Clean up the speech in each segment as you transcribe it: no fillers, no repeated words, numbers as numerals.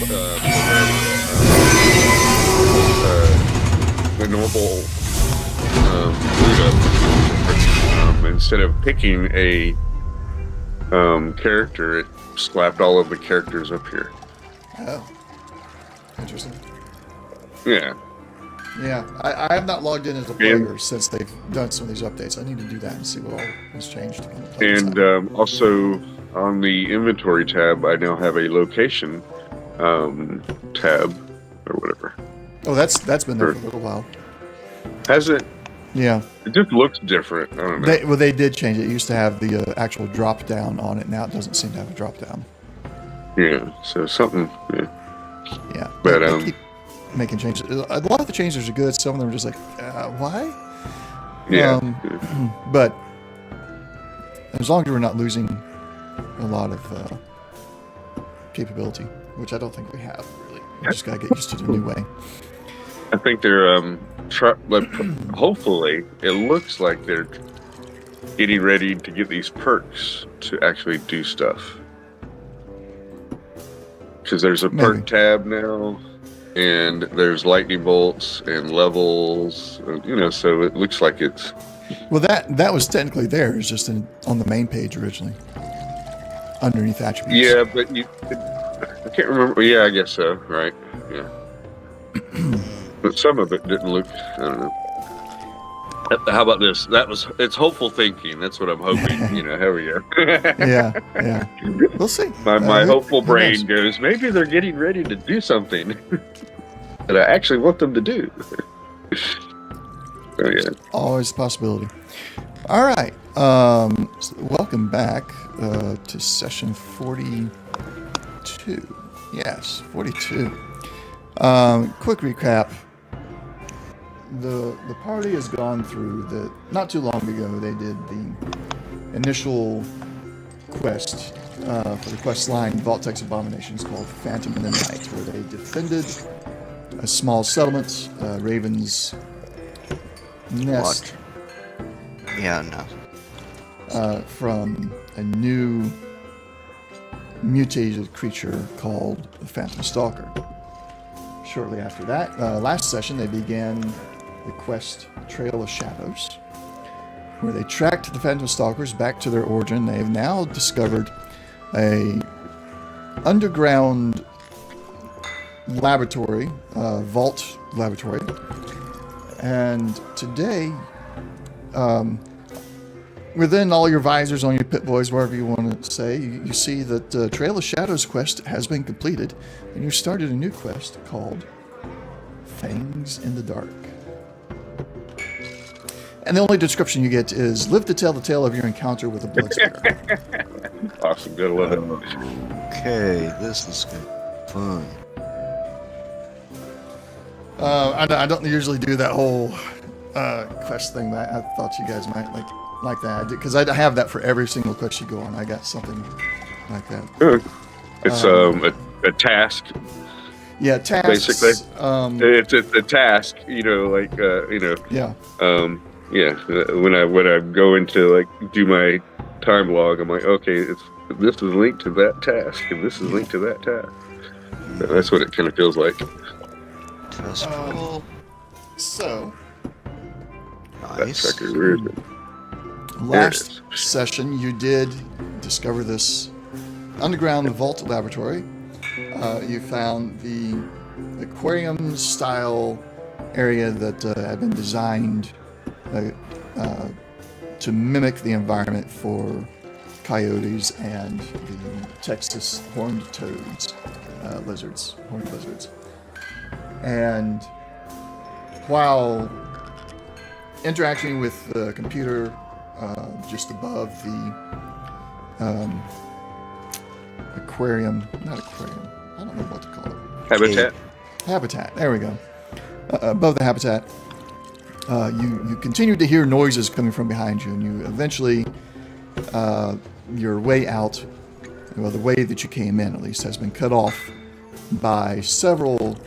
the normal boot up. Instead of picking a character, it slapped all of the characters up here. Oh, interesting. Yeah. Yeah, I have not logged in as a player since they've done some of these updates. I need to do that and see what all has changed on the player And side. also on the inventory tab, I now have a location tab or whatever. Oh, that's been there for a little while. Has it? Yeah. It just looks different. I don't know. They did change it. It used to have the actual drop down on it. Now it doesn't seem to have a drop down. Yeah, so something. Yeah. Yeah. But they keep making changes. A lot of the changes are good. Some of them are just like, why? Yeah. But as long as we're not losing a lot of capability, which I don't think we have really. We just gotta get used to the new way. I think they're hopefully it looks like they're getting ready to get these perks to actually do stuff. Because there's a perk tab now, and there's lightning bolts and levels, so it looks like it's... Well, that was technically there. It's just on the main page originally, underneath attributes. Yeah, but I can't remember. Yeah, I guess so, right? Yeah. But some of it didn't look, I don't know. How about this? It's hopeful thinking. That's what I'm hoping. Here we go. Yeah. We'll see. My hopeful brain goes, maybe they're getting ready to do something that I actually want them to do. So, yeah. Always a possibility. All right. So welcome back to session 42. Yes, 42. Quick recap. The party has gone through not too long ago, they did the initial quest for the quest line Vault-Tex Abominations called Phantom in the Night, where they defended a small settlement, Raven's Nest. What? Yeah, no. From a new mutated creature called the Phantom Stalker. Shortly after that, last session, they began the quest Trail of Shadows, where they tracked the Phantom Stalkers back to their origin. They have now discovered a underground laboratory, vault laboratory, and today, within all your visors on your pit boys, wherever you want to say, you see that Trail of Shadows quest has been completed, and you started a new quest called Fangs in the Dark. And the only description you get is, live to tell the tale of your encounter with a blood spear. Awesome, good, love it. Okay, this is fun. I don't usually do that whole quest thing, but I thought you guys might like that, because I have that for every single quest you go on. I got something like that. It's a task. Yeah, tasks. Basically, it's a task. Yeah. Yeah. When I go into do my time log, I'm like, okay, this is linked to that task, and this is linked to that task. That's what it kind of feels like. That's cool. So, Nice. That tracker, where is it? last session you did discover this underground vault laboratory. You found the aquarium-style area that had been designed to mimic the environment for coyotes and the Texas horned toads, horned lizards. And while interacting with the computer just above the aquarium, not aquarium, I don't know what to call it. Habitat, there we go. Above the habitat, you continue to hear noises coming from behind you, and you eventually, your way out, well, the way that you came in at least, has been cut off by several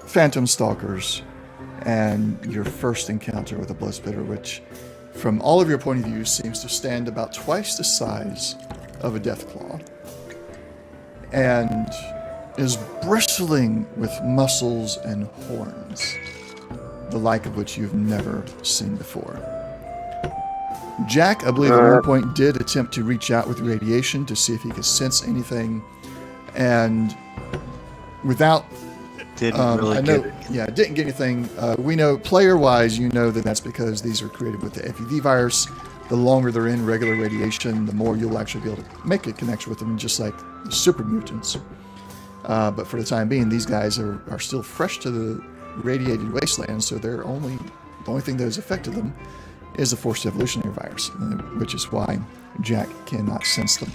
phantom stalkers and your first encounter with a bloodspitter, which, from all of your point of view, seems to stand about twice the size of a deathclaw. and is bristling with muscles and horns, the like of which you've never seen before. Jack, I believe, at one point did attempt to reach out with radiation to see if he could sense anything, and without Didn't really get it. Yeah, didn't get anything. We know, player-wise, you know that that's because these are created with the FEV virus. The longer they're in regular radiation, the more you'll actually be able to make a connection with them, just like the super mutants. But for the time being, these guys are still fresh to the radiated wasteland, so the only thing that has affected them is the forced evolutionary virus, which is why Jack cannot sense them.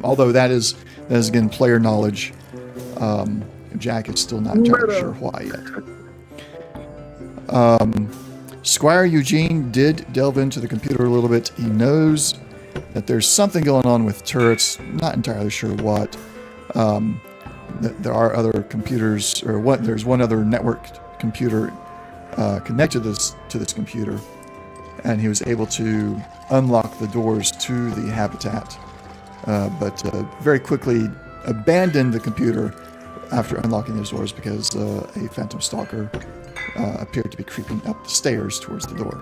Although that is again player knowledge. Jack is still not entirely sure why yet. Squire Eugene did delve into the computer a little bit. He knows that there's something going on with turrets, not entirely sure what. There are other computers, there's one other networked computer connected to this computer, and he was able to unlock the doors to the habitat, but very quickly abandoned the computer after unlocking those doors because a phantom stalker appeared to be creeping up the stairs towards the door.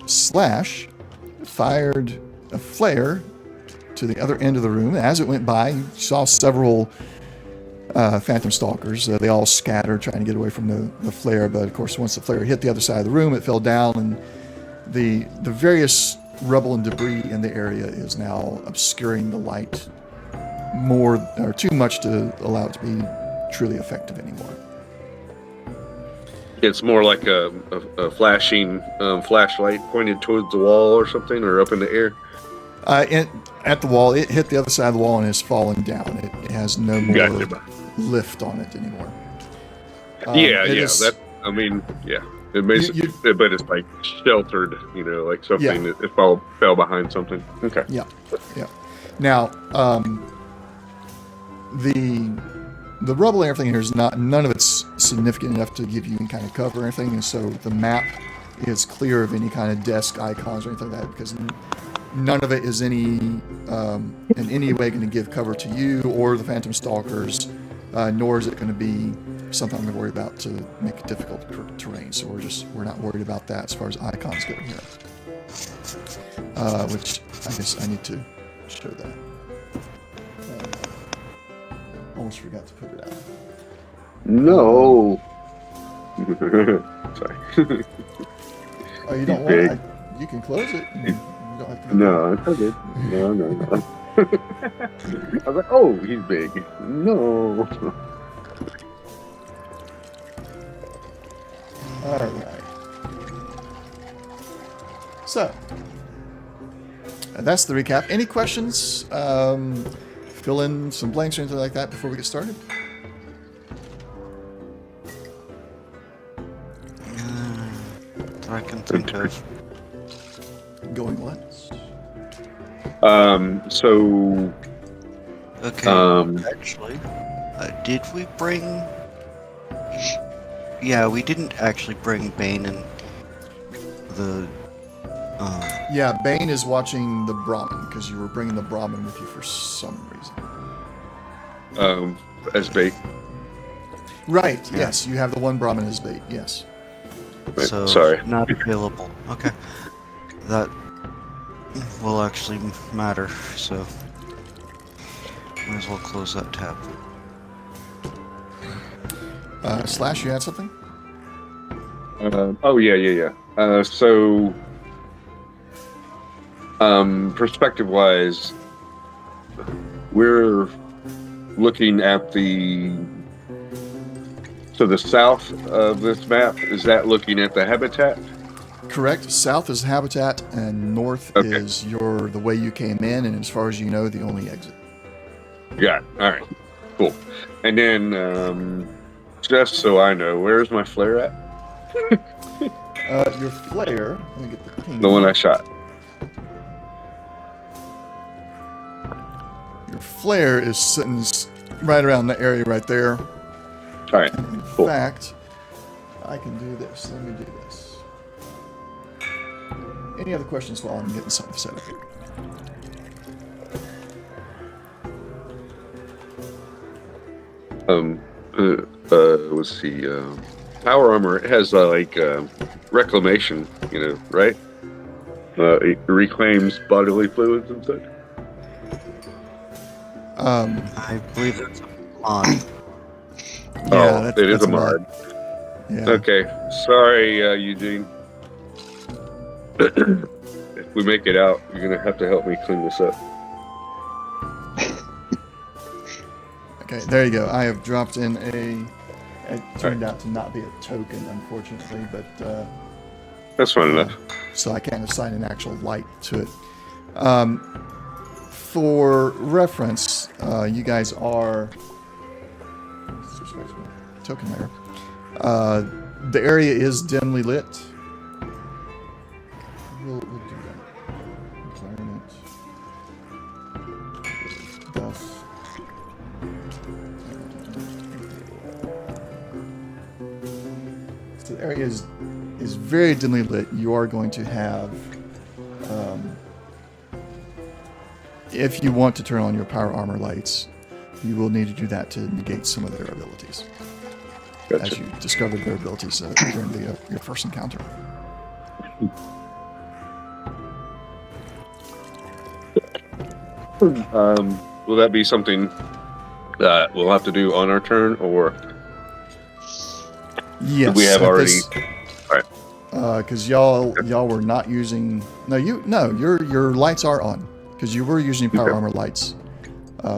Slash fired a flare to the other end of the room. As it went by, you saw several phantom stalkers. They all scattered trying to get away from the flare, but of course once the flare hit the other side of the room, it fell down, and the various rubble and debris in the area is now obscuring the light more or too much to allow it to be truly effective anymore. It's more like a flashing flashlight pointed towards the wall or something, or up in the air. At the wall, it hit the other side of the wall and has fallen down. It has no more lift on it anymore. It basically, but it's like sheltered, like something that it fell behind something. Okay. Yeah. Now, the rubble and everything here is none of it's significant enough to give you any kind of cover or anything, and so the map is clear of any kind of desk icons or anything like that, because none of it is in any way going to give cover to you or the phantom stalkers, nor is it going to be something I'm going to worry about to make it difficult terrain. So we're not worried about that as far as icons go here. Which I guess I need to show that. Almost forgot to put it out. No. Sorry. Oh, you don't want it? You can close it. You don't have to. No, it's okay. No. I was like, oh, he's big. No. All right. So, that's the recap. Any questions? Fill in some blanks or anything like that before we get started? I can think of. Going once. Okay. Actually, did we bring? Yeah, we didn't actually bring Bane and the. Yeah, Bane is watching the Brahmin because you were bringing the Brahmin with you for some reason. As bait. Right. Yeah. Yes, you have the one Brahmin as bait. Yes. Wait, so sorry. Not available. Okay. That will actually matter. So might as well close that tab. Slash, you had something? Perspective-wise, we're looking at the south of this map. Is that looking at the habitat? Correct. South is habitat, and north is the way you came in, and as far as you know, the only exit. Got it. All right. Cool. And then, just so I know, where's my flare at? Your flare. Let me get the ping. The one I shot. Your flare is sitting right around the area right there. All right. In cool. fact, I can do this. Let me do this. Any other questions while I'm getting something set up here? let's see. Power armor. It has reclamation. Right? It reclaims bodily fluids and such. I believe it's a mod. Yeah, it is a mod. Yeah. Okay, sorry, Eugene. If we make it out, you're gonna have to help me clean this up. Okay, there you go. I have dropped in a. It turned out to not be a token, unfortunately, but. That's fine enough. So I can't assign an actual light to it. For reference, you guys are. Token there. The area is dimly lit. We'll do that. Environment. Dust. So the area is very dimly lit. You are going to have, if you want to turn on your power armor lights, you will need to do that to negate some of their abilities. Gotcha. As you discovered their abilities during your first encounter. Will that be something that we'll have to do on our turn, or yes, we have already? All right. Because y'all were not using. Your lights are on because you were using power armor lights,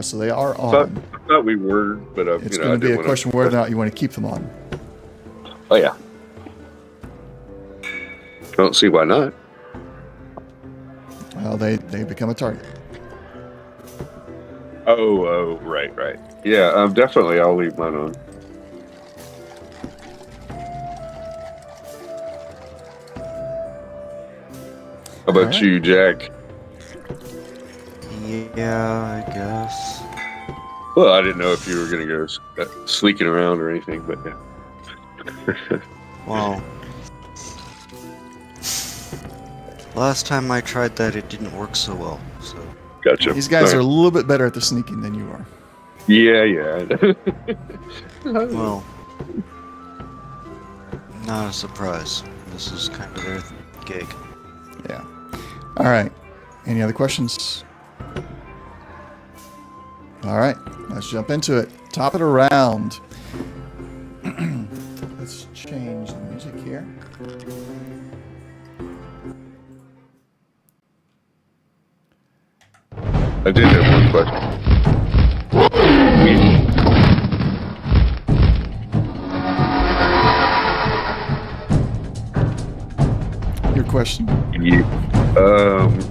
so they are on. I thought we were, but it's going to be a question whether or not you want to keep them on. Oh yeah. I don't see why not. Well, they become a target. Oh, right. Yeah, definitely. I'll leave mine on. How about you, Jack? Yeah, I guess. Well, I didn't know if you were going to go sleeking around or anything, but yeah. Well, last time I tried that, it didn't work so well. So. Gotcha. These guys are a little bit better at the sneaking than you are. Yeah. Well, not a surprise. This is kind of their gig. Yeah. All right. Any other questions? All right. Let's jump into it. Top of the round. Let's change the music here. I did have one question. Your question?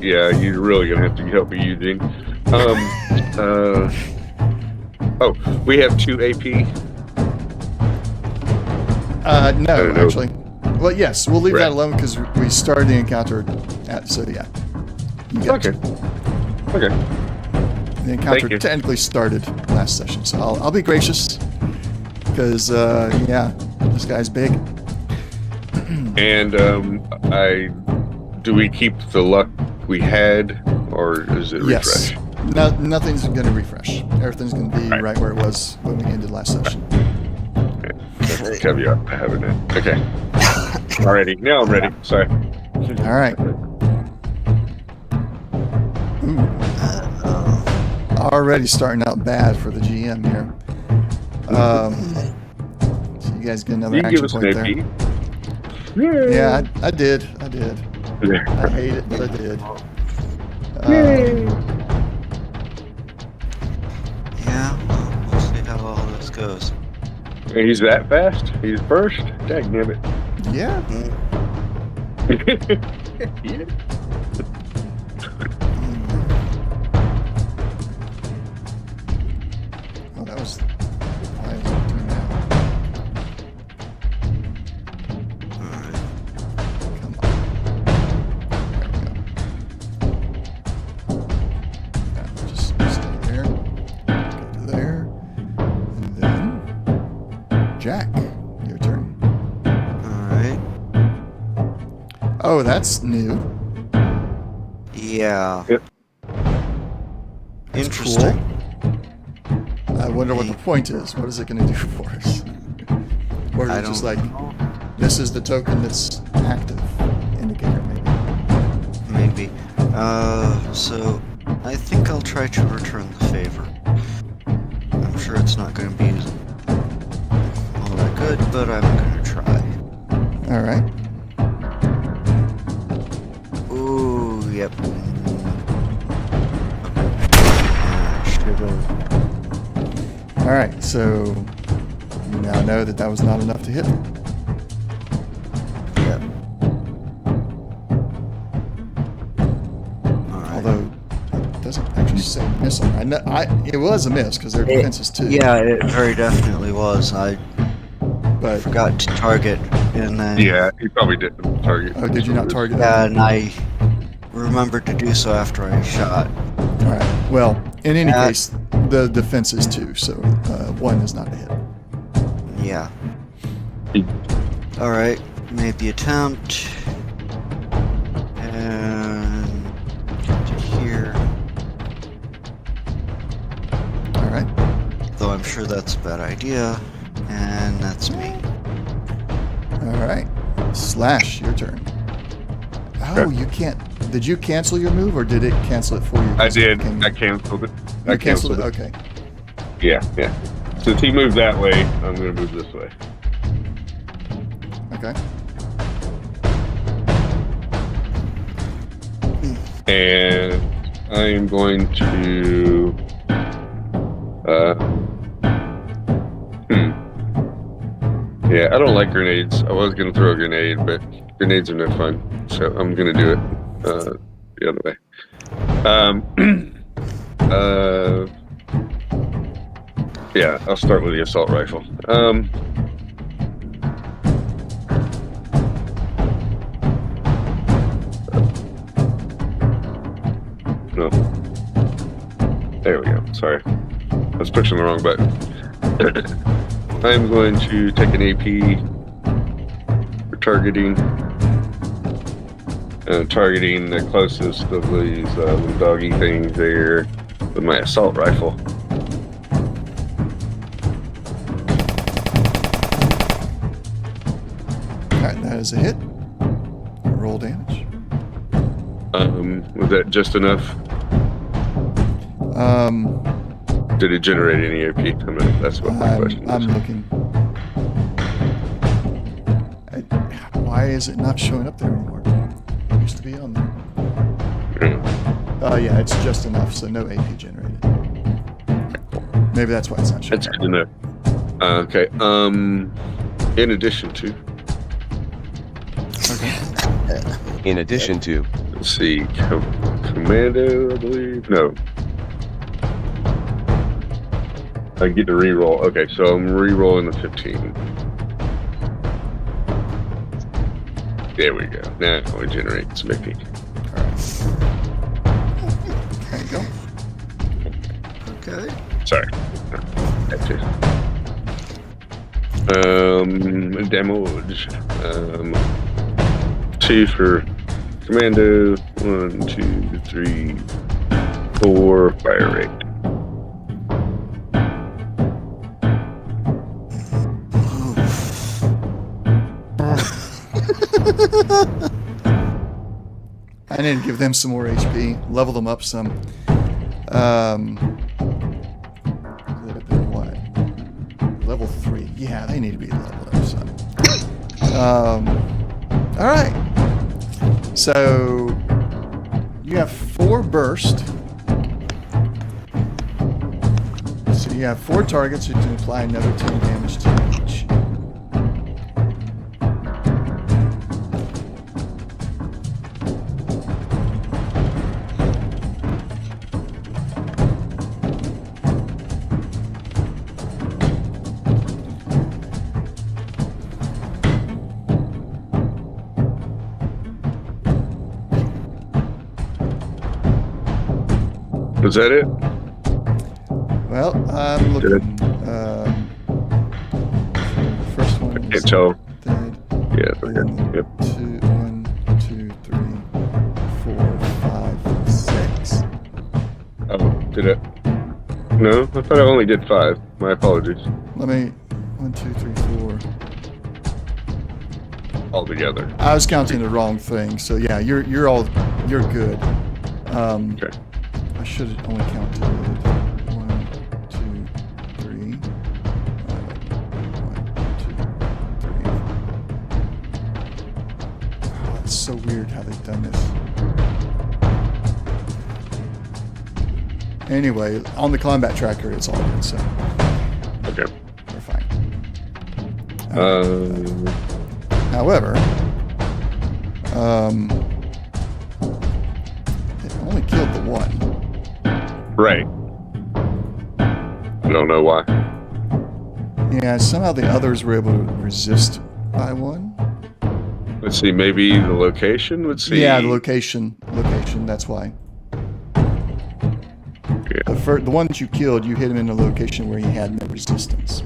Yeah, you're really gonna have to help me, Eugene. We have 2 AP. No, actually. Well, yes, we'll leave Right. that alone because we started the encounter so yeah. You get Okay. it. Okay. The encounter Thank you. technically started last session, so I'll be gracious because this guy's big. And do we keep the luck we had, or is it Yes. refresh? No, nothing's going to refresh. Everything's going to be right where it was when we ended last session. Okay. That's the caveat I have in it. Okay. Alrighty. Now I'm ready. Sorry. All right. Ooh. Already starting out bad for the GM here. So you guys get another You can give action us an point there. AP. Yeah, I did. I hate it, but I did. Yeah, well, we'll see how all this goes. He's that fast? He's first? Dagnabbit. Yeah. Yeah. Oh, that was. Why is it doing that? Alright. Come on. There we go. Just stay there. Go to there. And then. Jack, your turn. Alright. Oh, that's new. Yeah. Yep. That's Interesting. cool. I wonder what the point is. What is it going to do for us? Or is it just like, this is the token that's active indicator, maybe? Maybe. So I think I'll try to return the favor. I'm sure it's not going to be all that good, but I'm going to try. Alright. Ooh, yep. Alright, so you now know that was not enough to hit. Yep. Although it doesn't actually say miss on there. It was a miss because their defense is 2. Yeah, it very definitely was. I forgot to target, and then... Yeah, he probably didn't target. Oh, did you not target that? Yeah, and I remembered to do so after I shot. Alright, well, in any case, the defense is 2, so 1 is not a hit. Yeah. Alright, made the attempt. And... to here. Alright. Though I'm sure that's a bad idea. And that's me. Alright. Slash, your turn. Oh, you can't... Did you cancel your move, or did it cancel it for you? I did. I canceled it. You canceled it? Okay. Yeah. Since he moved that way, I'm going to move this way. Okay. And I'm going to... Yeah, I don't like grenades. I was going to throw a grenade, but grenades are no fun. So I'm going to do it the other way. Yeah, I'll start with the assault rifle. No. There we go. Sorry. I was pushing the wrong button. I'm going to take an AP for targeting. Targeting the closest of these little doggy things there with my assault rifle. Alright, that is a hit. Roll damage. Was that just enough? Did it generate any AP? That's what my question is. I'm looking. Why is it not showing up there anymore? It used to be on there. Yeah, it's just enough, so no AP generated. Maybe that's why it's not showing up. That's good to know. Okay. In addition to. Okay. In addition to. Let's see. Commando, I believe. No. I get to re-roll. Okay, so I'm re-rolling the 15. There we go. Now we generate some AP. Alright. There you go. Okay. Sorry. That too. Damage. 2 for commando. 1, 2, 3, 4. Fire rate. I need to give them some more HP, level them up some. What? Level 3. Yeah, they need to be leveled up some. Alright. So, you have 4 burst. So you have 4 targets, you can apply another 10 damage to each. Was that it? Well, I'm looking. First one. I can't tell. Dead. Yeah, okay. Yep. 1, 2, 3, 4, 5, 6. Oh, did it? No, I thought I only did 5. My apologies. Let me... 1, 2, 3, 4. Altogether. I was counting the wrong thing, so yeah, you're good. Okay. I should have only counted 1, 2, 3. 1, 2, 3. Oh, it's so weird how they've done this. Anyway, on the combat tracker, it's all good, so Okay. we're fine. However, it only killed the one. Right. I don't know why. Yeah, somehow the others were able to resist by 1. Let's see, maybe the location? Let's see. Yeah, the location, that's why. Yeah. The one that you killed, you hit him in a location where he had no resistance.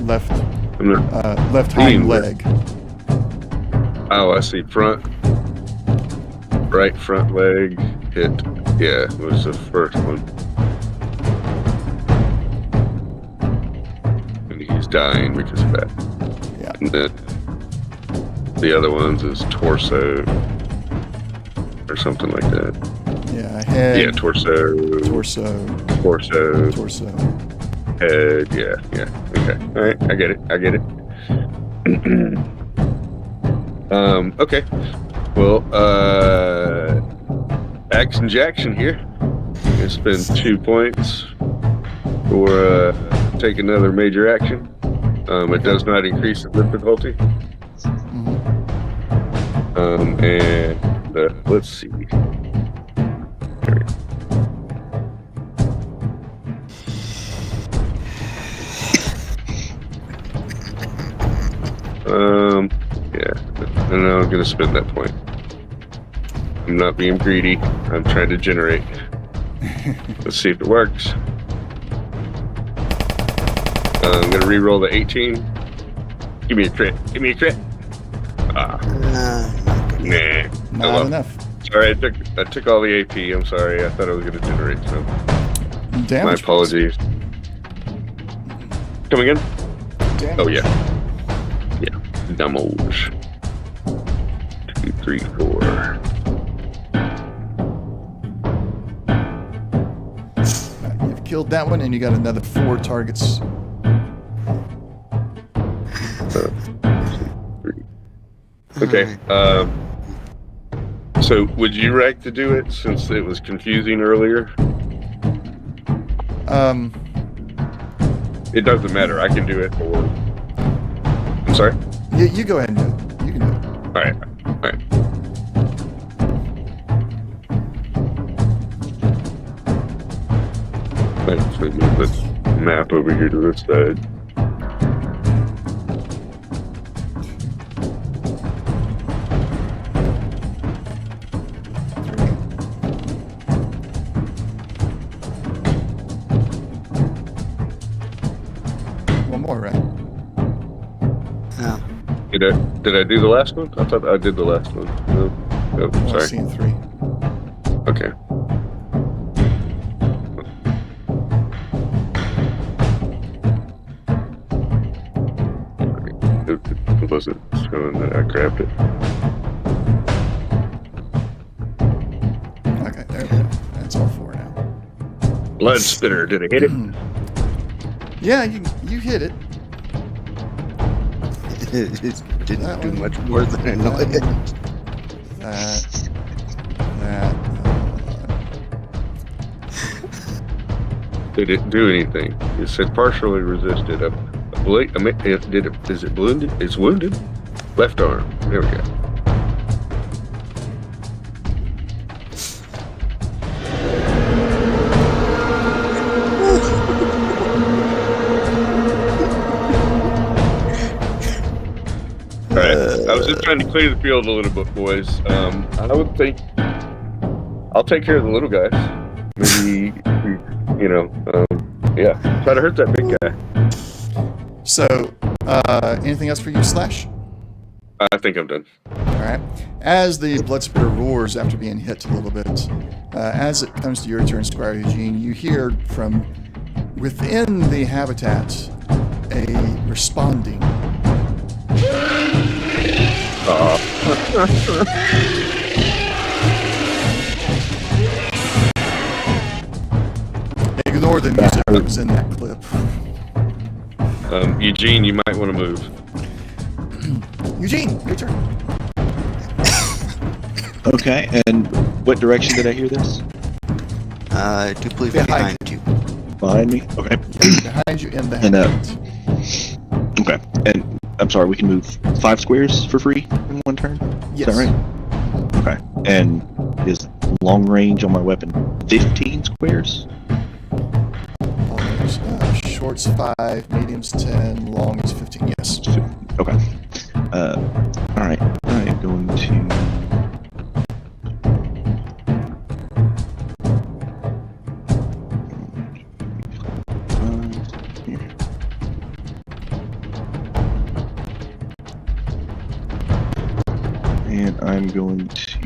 Left hind leg. Oh, I see. Right front leg hit. Yeah, was the first one. And he's dying because of that. Yeah. And then the other ones is torso or something like that. Yeah, head. Yeah, torso. Head. Yeah. Okay. All right. I get it. Okay. Well, Action Jackson here. Gonna spend 2 points for take another major action. It does not increase the difficulty. And let's see. There we go. Yeah, and now I'm gonna spend that point. I'm not being greedy. I'm trying to generate. Let's see if it works. I'm gonna re-roll the 18. Give me a crit. Ah. Nah. Not enough. Sorry, I took all the AP. I'm sorry. I thought I was gonna generate some. Damage. My apologies. Come again? Damage. Oh yeah. Damage. 2, 3, 4. You've killed that one, and you got another 4 targets. 3. Okay. So would you like to do it since it was confusing earlier? It doesn't matter. I can do it. Or I'm sorry. You go ahead and do it. You can do it. All right. Let's move this map over here to this side. One more, right? Yeah. Did I do the last one? I thought I did the last one. No. Oh, Well, sorry. seeing 3. Okay. It wasn't showing that I grabbed it. Okay, there we go. That's all 4 now. Blood spitter. Did I hit it? Yeah, you hit it. It didn't That do one. much more than I know it. That. They didn't do anything. It said partially resisted. Is it wounded? It's wounded. Left arm. There we go. All right. I was just trying to clear the field a little bit, boys. I would think I'll take care of the little guys. Maybe, try to hurt that big guy. So, anything else for you, Slash? I think I'm done. right. As the blood spitter roars after being hit a little bit, as it comes to your turn, Squire Eugene, you hear from within the habitat a responding. Ignore the music that was in that clip. Eugene, you might want to move. Eugene, your turn. Okay, and what direction did I hear this? I do believe behind you. Behind me? Okay. Behind you in the And, habitat. Okay, and I'm sorry, we can move 5 squares for free in one turn? Yes. Is that right? Okay, and is long range on my weapon 15 squares? Short's 5, medium's 10, long is 15. Yes. Okay. Alright, I am going to... And I'm going to...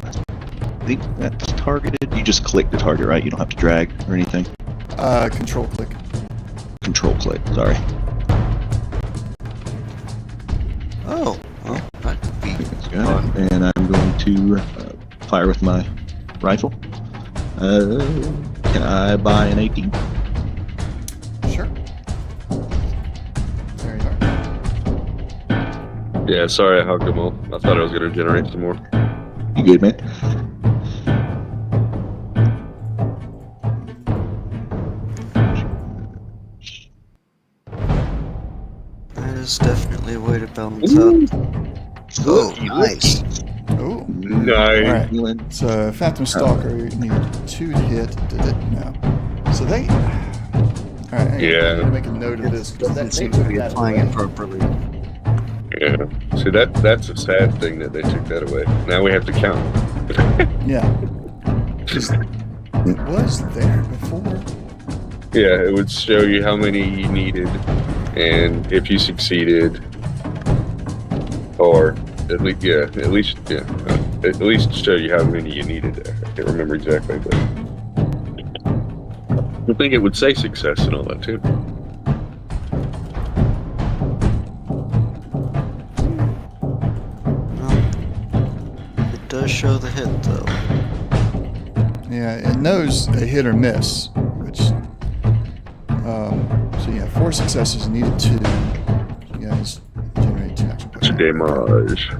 I think that's targeted. You just click the target, right? You don't have to drag or anything. Control click. Control click, sorry. Oh, well, that could be Got it. And I'm going to fire with my rifle. Can I buy an 18? Sure. There you are. Yeah, sorry I hogged them all. I thought I was going to generate some more. You good, man? That is definitely a way to balance out. Oh, nice. Oh. Nice. Alright. So, Phantom Stalker, you need 2 to hit. Did it? No. So they... Alright, Yeah. I'm going to make a note of this. Because Doesn't they seem to took be that applying away. it properly. Yeah. See, that's a sad thing that they took that away. Now we have to count. Yeah. 'Cause it was there before. Yeah, it would show you how many you needed, and if you succeeded, or at least show you how many you needed there. I can't remember exactly, but I think it would say success and all that too. Well, it does show the hit, though. Yeah, it knows a hit or miss, which... so yeah, 4 successes needed 2. You guys generate 2 action points. Damage.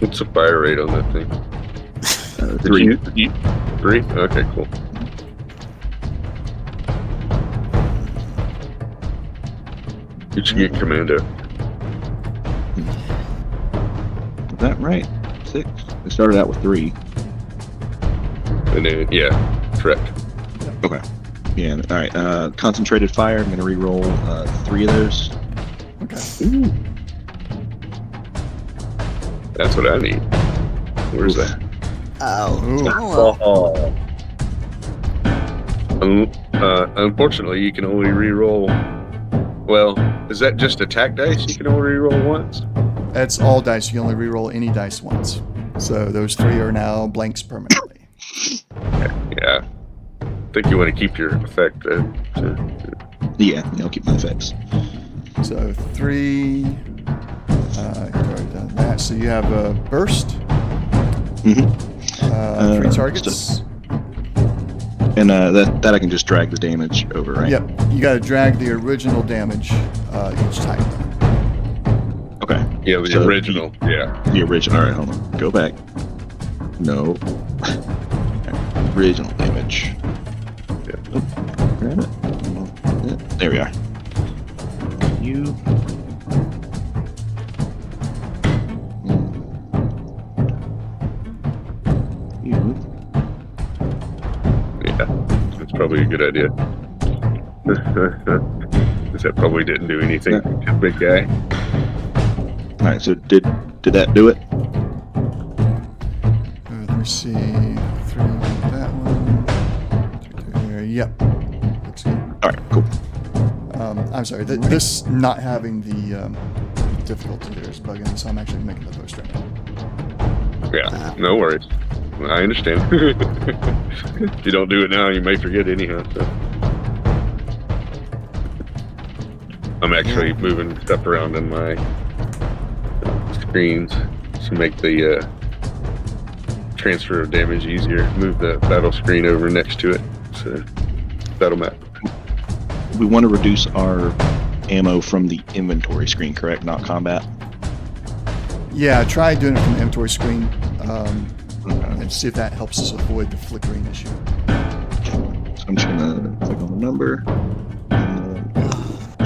What's the fire rate on that thing? 3? 3? Okay, cool. You should get commando. Is that right? 6? It started out with 3. And then, yeah, correct. Okay. Yeah, alright. Concentrated fire. I'm going to re-roll 3 of those. Okay. Ooh. That's what I need. Where's that? Ow. Ooh. Oh, well. Unfortunately, you can only re-roll. Well, is that just attack dice? You can only re-roll once? That's all dice. You can only reroll any dice once. So those 3 are now blanks permanently. Yeah. I think you want to keep your effect. Yeah, I'll keep my effects. So 3. You've already done that. So you have a burst. Mm-hmm. 3 targets. And that I can just drag the damage over, right? Yep. You got to drag the original damage each time. Okay. Yeah, the So original. Yeah. The original. Alright, hold on. Go back. No. Original damage. Yeah. Oh, grab it. Yeah, there we are. You. You. Yeah. That's probably a good idea. Because that probably didn't do anything. Yeah. Big guy. Alright, so did that do it? Let me see. 3 on that one. Yep. Looks good. All right, cool. I'm sorry. This not having the difficulty there is bugging, so I'm actually making the post right now. Yeah, no worries. I understand. If you don't do it now, you may forget anyhow. So. I'm actually moving stuff around in my screens to make the transfer of damage easier. Move the battle screen over next to it. So, battle map. We want to reduce our ammo from the inventory screen, correct? Not combat. Yeah, try doing it from the inventory screen and see if that helps us avoid the flickering issue. So I'm just gonna click on the number.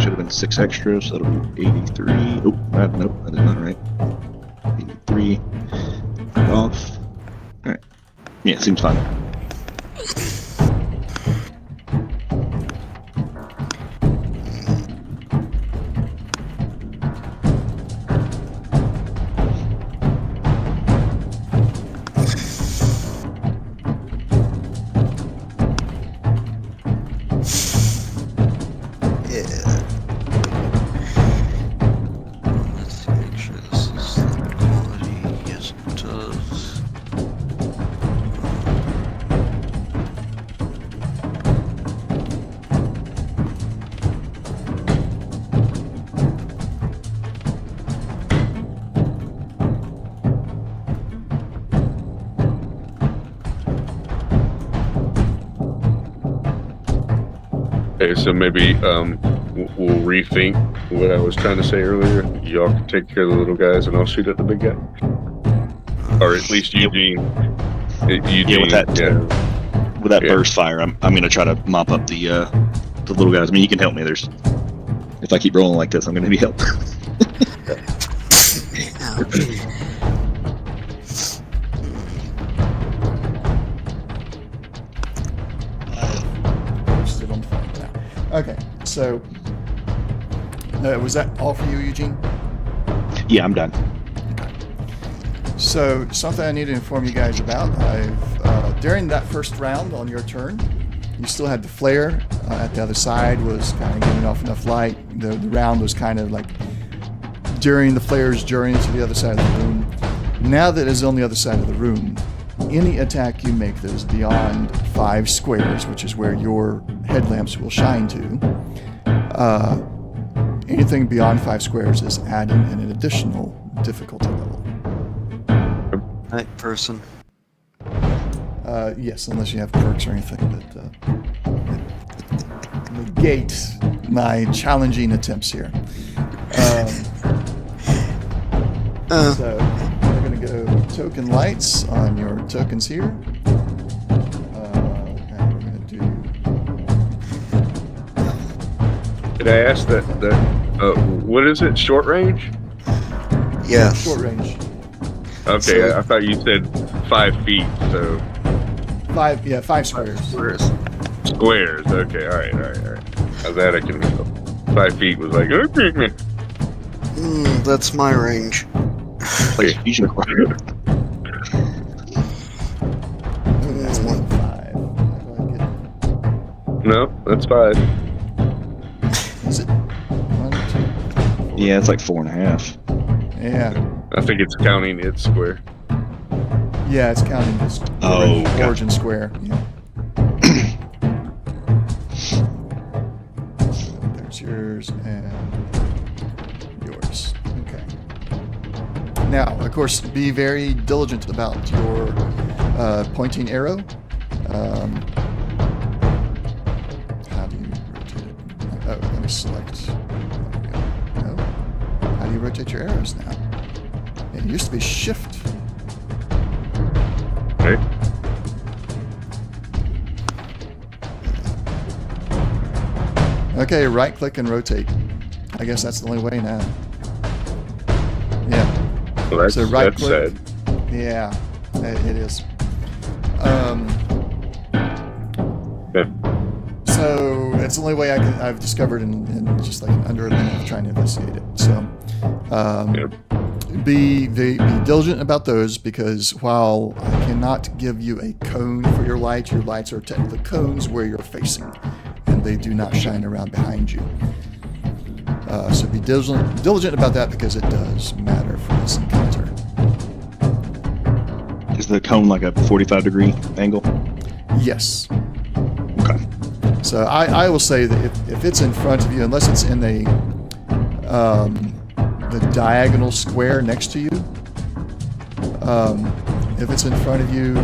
Should have been 6 extra, so that'll be 83. Oh, nope, that is not right. 83. Off. All right. Yeah, seems fine. Okay, so maybe we'll rethink what I was trying to say earlier. Y'all can take care of the little guys, and I'll shoot at the big guy, or at least Eugene. Eugene, with that burst fire, I'm gonna try to mop up the little guys. I mean, you can help me. If I keep rolling like this, I'm gonna need help. Okay, so was that all for you, Eugene? Yeah, I'm done. So something I need to inform you guys about. During that first round on your turn, you still had the flare at the other side, was kind of giving off enough light. The round was kind of like during the flare's journey to the other side of the room. Now that it's on the other side of the room, any attack you make that is beyond 5 squares, which is where your headlamps will shine to, anything beyond 5 squares is adding an additional difficulty level. Night person. Yes, unless you have perks or anything that negate my challenging attempts here. So we're going to go token lights on your tokens here. And we're going to do... Did I ask that what is it? Short range? Yes. Short range. Okay, I thought you said 5 feet, so... 5 squares. Squares, okay, alright. That I can handle. 5 feet was like... That's my range. Like fusion core. That's 1 5. No, that's 5. Is it 1, 2? Yeah, it's like 4.5. Yeah. I think it's counting its square. Yeah, it's counting this origin square. Yeah. There's yours and yours. Okay. Now, of course, be very diligent about your pointing arrow. How do you rotate it? Oh, let me select. There we go. No. How do you rotate your arrows now? It used to be shift. Okay. Okay, right click and rotate. I guess that's the only way now. Yeah. Well, that's, So right that's click. sad. Yeah, it is. Yeah. So it's the only way I've discovered in just like under a minute of trying to investigate it. So be diligent about those, because while I cannot give you a cone for your lights are technically cones where you're facing, and they do not shine around behind you. So be diligent about that, because it does matter for this encounter. Is the cone like a 45-degree angle? Yes. Okay. So I will say that if it's in front of you, unless it's in the diagonal square next to you, if it's in front of you,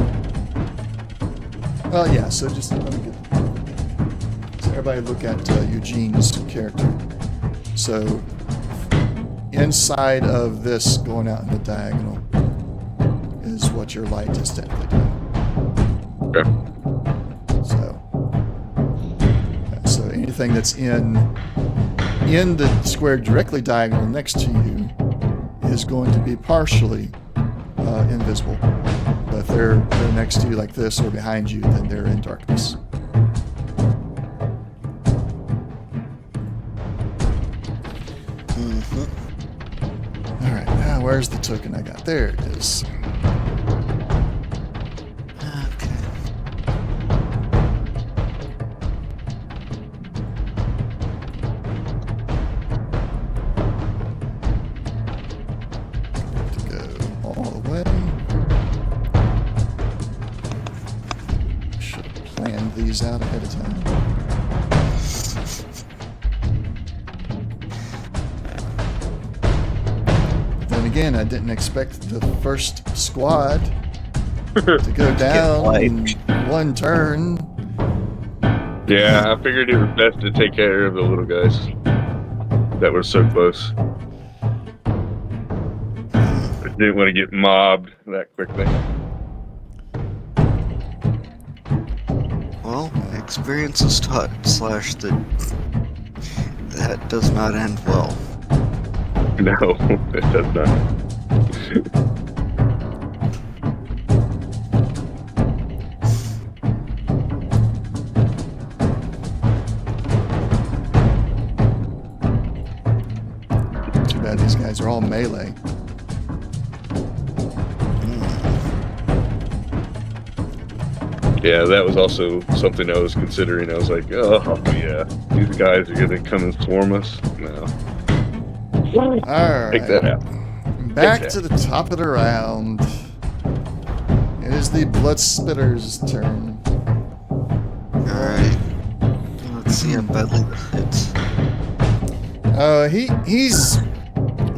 well, yeah. So just let me get. So everybody look at Eugene's character. So inside of this, going out in the diagonal, is what your light is technically doing. Okay. So anything that's in the square directly diagonal next to you is going to be partially invisible. But if they're next to you like this or behind you, then they're in darkness. All right, now where's the token I got? There it is. Out ahead of time. But then again, I didn't expect the first squad to go down in one turn. Yeah, I figured it was best to take care of the little guys that were so close. I didn't want to get mobbed that quickly. Well, experience has taught Slash that does not end well. No, it does not. Too bad these guys are all melee. Yeah, that was also something I was considering. I was like, oh, yeah, these guys are going to come and swarm us. No. All right. Take that out. Back to the top of the round. It is the Blood Spitter's turn. Alright. Let's see how badly this hits. He's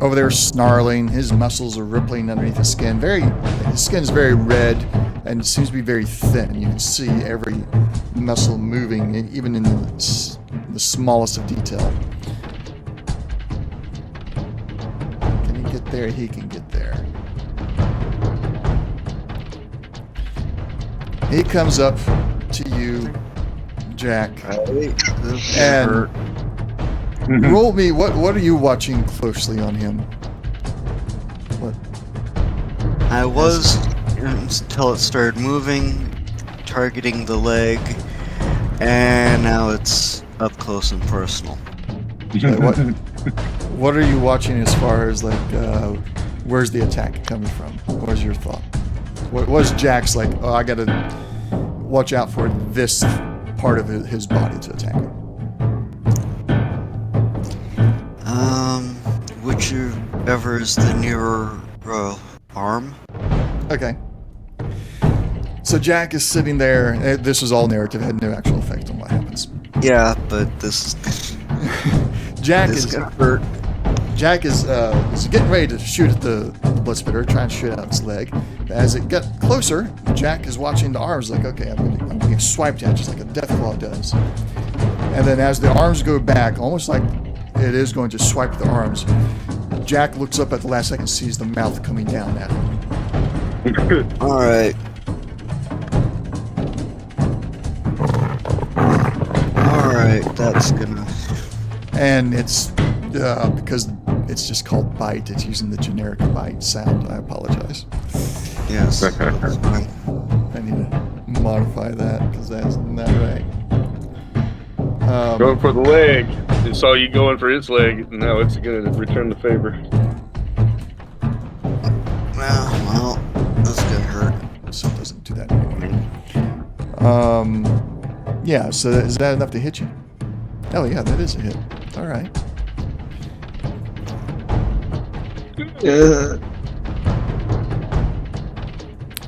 over there snarling. His muscles are rippling underneath his skin. His skin is very red and seems to be very thin. You can see every muscle moving, even in the smallest of detail. Can he get there? He can get there. He comes up to you, Jack, and roll me. What are you watching closely on him? What? I was until it started moving, targeting the leg, and now it's up close and personal. What are you watching as far as where's the attack coming from? What was your thought? What was Jack's like? Oh, I gotta watch out for this part of his body to attack him. Whichever is the nearer arm. Okay. So Jack is sitting there. This is all narrative, had no actual effect on what happens. Yeah, but this is Jack this is gonna hurt. Jack is getting ready to shoot at the blood spitter, trying to shoot out its leg. As it got closer, Jack is watching the arms like, okay, I'm being swiped at just like a deathclaw does. And then as the arms go back, almost like it is going to swipe the arms, Jack looks up at the last second, sees the mouth coming down at him. All right. That's gonna. And it's because it's just called bite. It's using the generic bite sound. I apologize. Yes. That's fine. I need to modify that because that's not right. Going for the leg. It saw you going for its leg. Now it's going to return the favor. Yeah, so is that enough to hit you? Oh, yeah, that is a hit. All right.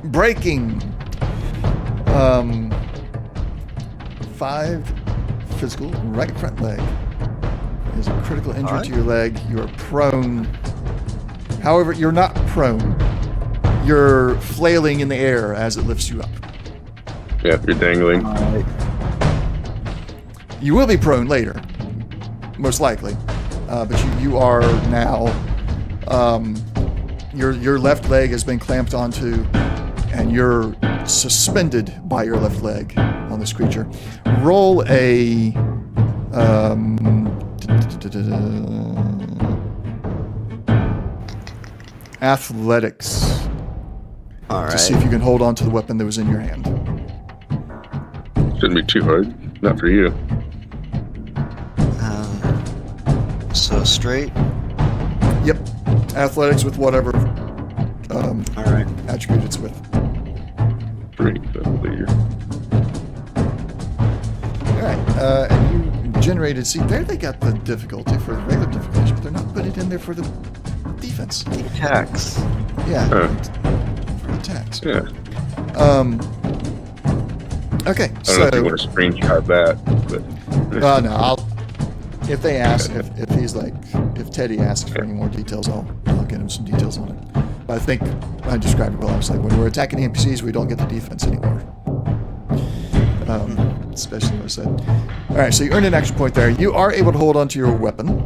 Breaking. 5 physical, right front leg. There's a critical injury to your leg. You are prone. However, you're not prone. You're flailing in the air as it lifts you up. Yeah, you're dangling. You will be prone later, most likely. But you are now. Your left leg has been clamped onto, and you're suspended by your left leg on this creature. Roll a athletics. All right. To see if you can hold on to the weapon that was in your hand. Shouldn't be too hard. Not for you. So straight. Yep. Athletics with whatever All right. attribute it's with. 3, I believe. All right. And you generated. See, there they got the difficulty for the regular difficulty, but they're not putting it in there for the defense. The attacks. Yeah. Huh. For the attacks. Yeah. Okay. I don't know So. if you want to screenshot that, but No. If they ask, if he's like, if Teddy asks for any more details, I'll get him some details on it. But I think I described it well. I was like, when we're attacking the NPCs, we don't get the defense anymore. Especially what I said. All right, so you earned an action point there. You are able to hold onto your weapon.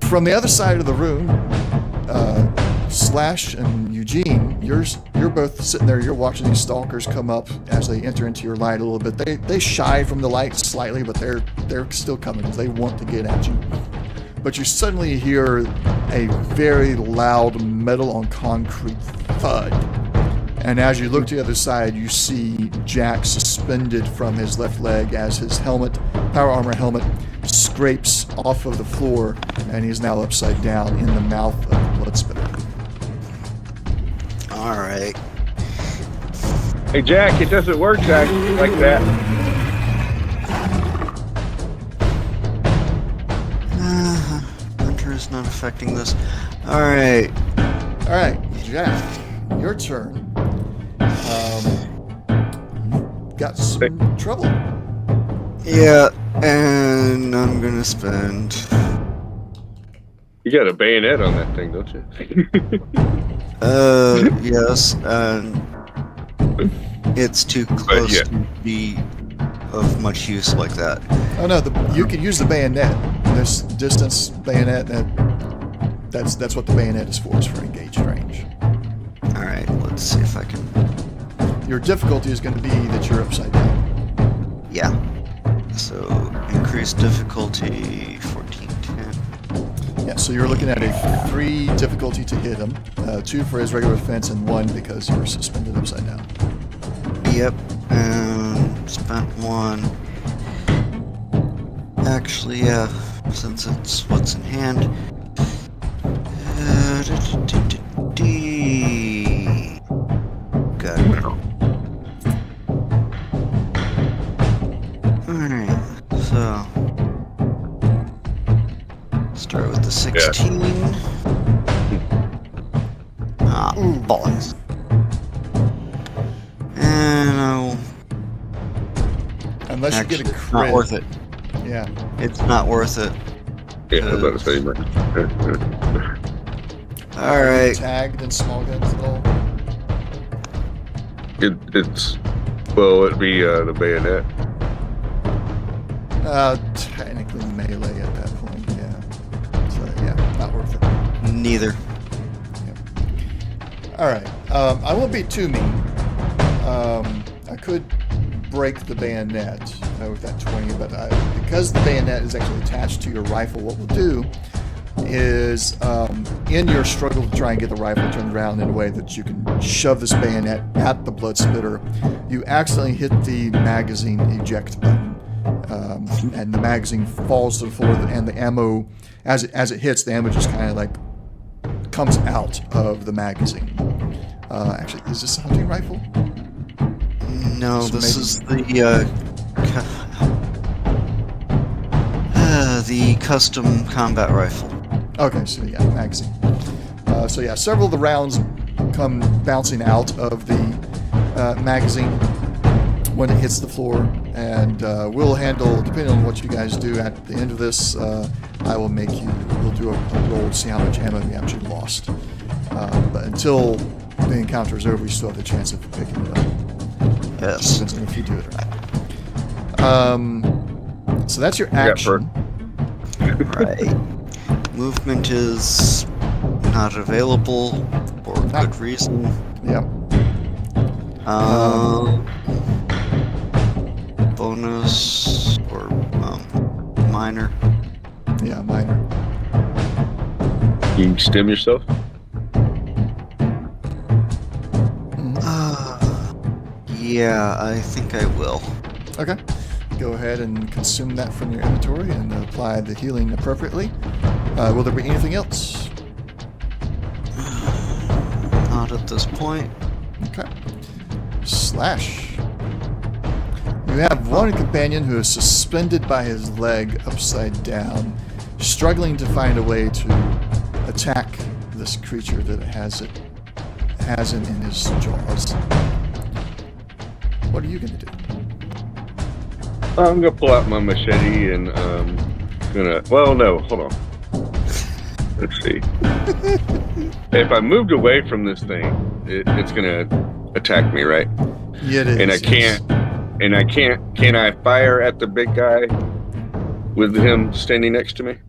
From the other side of the room, Slash and Eugene, you're both sitting there. You're watching these stalkers come up as they enter into your light a little bit. They shy from the light slightly, but they're still coming because they want to get at you. But you suddenly hear a very loud metal on concrete thud. And as you look to the other side, you see Jack suspended from his left leg as his helmet, power armor helmet, scrapes off of the floor, and he's now upside down in the mouth of the blood spitter. All right. hey, Jack, it doesn't work, Jack, like that. Hunter is not affecting this. All right. All right, Jack, your turn. You've got some trouble. Yeah, and I'm gonna spend. You got a bayonet on that thing, don't you? Yes, and it's too close yeah. to be of much use like that. Oh no, you can use the bayonet. This distance bayonet. That's what the bayonet is for. It's for engaged range. All right, let's see if I can. Your difficulty is going to be that you're upside down. Yeah. So increased difficulty 1410. Yeah, so you're looking at a 3 difficulty to hit him, 2 for his regular defense, and 1 because you're suspended upside down. Yep, and spent 1. Actually, yeah, since it's what's in hand. Got it. Alright, so start with the 16. Ah, bollocks. And I'll. Unless you get a Actually, crit. not worth it. Yeah. It's not worth it. Yeah, I was about to say, Alright. Tagged in small guns at all? it'd be the bayonet. Technically melee at that point, yeah. So, yeah, not worth it. Neither. Alright, I won't be too mean. I could break the bayonet with that 20, but because the bayonet is actually attached to your rifle, what we'll do is, in your struggle to try and get the rifle turned around in a way that you can shove this bayonet at the blood spitter, you accidentally hit the magazine eject button, and the magazine falls to the floor, and the ammo, as it hits, the ammo just kind of like comes out of the magazine. Actually, is this a hunting rifle? No, So this maybe- is the custom combat rifle. Okay, so yeah, magazine. So yeah, several of the rounds come bouncing out of the magazine when it hits the floor, and we'll handle, depending on what you guys do at the end of this, I will make you, we'll do a roll to see how much ammo you actually lost. But until the encounter is over, you still have the chance of picking it up. Yes. Depends on if you do it or not. So that's your action. Right. Movement is not available for good reason. Yep. Bonus or minor. Yeah, minor. You can stim yourself? Yeah, I think I will. Okay. Go ahead and consume that from your inventory and apply the healing appropriately. Will there be anything else? Not at this point. Okay. Slash. You have one companion who is suspended by his leg upside down, struggling to find a way to attack this creature that has him in his jaws. What are you going to do? I'm gonna pull out my machete and well, no, hold on. Let's see. If I moved away from this thing, it's gonna attack me, right? Yeah, it is. And I can't. Can I fire at the big guy with him standing next to me?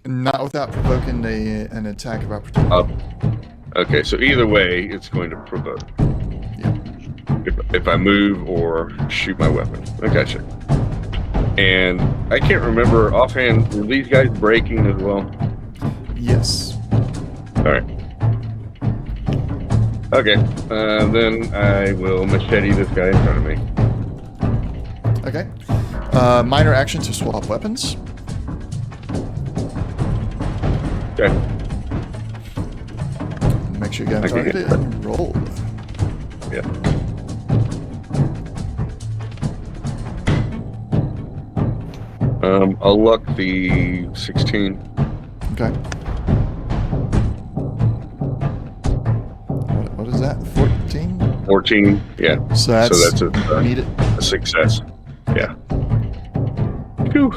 Not without provoking an attack of opportunity. Oh. Okay, so either way, it's going to provoke. Yeah. If I move or shoot my weapon. I gotcha. And I can't remember offhand, were these guys breaking as well? Yes. Alright. Okay, then I will machete this guy in front of me. Okay. Minor action to swap weapons. Okay. Make sure you got Okay. targeted and roll. Yeah. I'll luck the 16. Okay. What is that? 14? 14, yeah. So that's a need it. a success. Yeah. Phew.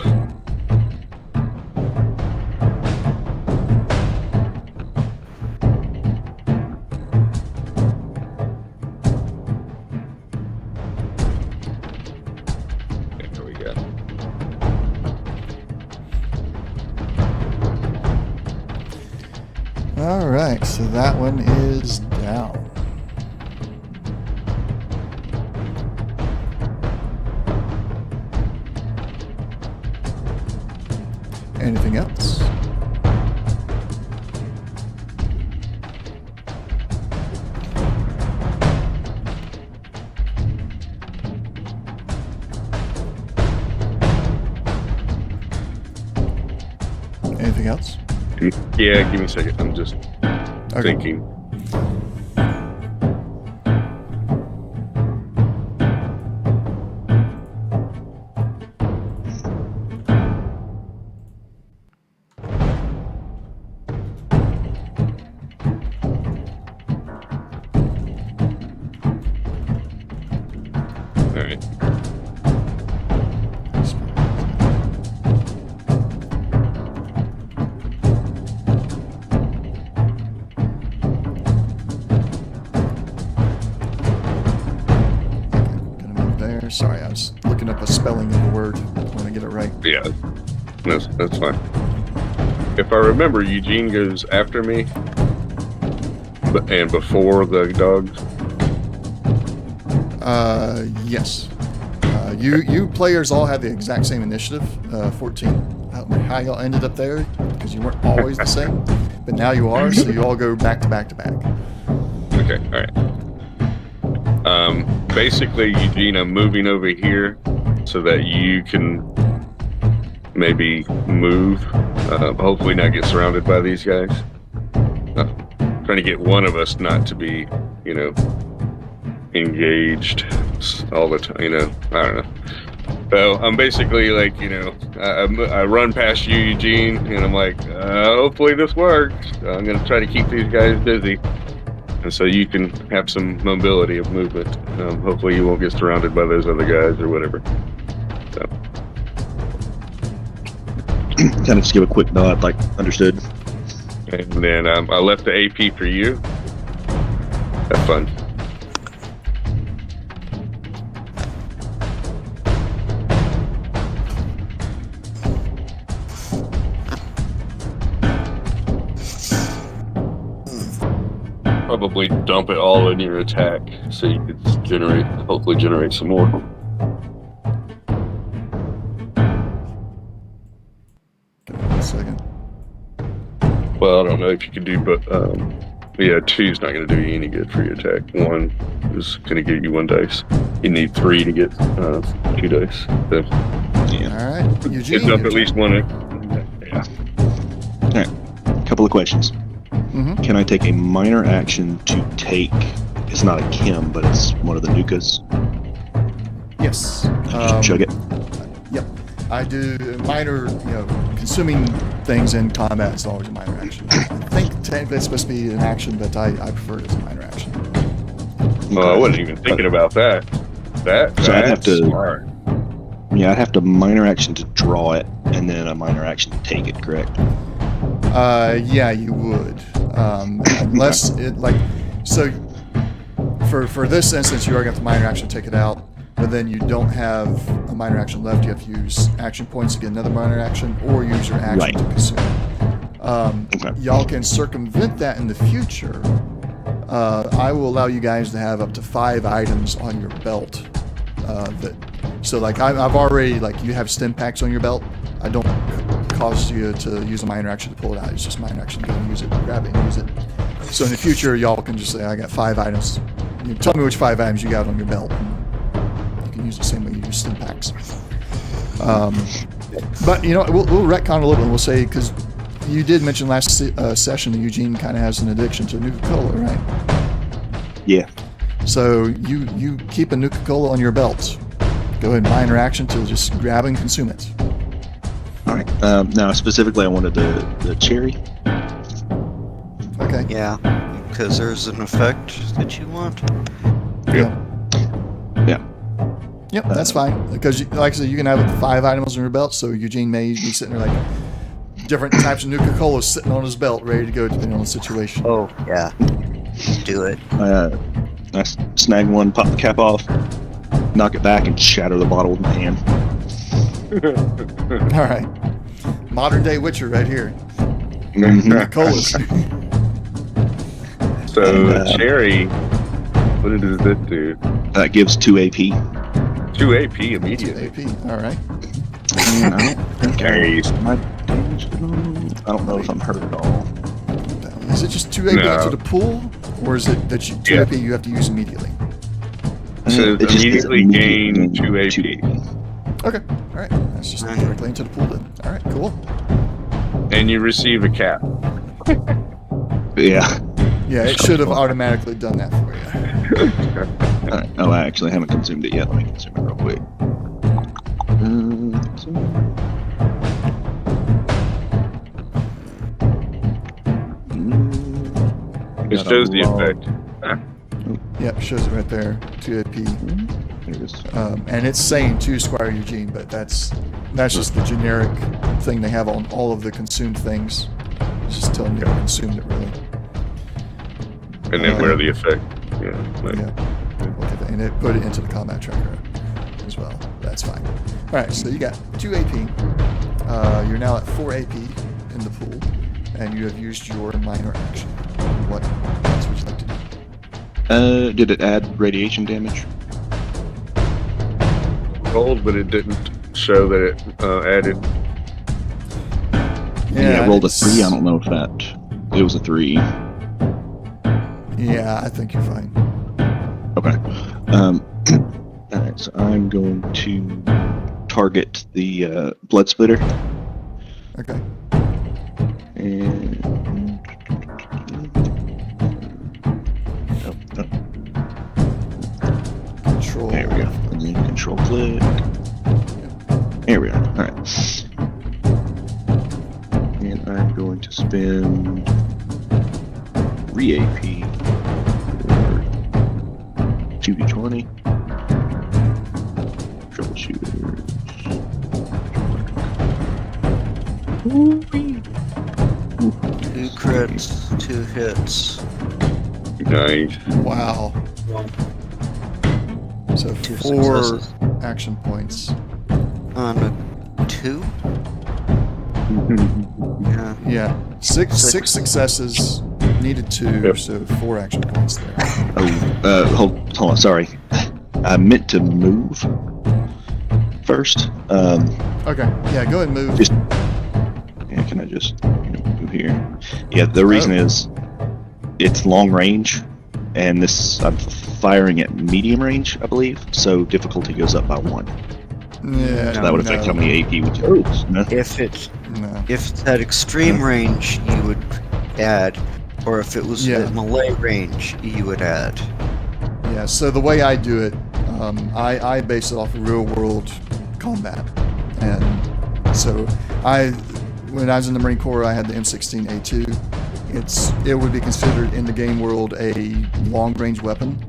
There we go. All right, so that one is down. Anything else? Anything else? Yeah, give me a second. I'm just Okay. thinking. All right. Gonna move there. Sorry, I was looking up a spelling of a word. I want to get it right. Yeah, that's fine. If I remember, Eugene goes after me, and before the dogs. Yes. You players all have the exact same initiative, 14. I don't know how y'all ended up there, because you weren't always the same, but now you are, so you all go back to back to back. Okay, all right. Basically, Eugene, I'm moving over here so that you can maybe move. Hopefully, not get surrounded by these guys. Trying to get one of us not to be, engaged. items all the time. I don't know. So I'm basically like, I run past you, Eugene, and I'm like, hopefully this works. I'm gonna try to keep these guys busy, and so you can have some mobility of movement. Hopefully you won't get surrounded by those other guys or whatever. So. Kind of just give a quick nod, like understood. And then I left the AP for you. Have fun. Probably dump it all in your attack so you could hopefully generate some more. Give me 1 second. Well, I don't know if you can do, but yeah, 2's not going to do you any good for your attack. 1 is going to get you 1 dice. You need 3 to get 2 dice. So, yeah. All right, Eugene. It's up at least 1. Yeah. All right. Couple of questions. Mm-hmm. Can I take a minor action to take? It's not a chem, but it's one of the nukas. Yes. Just chug it. Yep. I do minor, consuming things in combat is always a minor action. I think technically it's supposed to be an action, but I prefer it as a minor action. Well, I wasn't even thinking about that. So I'd have to. Smart. Yeah, I'd have to minor action to draw it, and then a minor action to take it. Correct. Yeah, you would. Unless it for this instance, you are going to have to minor action to take it out, but then you don't have a minor action left. You have to use action points to get another minor action, or use your action to consume it. Y'all can circumvent that in the future. I will allow you guys to have up to 5 items on your belt. I've already, you have stim packs on your belt. I don't cause you to use a minor action to pull it out. It's just minor action. Go and use it, grab it, and use it. So in the future, y'all can just say, I got 5 items. You tell me which 5 items you got on your belt. And you can use the same way you use stim packs. But, we'll retcon a little bit. We'll say, because you did mention last session that Eugene kind of has an addiction to Nuka-Cola, right? Yeah. So you keep a Nuka-Cola on your belt. Go ahead and minor action to just grab and consume it. All right. Now, specifically, I wanted the cherry. Okay. Yeah, because there's an effect that you want. Yeah. Yeah. Yep, that's fine. Because, like I said, you can have up to 5 items on your belt, so Eugene may be sitting there different types of Nuka-Cola sitting on his belt, ready to go, depending on the situation. Oh, yeah. Do it. I snag one, pop the cap off, knock it back, and shatter the bottle with my hand. All right. Modern day Witcher right here. Nuka-Colas. So, cherry, what does this do? That gives 2 AP. 2 AP immediately. 2 AP, all right. Carries. My damage, I don't know if I'm hurt at all. Is it just 2 AP into the pool, or is it that 2 AP you have to use immediately? So it immediately gain 2 AP. Okay, all right. That's just directly into the pool then. All right, cool. And you receive a cap. Yeah. Yeah, it should have automatically done that for you. All right. Oh, I actually haven't consumed it yet. Let me consume it real quick. It shows the effect. Yep, shows it right there. 2 AP. There it is. And it's saying 2 Squire Eugene, but that's just the generic thing they have on all of the consumed things. It's just telling you to consume it, really. And then where the effect. Yeah. And it put it into the combat tracker as well. That's fine. All right, so you got 2 AP. You're now at 4 AP in the pool, and you have used your minor action. What else would you like to do? Did it add radiation damage? Rolled, but it didn't show that it added. Yeah, I rolled a 3. I don't know if that. It was a 3. Yeah, I think you're fine. Okay. Alright, so I'm going to target the blood splitter. Okay. And Control. there we Control click. There we are. All right. And I'm going to spend re-AP for 2d20. Troubleshooters. 2 crits, 2 hits. Nice. Wow. So 2 4 successes. action points. On a 2? Yeah. Yeah, six successes. Needed 2, Yep. so 4 action points there. Oh, hold on. Sorry. I meant to move first. Okay, yeah, go ahead and move. Just yeah, can I just move here? Yeah, the reason is it's long range, and this I'm firing at medium range, I believe. So difficulty goes up by 1. Yeah, So that would affect how many AP would you lose. No? If it's No. at extreme range, you would add, or if it was Yeah. at melee range, you would add. Yeah, so the way I do it, I base it off of real world combat. And so when I was in the Marine Corps, I had the M16A2. It would be considered in the game world a long range weapon.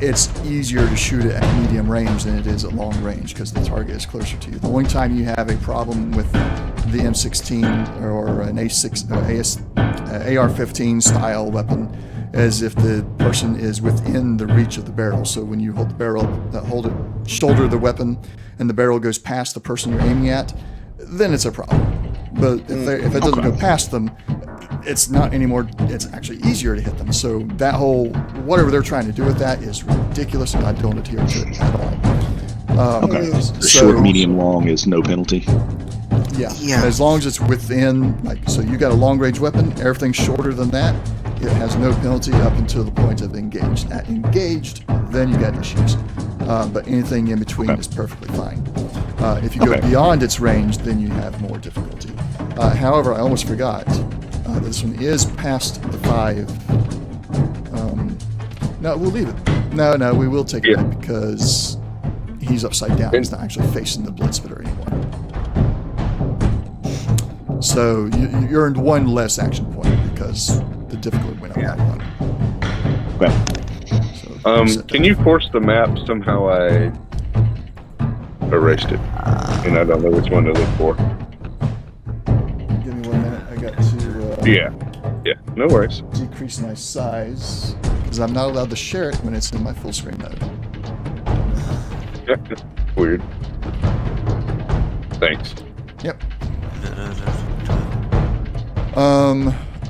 It's easier to shoot it at medium range than it is at long range because the target is closer to you. The only time you have a problem with the M16 or an AR-15 style weapon is if the person is within the reach of the barrel. So when you hold the barrel, shoulder the weapon, and the barrel goes past the person you're aiming at, then it's a problem. But if it doesn't go past them, it's not anymore. It's actually easier to hit them. So that whole whatever they're trying to do with that is ridiculous, and I don't adhere to it at all. Okay. The short, medium, long is no penalty. Yeah. Yeah. As long as it's within, so you got a long range weapon, everything shorter than that, it has no penalty up until the point of engaged. At engaged, then you got issues. But anything in between is perfectly fine. If you go beyond its range, then you have more difficulty. However, I almost forgot. This one is past the 5. No, we'll leave it. No, we will take it because he's upside down. He's not actually facing the blood spitter anymore. So you earned 1 less action point because the difficulty went up by 1. Okay. So can you force the map? Somehow I erased it, and I don't know which one to look for. Give me 1 minute. I got to Yeah, no worries. decrease my size because I'm not allowed to share it when it's in my full screen mode. Weird. Thanks. Yep.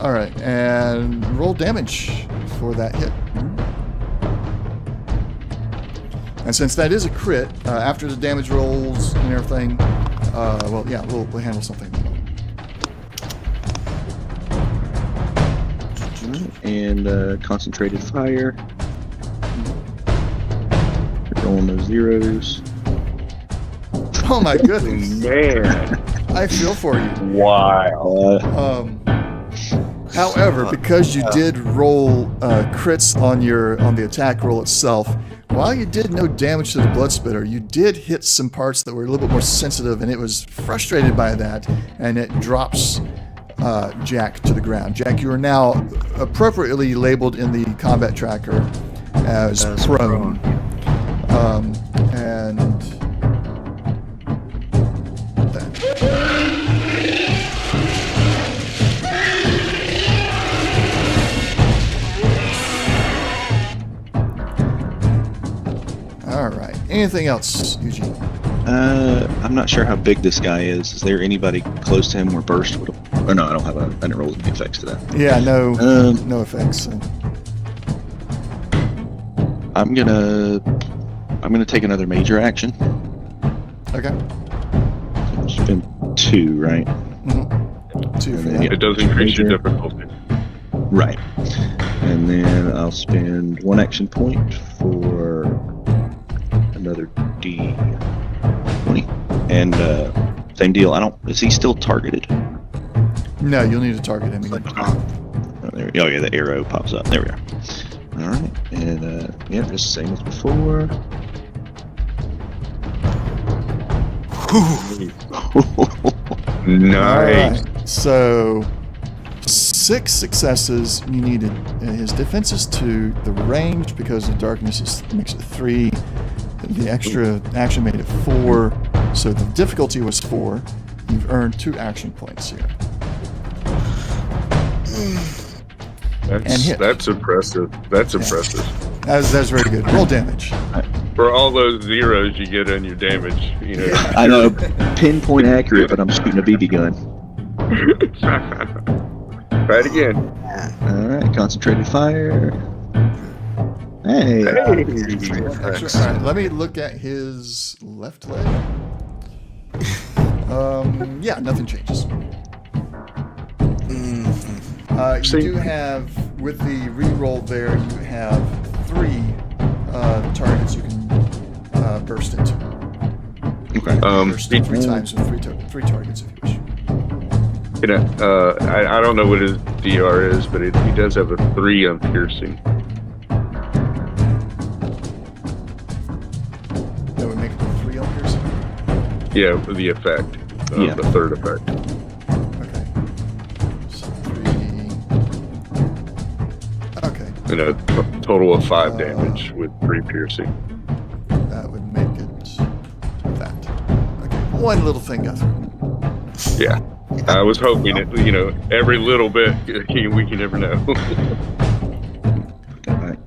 All right, and roll damage for that hit. And since that is a crit, after the damage rolls and everything, we'll handle something. And concentrated fire. Rolling those zeros. Oh my goodness! Man, I feel for you. wow. However, because you did roll crits on the attack roll itself, while you did no damage to the blood spitter, you did hit some parts that were a little bit more sensitive, and it was frustrated by that, and it drops Jack to the ground. Jack, you are now appropriately labeled in the combat tracker as prone. And that. All right. Anything else, Eugene? I'm not sure how big this guy is. Is there anybody close to him where burst would have... Or no, I didn't roll any effects to that. Yeah, no effects. So. I'm gonna take another major action. Okay. Spend 2, right? Mm-hmm. 2 for And then, that. It does increase your difficulty. Right. And then I'll spend 1 action point for another D20. And same deal. Is he still targeted? No, you'll need to target him again. Oh, there we go. Oh yeah, the arrow pops up. There we are. All right. And just same as before. Nice. Alright, so 6 successes. You needed his defense is 2. The range, because of darkness, makes it 3. The extra action made it 4. So the difficulty was 4. You've earned 2 action points here. That's impressive. That's impressive. That's very good. Roll damage. For all those zeros you get on your damage, you know. I know, pinpoint accurate, but I'm shooting a BB gun. Try it again. Alright, concentrated fire. Hey. Alright, let me look at his left leg. Yeah, nothing changes. You do have, with the re-roll there, you have 3 targets you can burst into. Okay. Burst 3 times with 3 targets if you wish. You know, I don't know what his DR is, but he does have a 3 on piercing. That would make it a 3 on piercing? Yeah, with the effect. Yeah. The third effect. Okay. So 3. Okay. You know, total of 5 damage with 3 piercing. That would make it that. Okay. One little thing got through. Yeah. I was hoping it, you know, every little bit, we can never know. Alright.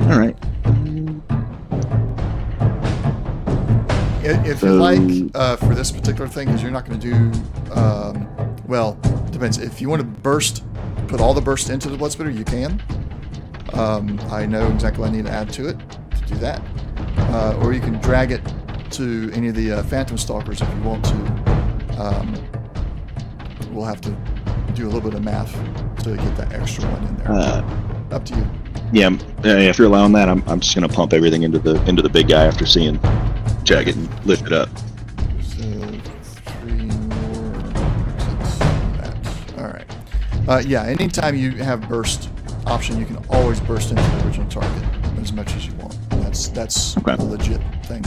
Alright. If you like, for this particular thing, because you're not going to do, well, depends. If you want to burst, put all the burst into the blood spitter, you can. I know exactly what I need to add to it to do that. Or you can drag it to any of the phantom stalkers if you want to. We'll have to do a little bit of math to get that extra one in there. Up to you. Yeah, if you're allowing that, I'm just gonna pump everything into the big guy after seeing Jagged and lift it up. So 3 more. That. All right. Yeah. Anytime you have burst option, you can always burst into the original target as much as you want. That's okay. A legit thing.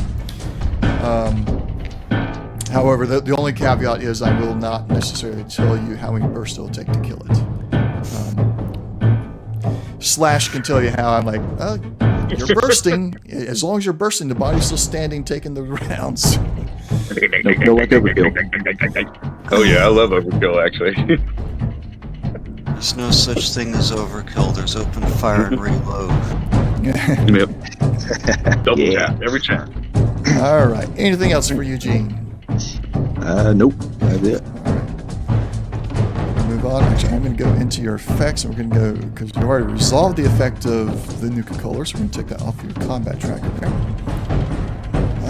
However, the only caveat is I will not necessarily tell you how many bursts it'll take to kill it. Slash can tell you how. I'm like, you're bursting. As long as you're bursting, the body's still standing, taking the rounds. No like overkill. Oh yeah, I love overkill actually. There's no such thing as overkill. There's open fire and reload. Yep. Double tap every time. All right. Anything else for Eugene? Nope. That's it. All right. We'll move on. Actually, I'm going to go into your effects, and we're going to go, because you already resolved the effect of the Nuka Cola, so we're going to take that off your combat tracker there.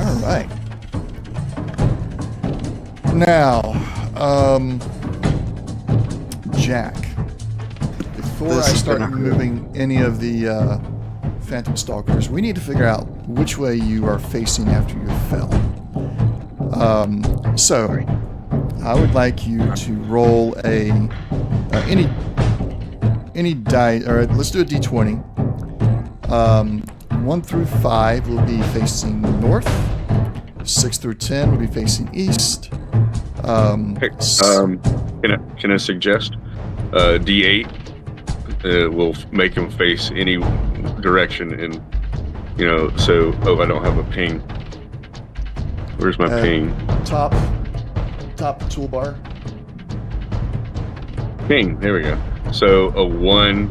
All right. Now, Jack, before I start removing any of the Phantom Stalkers, we need to figure out which way you are facing after you fell. So, I would like you to roll any die, or let's do a d20. 1 through 5 will be facing north. 6 through 10 will be facing east. Can I suggest D8 will make him face any direction, and so I don't have a ping. Where's my ping? Top toolbar. Ping. There we go. So a 1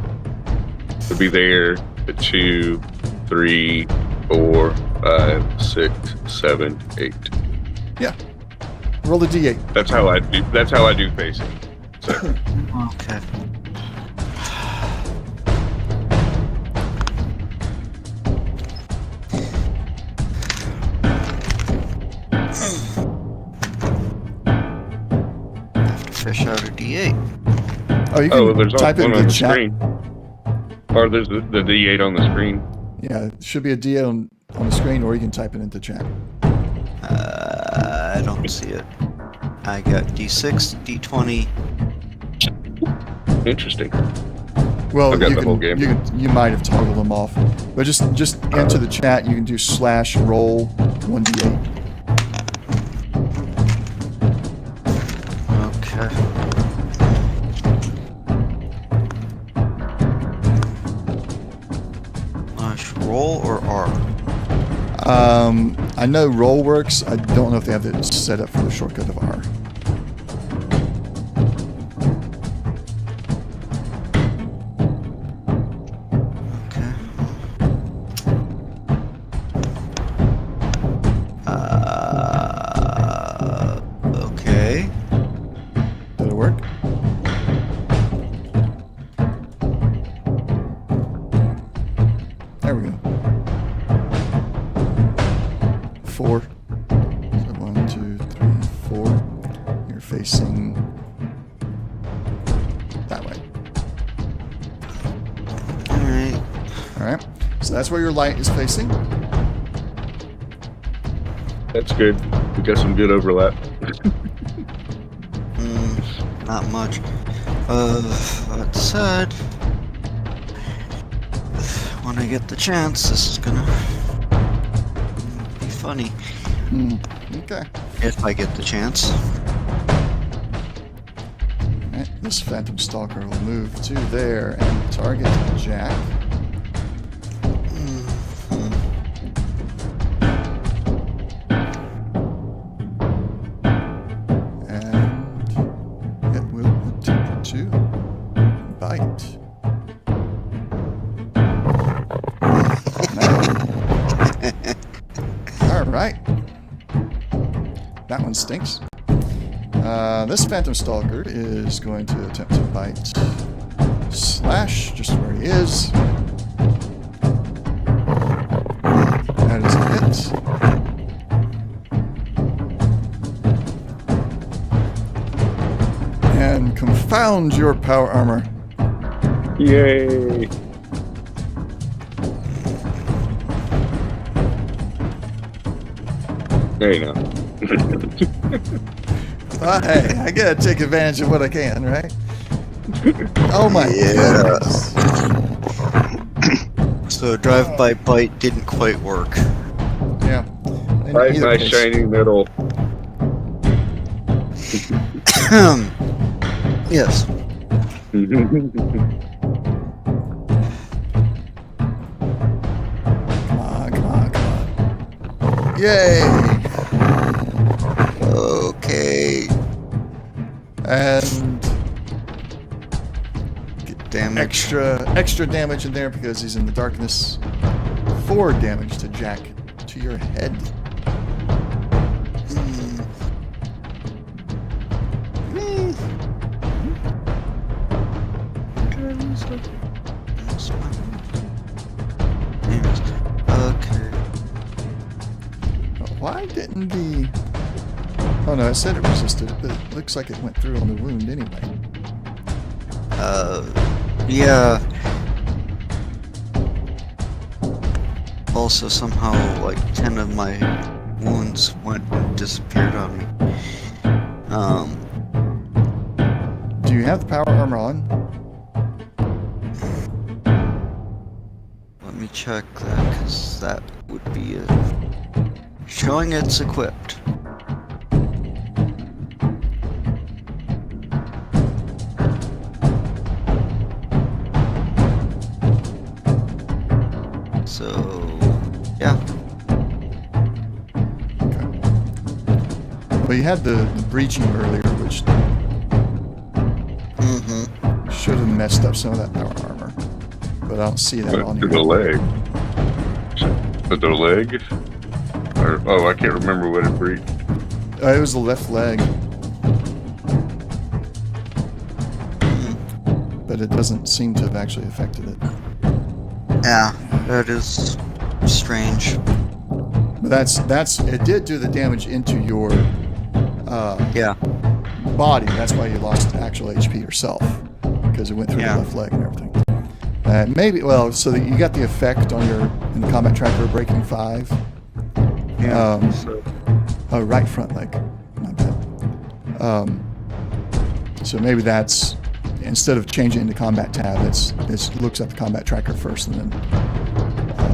would be there. A 2, 3, 4, 5, 6, 7, 8. Yeah. Roll the d8. That's how I do. That's how I do facing. So. Okay. Fish out a D8. Oh, you can there's type it one in on the the chat. screen. Or there's the D8 on the screen. Yeah, it should be a D8 on the screen, or you can type it into chat. I don't see it. I got D6, D20. Interesting. Well, I've got the whole game. you might have toggled them off, but just into the chat. You can do /roll 1d8. Roll or R? I know roll works. I don't know if they have it set up for the shortcut of R. Okay. Did it work? There we go. 4. So 1, 2, 3, 4. You're facing that way. Alright. Alright. So that's where your light is facing. That's good. We got some good overlap. Not much. That said, when I get the chance, this is gonna be funny. Okay. If I get the chance. Alright, this Phantom Stalker will move to there and target Jack. And it will attempt to bite. Alright. That one stinks. This Phantom Stalker is going to attempt to bite Slash, just where he is. That is a hit. And confound your power armor. Yay! There you go. Hey, I gotta take advantage of what I can, right? Oh my Yeah. goodness. So drive-by bite didn't quite work. Yeah. In Right, either my case. shiny middle. Yes. Come on, come on, come on. Yay! Okay. And Get damage. extra damage in there because he's in the darkness. 4 damage to Jack to your head. Okay. Why didn't the... Oh no, it said it resisted, but it looks like it went through on the wound anyway. Yeah. Also, somehow, like, 10 of my wounds went and disappeared on me. Do you have the power armor on? Let me check that, because that would be showing it's equipped. So, yeah. Okay. Well, you had the breaching earlier, which should have messed up some of that power armor. But I don't see that on To here. the leg. To the leg? Or, oh, I can't remember what it breached. It was the left leg. But it doesn't seem to have actually affected it. Yeah, that is strange. But that's it did do the damage into your Yeah. body. That's why you lost actual HP yourself, because it went through Yeah. the left leg and everything. Maybe, well, so that you got the effect on your in the combat tracker breaking 5. Yeah. Oh, right front leg. My bad. So maybe that's instead of changing into combat tab, it looks at the combat tracker first and then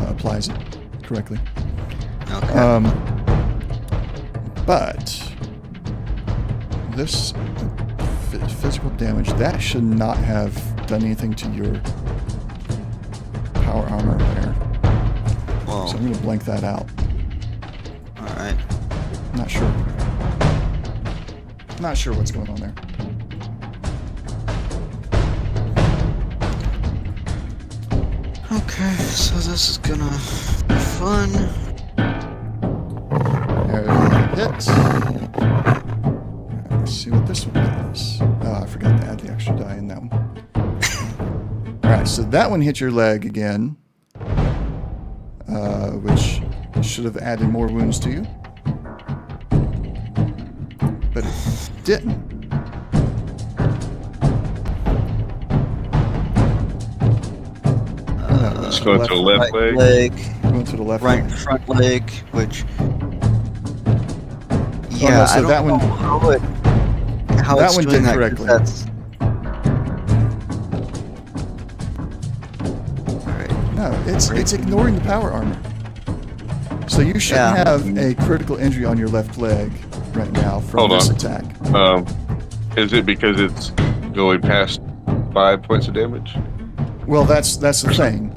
applies it correctly. Okay. But this physical damage. That should not have done anything to your power armor there. Well, So I'm going to blank that out. alright. Not sure. Not sure what's going on there. Okay, so this is gonna be fun. There it hits. Let's see what this one does. Oh, I forgot to add the extra die in that one. Alright, so that one hit your leg again. Which should have added more wounds to you. But it didn't. Let's go to the left leg. Going to the left Right leg. front leg, which... no, Yeah, so I don't that know one- how that it's one doing did that, 'cause correctly. That's... Alright. No, it's ignoring the power armor. So you shouldn't Yeah. have a critical injury on your left leg right now from Hold this on. attack. Is it because it's going past 5 points of damage? Well, that's the thing.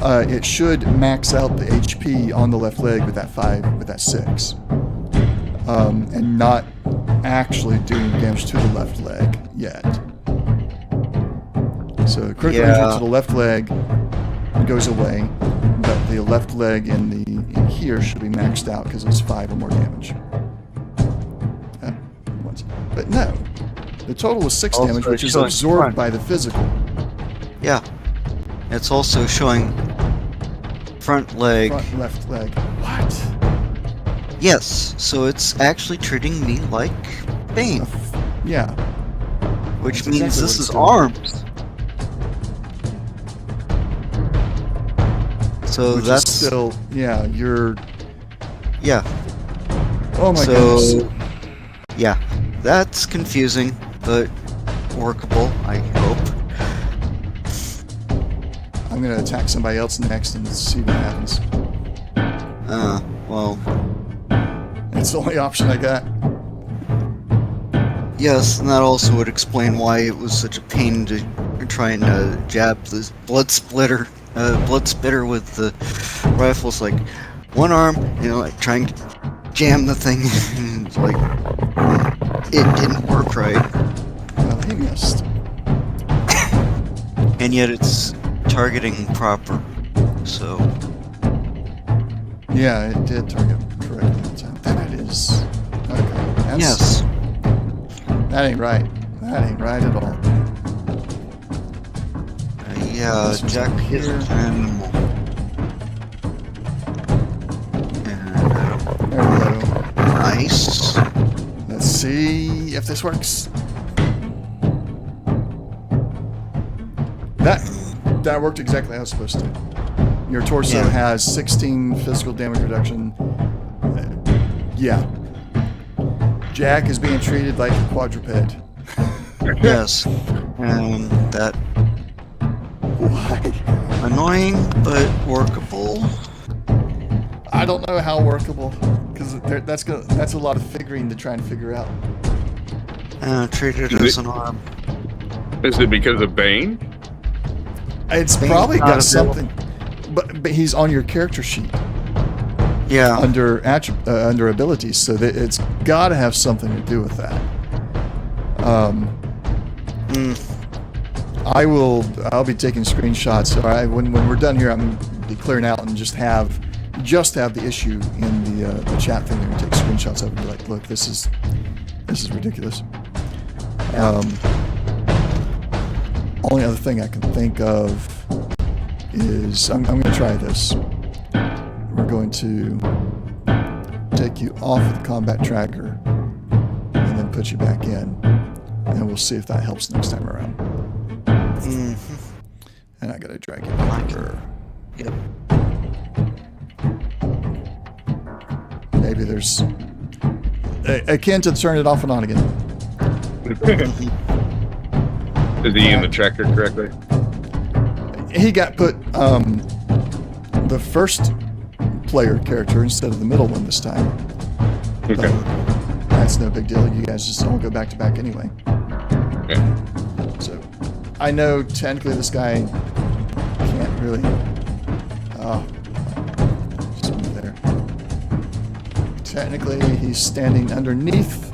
It should max out the HP on the left leg with that 6, and not actually doing damage to the left leg yet. So critical injury to the left leg goes away, but the left leg in here should be maxed out because it's 5 or more damage. Once. But no, the total was 6 Also damage, which is showing absorbed front. by the physical. Yeah. It's also showing front leg. Front left leg. What? Yes, so it's actually treating me like Bane, Yeah. which That's means exactly this what is it's doing. arms. So Which that's is still, yeah, you're, yeah. oh my So goodness. yeah, that's confusing, but workable, I hope. I'm going to attack somebody else next and see what happens. Well, It's the only option I got. yes, and that also would explain why it was such a pain to try and jab the blood spitter with the rifles. Like one arm, like trying to jam the thing, and it's like it didn't work right, Well, he missed. and yet it's targeting proper. So Yeah, it did target correctly that time. That is, okay. That's, yes, That ain't right. That ain't right at all. yeah, This one's Jack up is here. an animal. And There we go. nice. Let's see if this works. That worked exactly how it was supposed to. Your torso Yeah. has 16 physical damage reduction. Yeah. Jack is being treated like a quadruped. Yes, and that Why? annoying but workable. I don't know how workable, because that's a lot of figuring to try and figure out. Treat it Is as it- an arm. Is it because of Bane? It's Bane's probably not got available. something, but he's on your character sheet Yeah. under under abilities, so that it's got to have something to do with that. I'll be taking screenshots. All right, when we're done here, I'm gonna be clearing out and just have the issue in the chat thing there and take screenshots of it and be like, look, this is ridiculous. Only other thing I can think of is I'm going to try this. We're going to take you off of the combat tracker and then put you back in, and we'll see if that helps next time around. And I got to drag you over. Yep. Maybe there's akin to turn it off and on again. Is he in the tracker correctly? He got put the first player character instead of the middle one this time. Okay. That's no big deal. You guys just all go back to back anyway. Yeah. So, I know technically this guy can't really. Oh, just move there. Technically, he's standing underneath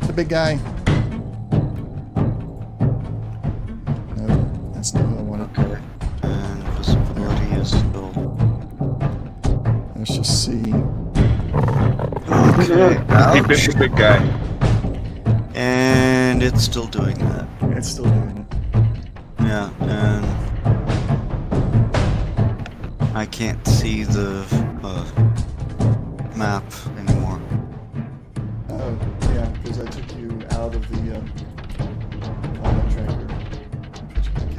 the big guy. No, that's not what I wanted. Okay. And visibility is still. Let's just see. Okay. He bit the big guy. And it's still doing that. It's still doing it. Yeah, and I can't see the map anymore. Oh, yeah, because I took you out of the combat tracker. Put you back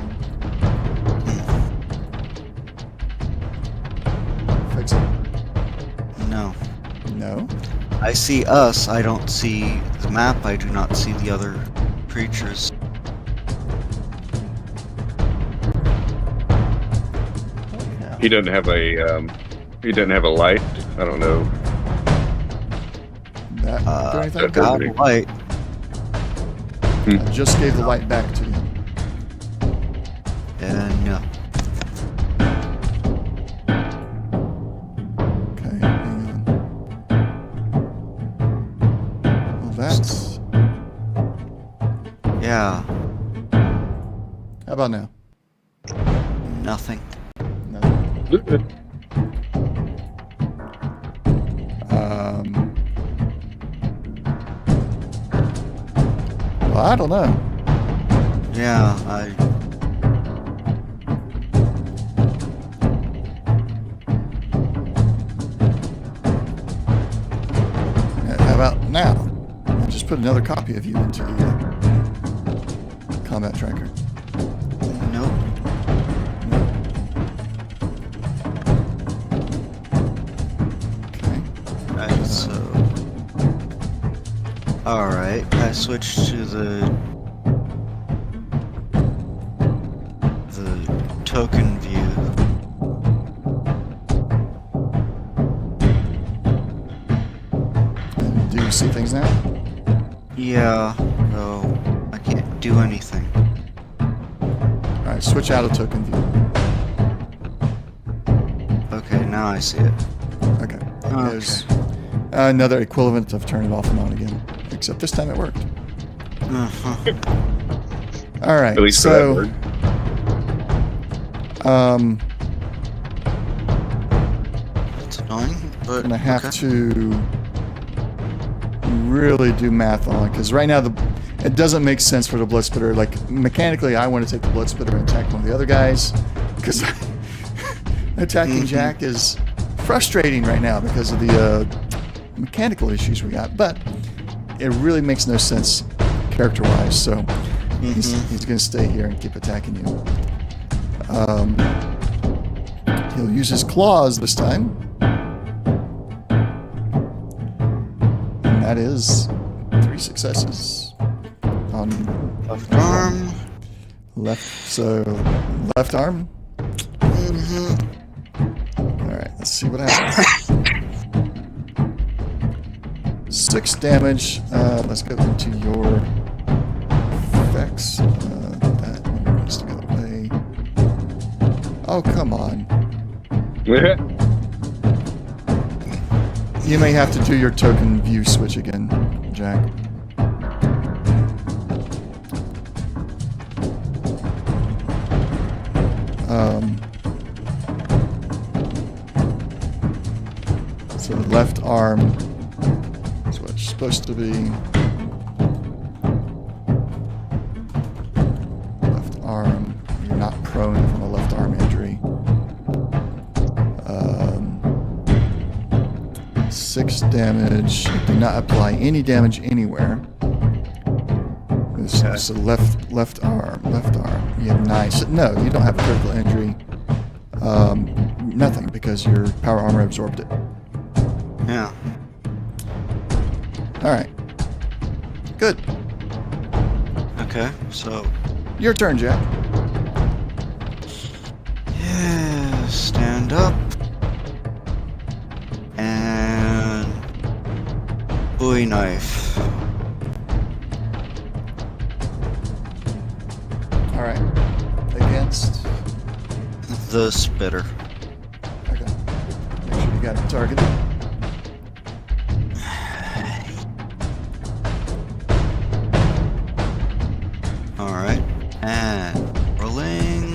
in. Fix it. No. No. I see us, I don't see the map, I do not see the other creatures. He doesn't have a light. I don't know. That do anything? that Got doesn't- light. I just gave the light back to you. And no. Okay, hang on. Well, that's... Yeah, How about now? nothing. No. Good. Well, I don't know. Yeah, How about now? I just put another copy of you into the combat tracker. nope. Okay. So, alright, I switched to the token view. And do you see things now? Yeah, no, I can't do anything. Alright, switch out of token view. Okay, now I see it. Okay. Okay. There's another equivalent of turn it off and on again. Except this time it worked. Uh-huh. Alright, At least for so... that word. It's annoying, but I'm gonna have okay. to really do math on it because right now it doesn't make sense for the blood splitter. Like mechanically, I want to take the blood splitter and attack one of the other guys because attacking Jack is frustrating right now because of the mechanical issues we got. But it really makes no sense character-wise, so he's gonna stay here and keep attacking you. He'll use his claws this time. And that is 3 successes on Left arm. left arm. Alright, let's see what happens. 6 damage. Let's go into your effects. That one needs to go away. Oh, come on. You may have to do your token view switch again, Jack. So the left arm is what it's supposed to be. Left arm. You're not prone from a left arm injury. 6 damage. Do not apply any damage anywhere. So left arm. You have 9. So, no, you don't have a critical injury. Nothing because your power armor absorbed it. Yeah. All right. Good. Okay, so Your turn, Jack. yeah, stand up and Bowie knife. The spitter. Okay. Make sure you got it targeted. Alright. And rolling.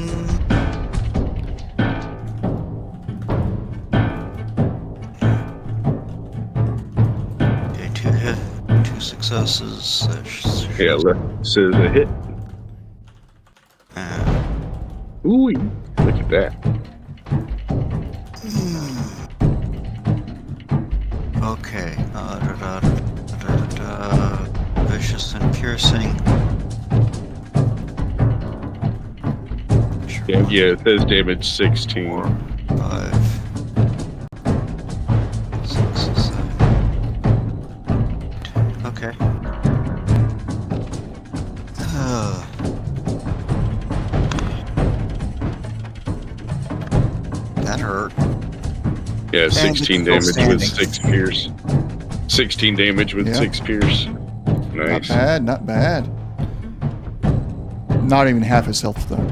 Okay, 2 hit, 2 successes. Yeah, left says a hit. Ooh, look at that. Okay. Vicious and piercing. Yeah, it says damage 16. 4, 5, 6, 7. Okay. That hurt. Yeah, 16 And damage it's still with standing. 6 pierce. 16 damage with Yeah. 6 pierce. Not Nice. bad, not bad. Not even half his health, though.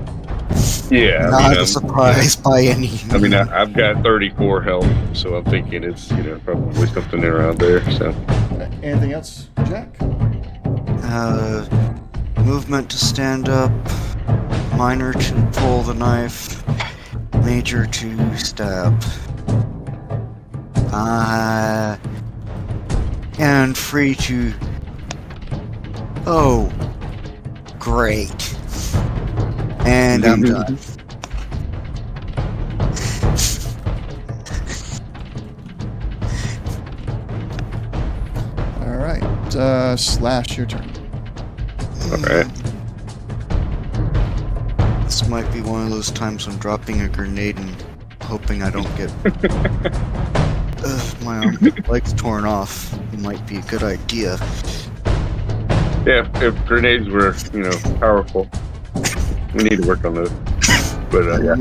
Yeah, Not a surprise by any I mean, I've got 34 health, so I'm thinking it's, probably something around there, so. Anything else, Jack? Movement to stand up, minor to pull the knife, major to stab. And free to... Oh, great. And I'm done. All right. Slash, your turn. Alright. This might be one of those times I'm dropping a grenade and hoping I don't get my legs torn off. It might be a good idea. Yeah, if grenades were, powerful, we need to work on those. But, yeah.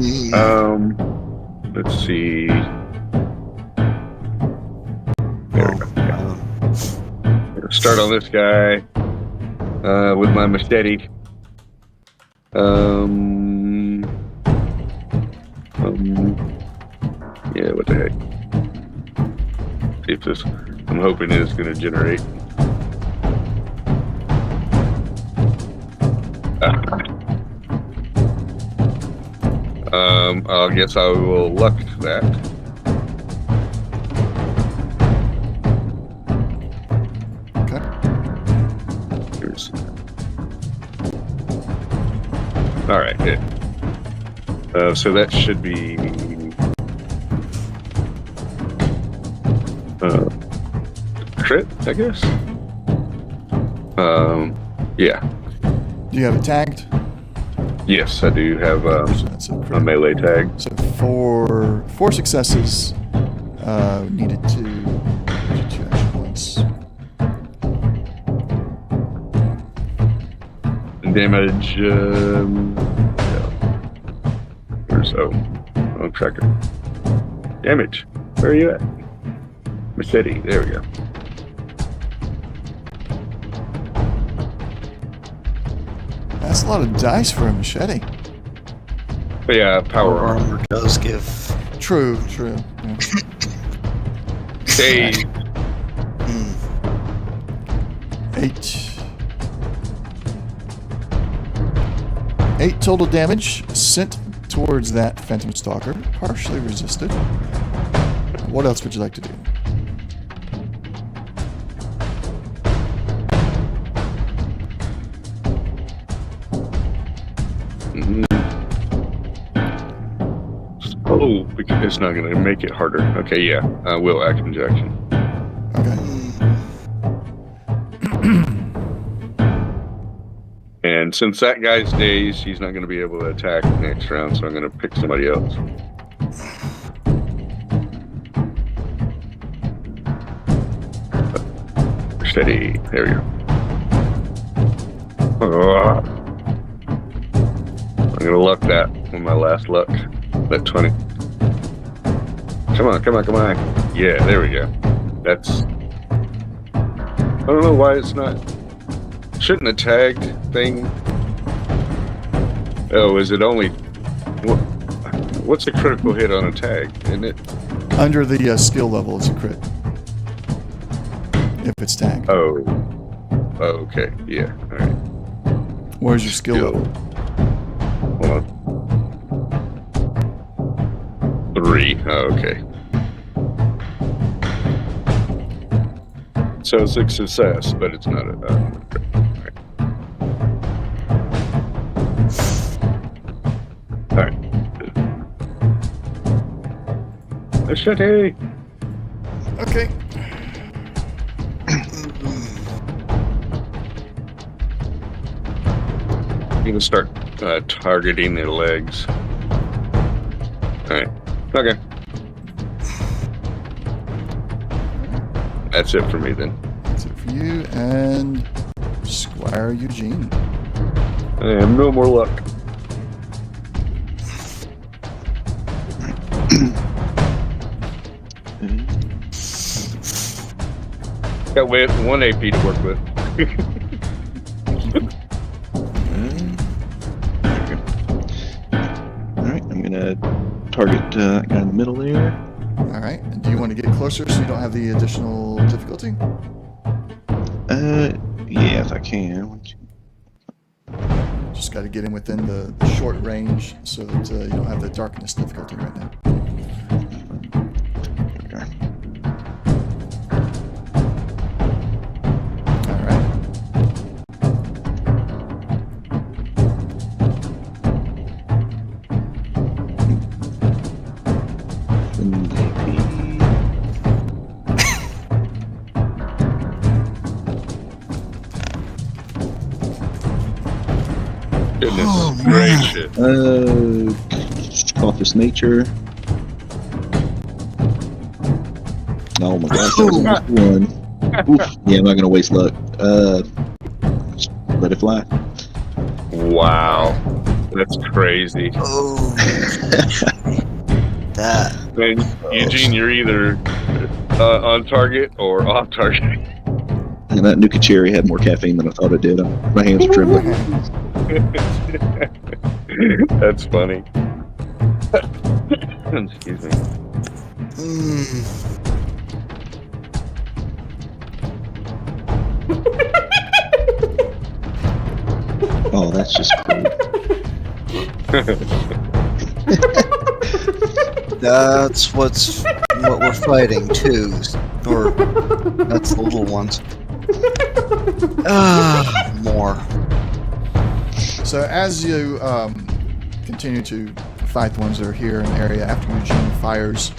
Let's see. There we go. Yeah. Start on this guy with my machete. Yeah, what the heck? See if this, I'm hoping it's going to generate. I guess I will luck that. Okay. Here's. All right. Yeah. So that should be crit, I guess. Yeah. Do you have it tagged? Yes, I do have So that's a a crit. melee tag. So four successes. Needed 2 action points. Damage. Yeah. Where's tracker? Damage. Where are you at? Machete. There we go. That's a lot of dice for a machete. But yeah, power armor. Armor does give. True. Yeah. Hey. 8 total damage sent towards that Phantom Stalker, partially resisted. What else would you like to do? Oh, because it's not going to make it harder. Okay, yeah. I will action injection. Okay. And since that guy's dazed, he's not going to be able to attack next round, so I'm going to pick somebody else. Steady. There we go. I'm going to luck that with my last luck. That 20. Come on. Yeah, there we go. That's... I don't know why it's not... Shouldn't a tagged thing... Oh, is it only... What's a critical hit on a tag? Isn't it? Under the skill level, it's a crit. If it's tag. Oh, okay. Yeah. All right. Where's your skill level? Hold on. 3. Oh, okay. So it's a success, but it's not a. All right. Machete. Okay. You can start targeting the legs. All right. Okay. That's it for me then. That's it for you and Squire Eugene. I have no more luck. Got 1 AP to work with. Alright, I'm gonna target that guy in the middle there. Alright, and do you want to get closer so you don't have the additional difficulty? Yeah, if I can. Just got to get in within the short range so that you don't have the darkness difficulty right now. Okay. Alright. And AP. Goodness gracious. Office nature. Oh my gosh, that was almost 1. Oof. Yeah, I'm not gonna waste luck. Just let it fly. Wow. That's crazy. Oh, that. And Eugene, you're either on target or off target. And that Nuka Cherry had more caffeine than I thought it did. My hands are trembling. That's funny. Excuse me. Oh, that's just cool. That's what we're fighting too, or that's the little ones. More. So as you continue to fight the ones that are here in the area after Eugene fires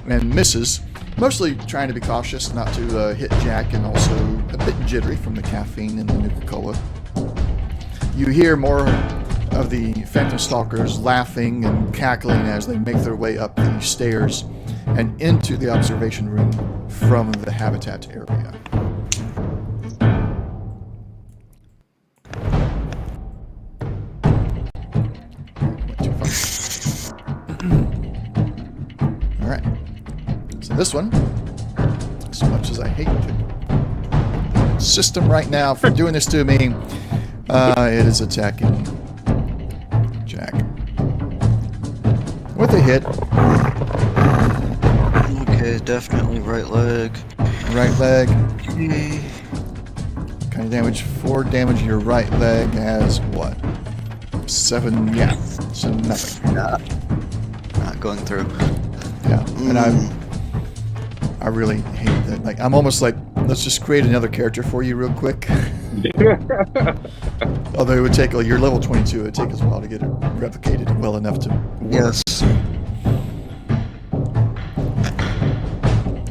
and misses, mostly trying to be cautious not to hit Jack, and also a bit jittery from the caffeine and the Nuka-Cola, you hear more of the Phantom Stalkers laughing and cackling as they make their way up the stairs and into the observation room from the habitat area. Alright. So this one, as much as I hate the system right now for doing this to me, it is attacking Jack. With a hit. Okay, definitely right leg. Right leg. Kind of damage. 4 damage to your right leg has what? 7, yeah. So nothing. Not going through. Yeah. And I really hate that. Like, I'm almost like, let's just create another character for you real quick. Although it would take, you're level 22, it would take us a while to get it replicated well enough to work. Yes.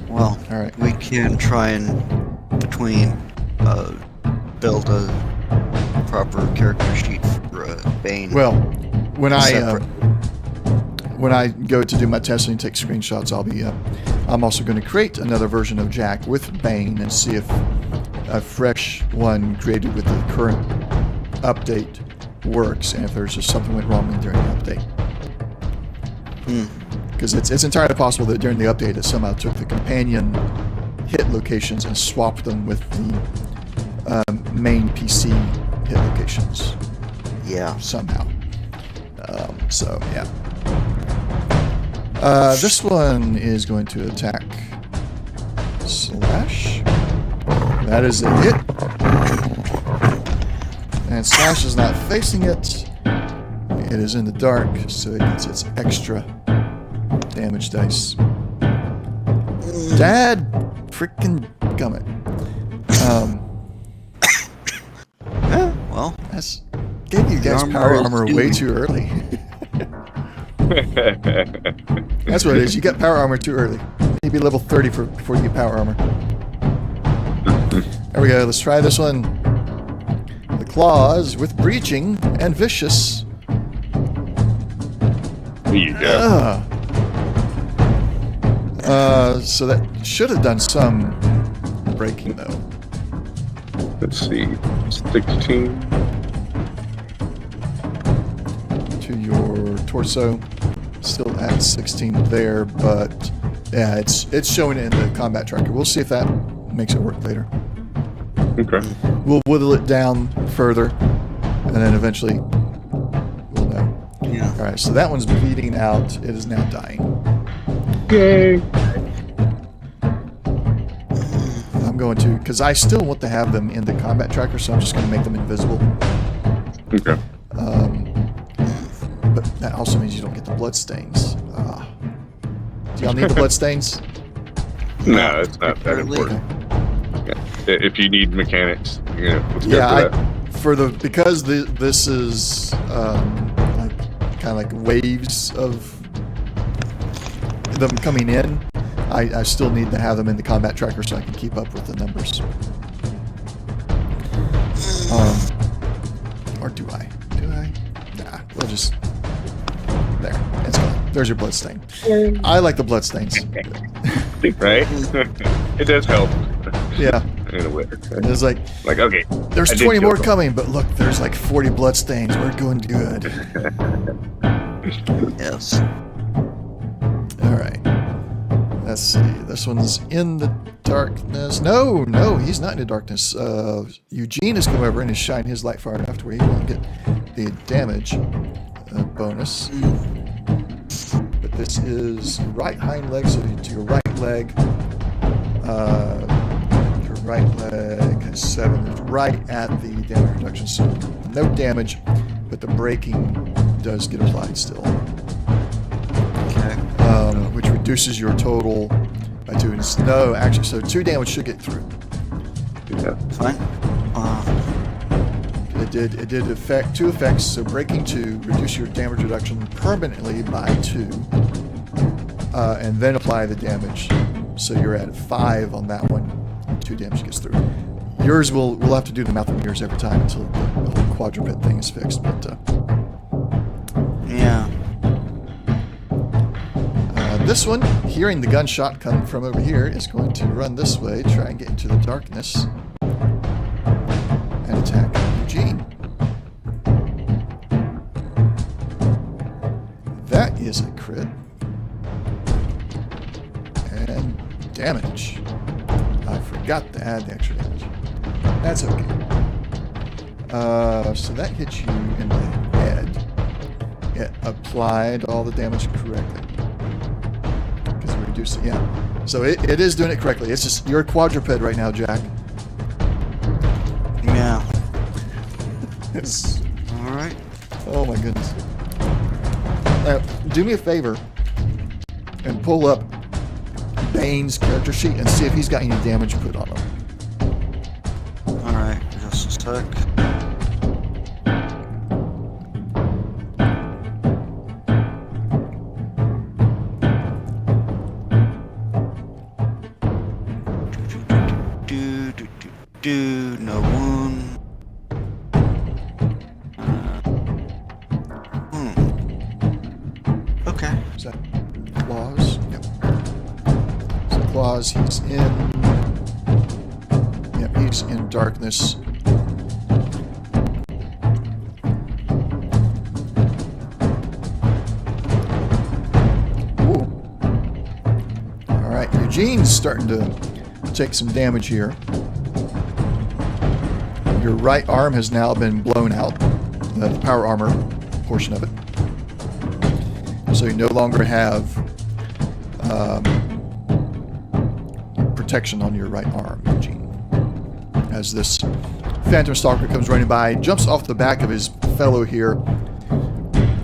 Well, Alright. we can try and build a proper character sheet for Bane. Well, when Separate. when I go to do my testing and take screenshots, I'm also going to create another version of Jack with Bane and see if a fresh one created with the current update works, and if there's just something went wrong during the update. Because it's entirely possible that during the update it somehow took the companion hit locations and swapped them with the main PC hit locations. Yeah. Somehow. So, yeah. This one is going to attack Slash. That is a hit. And Slash is not facing it. It is in the dark, so it gets its extra damage dice. Dad freaking gummit. Yeah, well, That's gave you guys The power armor armor is way due. too early. That's what it is. You got power armor too early. Maybe level 30 before you get power armor. There we go. Let's try this one. The claws with breaching and vicious. There you go. So that should have done some breaking though. Let's see. 16. To your torso. Still at 16 there, but yeah, it's showing it in the combat tracker. We'll see if that makes it work later. Okay. We'll whittle it down further, and then eventually we'll know. yeah. All right, so that one's bleeding out. It is now dying. Yay. I'm going to, because I still want to have them in the combat tracker, so I'm just going to make them invisible. Okay. But that also means you don't get the blood stains. Do y'all need the blood stains? No, it's not that Apparently. important. Yeah. If you need mechanics, let's go Yeah, for that. because this is like kind of like waves of them coming in. I still need to have them in the combat tracker so I can keep up with the numbers. Or do I? Do I? Nah, we'll just... There, it's gone. There's your blood stain. I like the blood stains. Right? It does help. Yeah, In a way. it's like, Okay. there's I did 20 more kill coming, but look, there's like 40 blood stains. We're doing good. Yes. All right. Let's see. This one's in the darkness. No, he's not in the darkness. Eugene has come over and has shined his light far enough to where he won't get the damage bonus. But this is right hind leg, so to your right leg. Your right leg has 7. It's right at the damage reduction, so no damage, but the breaking does get applied still. Okay. Which reduces your total by 2. No, actually, so 2 damage should get through. Yeah. Fine. It did affect 2 effects. So breaking 2, reduce your damage reduction permanently by 2, and then apply the damage. So you're at 5 on that one. 2 damage gets through. Yours we'll have to do the mouth and mirrors every time until the whole quadruped thing is fixed. But Yeah. this one, hearing the gunshot come from over here, is going to run this way, try and get into the darkness, and attack Eugene. That is a crit. And damage. I forgot to add the extra damage. That's okay. So that hits you in the head. It applied all the damage correctly. Because we reduced it, yeah. So it is doing it correctly. It's just, you're a quadruped right now, Jack. Yeah. It's, All right. oh my goodness. Do me a favor and pull up Bane's character sheet and see if he's got any damage put on him. All right. Just a sec. No wound. Okay. Is that Claws? Yep. So Claws, he's in... Yep, he's in darkness. Ooh. Alright, Eugene's starting to take some damage here. Your right arm has now been blown out, the power armor portion of it. So you no longer have protection on your right arm, Eugene. As this Phantom Stalker comes running by, jumps off the back of his fellow here,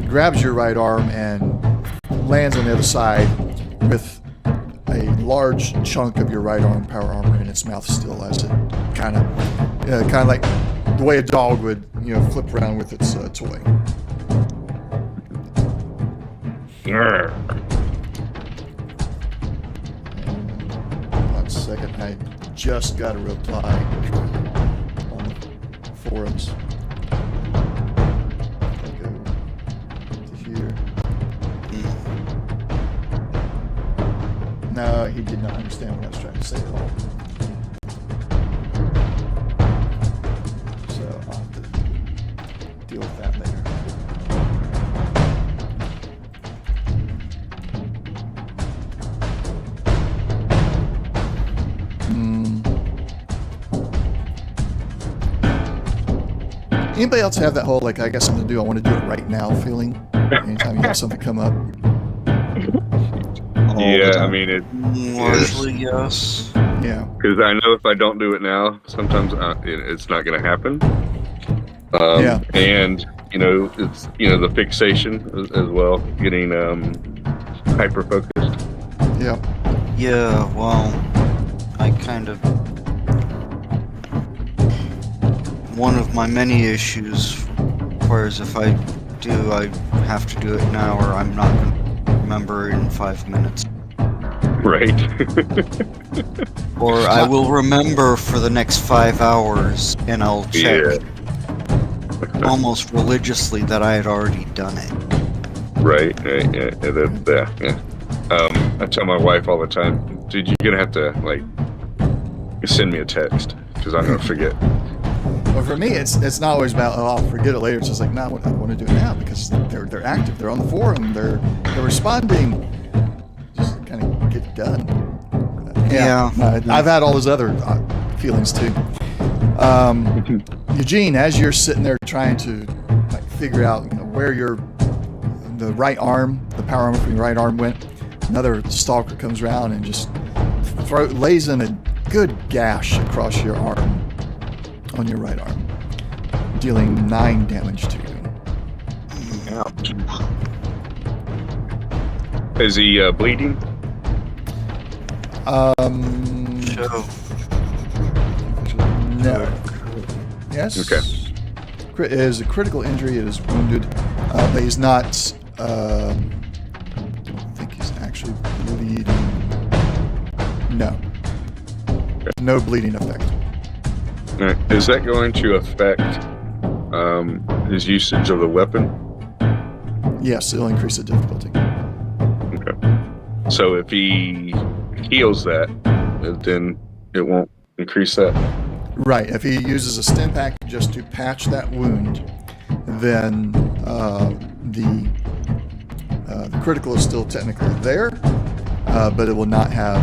grabs your right arm, and lands on the other side with a large chunk of your right arm power armor in its mouth still, as it kind of like the way a dog would, flip around with its toy. Grr. 1 second, I just got a reply on the forums. Go to here. No, he did not understand what I was trying to say at all. So I'll have to deal with that later. Anybody else have that whole, like, I got something to do, I want to do it right now feeling? Anytime you have something come up? Yeah, I mean, it Largely, yes. Yeah. because I know if I don't do it now, sometimes it's not going to happen. Yeah. And it's the fixation as well, getting hyper focused. Yeah. Yeah, well, I kind of... One of my many issues requires if I do, I have to do it now or I'm not going to remember in 5 minutes. Right. Or I will remember for the next 5 hours and I'll check almost religiously that I had already done it. Right. Yeah. Yeah. I tell my wife all the time, dude, you're gonna have to send me a text because I'm gonna forget. Well, for me, it's not always about, I'll forget it later. It's just like, no, I want to do it now because they're active. They're on the forum. They're responding. Just kind of get it done. Yeah. I've had all those other feelings too. Eugene, as you're sitting there trying to figure out where the right arm, the power armor from your right arm went, another stalker comes around and just lays in a good gash across your arm. On your right arm, dealing 9 damage to you. Ouch. Is he bleeding? No. Yes. Okay. It is a critical injury. It is wounded, but he's not. I don't think he's actually bleeding. No. Okay. No bleeding effect. All right. Is that going to affect his usage of the weapon? Yes, it'll increase the difficulty. Okay. So if he heals that, then it won't increase that. Right. If he uses a stim pack just to patch that wound, then the critical is still technically there, but it will not have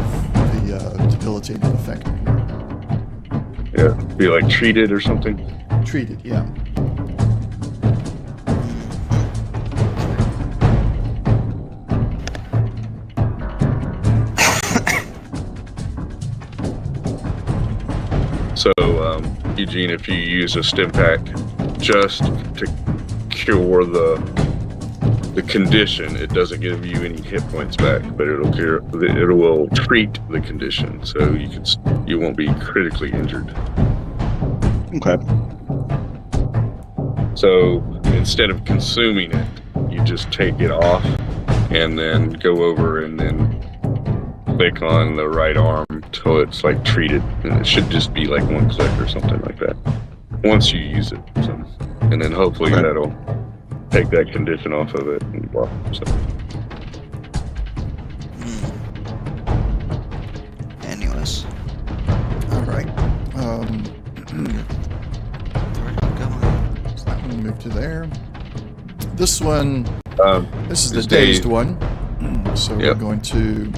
the debilitating effect anymore. Yeah, be like treated or something. Treated, yeah. So, Eugene, if you use a stim pack just to cure the condition, it doesn't give you any hit points back, but it will treat the condition, so you won't be critically injured. Okay. So instead of consuming it, you just take it off and then go over and then click on the right arm till it's treated, and it should just be one click or something like that once you use it. So, and then hopefully that'll take that condition off of it and blah. So. Anyways. All right. So that one move to there. This one, this is the dazed one. So we're going to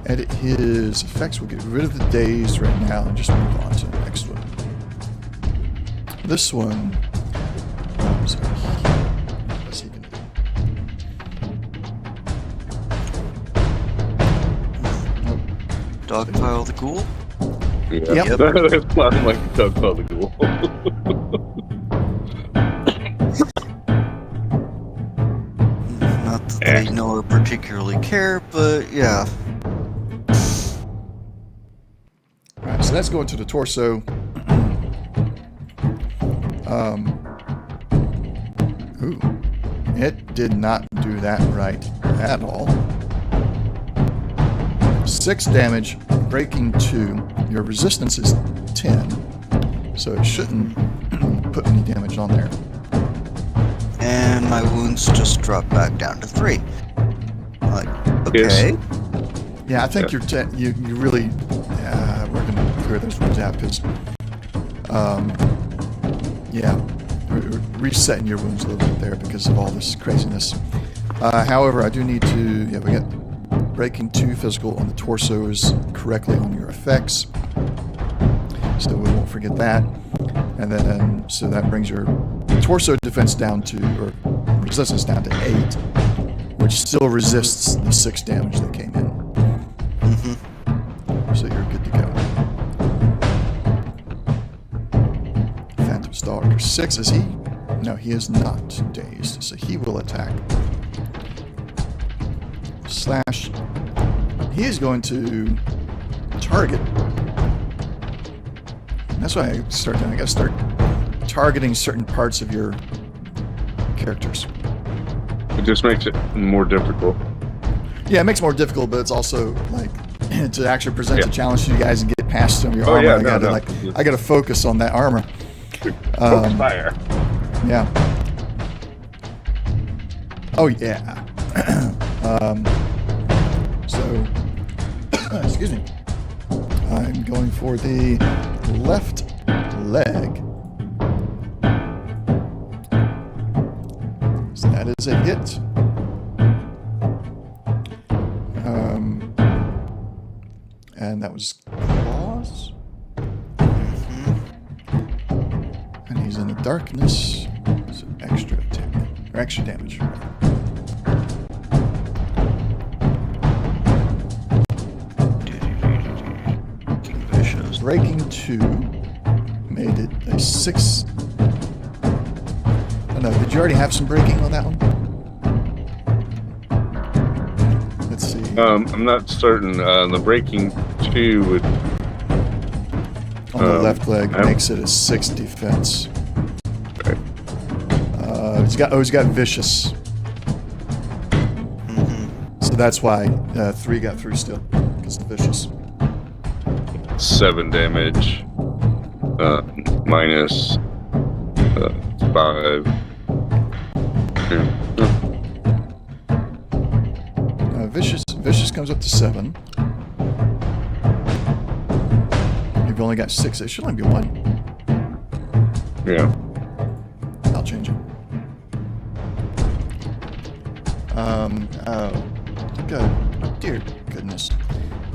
edit his effects. We'll get rid of the dazed right now and just move on to the next one. This one, sorry. What's he gonna do? Dogpile the ghoul? Yeah, Yep. that's not like a dogpile the ghoul. Not that they know or particularly care, but yeah. Alright, so let's go into the torso. Ooh. It did not do that right at all. 6 damage, breaking 2. Your resistance is 10, so it shouldn't put any damage on there. And my wounds just drop back down to 3. Like, okay. Yeah, I think you really... we're going to clear those ones out because... yeah, resetting your wounds a little bit there because of all this craziness. However, I do need to... Yeah, we got breaking 2 physical on the torsos correctly on your effects. So we won't forget that. And then, so that brings your torso defense down to, or resistance down to 8, which still resists the 6 damage that came in. So you're good to go. Phantom Stalker 6, is he? No, he is not dazed, so he will attack. Slash. He is going to target. That's why I start doing. I gotta start targeting certain parts of your characters. It just makes it more difficult. Yeah, it makes it more difficult, but it's also like to actually present a challenge to you guys and get past some of your armor. Yeah, I gotta focus on that armor. Fire. Yeah. Oh yeah. So, excuse me. I'm going for the left leg. So that is a hit. And that was claws. And he's in the darkness. So extra damage. Breaking 2 made it a 6. Oh no, did you already have some breaking on that one? Let's see. I'm not certain. The breaking 2 would... On the left leg makes it a 6 defense. Okay. He's got vicious. So that's why 3 got through still, because of vicious. 7 damage, minus 5. Vicious comes up to 7. You've only got 6. It should only be 1. Yeah. I'll change it. Oh, good. Dear goodness.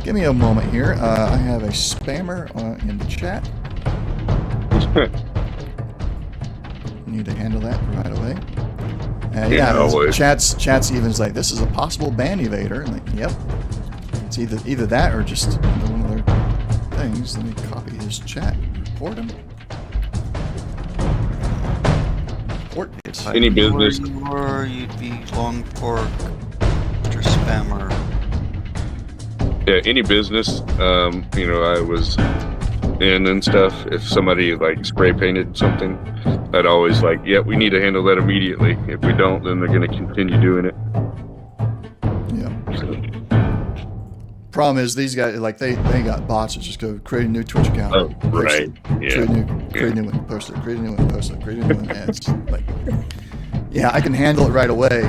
Give me a moment here. I have a spammer in the chat. Need to handle that right away. Always. Chat's even's like, this is a possible ban evader. I'm like, yep. It's either that or just one of their things. Let me copy his chat. Report him. Report it. Any business? Or you'd be long pork or spammer. Yeah, any business, I was in and stuff, if somebody like spray painted something, I'd always like, yeah, we need to handle that immediately. If we don't, then they're going to continue doing it. Yeah. Problem is, these guys, like, they got bots that just go create a new Twitch account. Oh, right. Yeah. Create a new one, post it, create a new one, post it, create a new one. And it's like, yeah, I can handle it right away.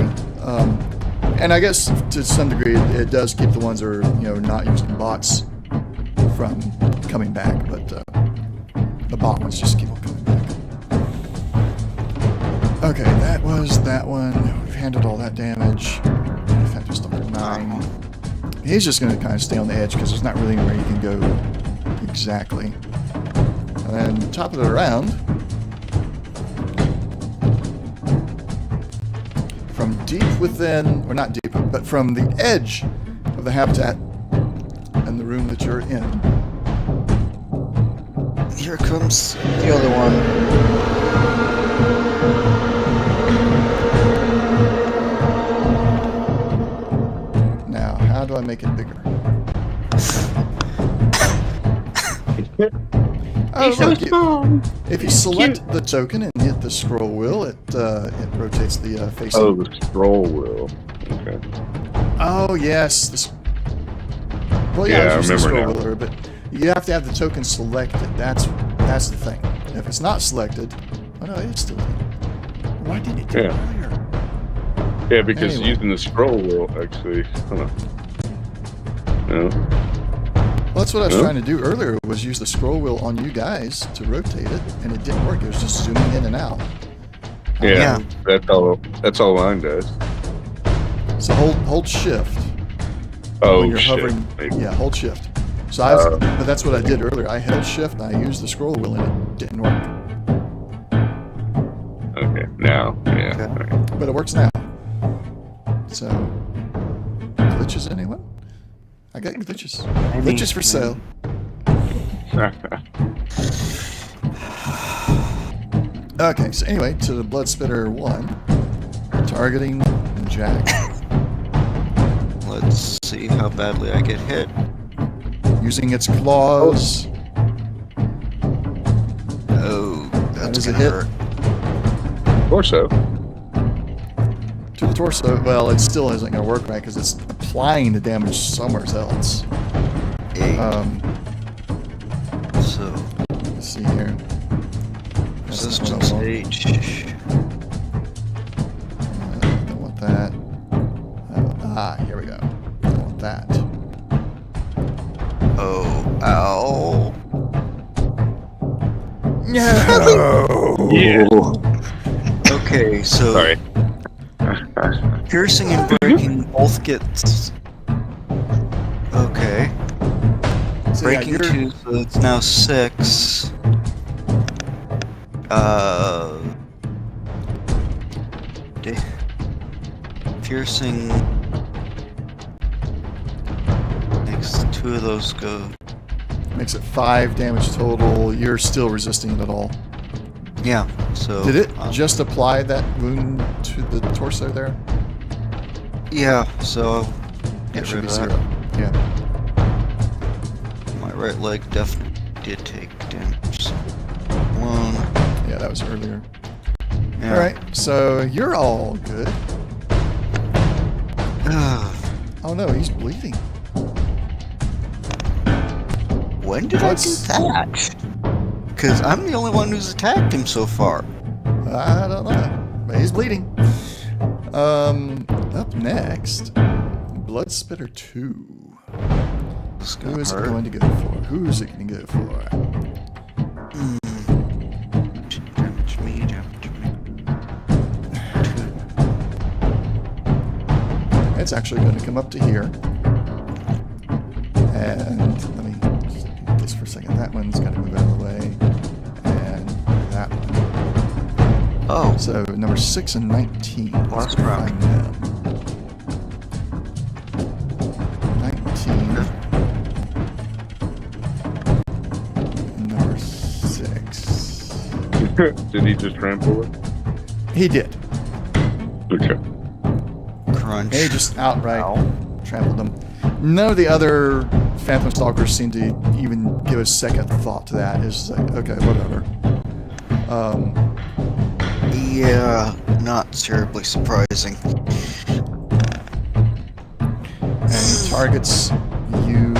And I guess to some degree, it does keep the ones that are, not using bots from coming back, but the bot ones just keep on coming back. Okay, that was that one. We've handled all that damage. Phantom Stalker 9. He's just going to kind of stay on the edge because there's not really anywhere you can go exactly. And then top of the round, from deep within, or not deep, but from the edge of the habitat and the room room that you're in. Here comes the other one. Now, how do I make it bigger? Oh, look, if you select the token and hit the scroll wheel, it rotates the facing. Oh, the scroll wheel. Okay. Oh, yes. Well, Yeah, I was using the I scroll remember wheel, but you have to have the token selected. That's the thing. If it's not selected, oh no, it's still here. Why didn't it do it earlier? Yeah, because Anyway. using the scroll wheel actually. Hold on. No. Well, that's what I was trying to do earlier, was use the scroll wheel on you guys to rotate it, and it didn't work. It was just zooming in and out. Yeah, that's all mine does. So hold shift Oh, when you're shit. hovering. Maybe. Yeah, hold shift. So but that's what I did earlier. I held shift and I used the scroll wheel and it didn't work. Okay, now, yeah. Okay. Okay. But it works now. So, glitches, anyone? I got glitches. Glitches for sale. Okay, so anyway, to the Blood Spitter 1. Targeting Jack. Let's see how badly I get hit. Using its claws. Oh, that's is a gonna hit. hurt. Or so. To the torso. Well, it still isn't going to work right because it's applying the damage somewhere else. 8. So, Let's see here. That's not what I resistance want. H. Don't want that. Here we go. Don't want that. Oh, ow. No. Yeah. Okay, so Sorry. piercing and breaking both get. Okay. So, Breaking 2, so it's now 6. Piercing makes 2 of those go. Makes it 5 damage total. You're still resisting it at all. Yeah, so. Did it just apply that wound to the torso there? Yeah, so. It Get should rid be of that. 0. Yeah. My right leg definitely did take damage. So 1. Yeah, that was earlier. Yeah. Alright, so you're all good. Oh no, he's bleeding. When did I do that? Because I'm the only one who's attacked him so far. I don't know. But he's bleeding. Up next, Blood Spitter 2. It's Who gonna is it hurt. going to go for? Who's it going to go for? Damage me, damage me. It's actually going to come up to here. And let me just do this for a second. That one's got to move out of the way. And that one. Oh, So number 6 and 19. Let's Last go round. find them. 19. And number 6. Did he just trample it? He did. Okay. crunch. He just outright trampled them. None of the other Phantom Stalkers seem to even give a second thought to that. It's just like, okay, whatever. Yeah, not terribly surprising. And he targets you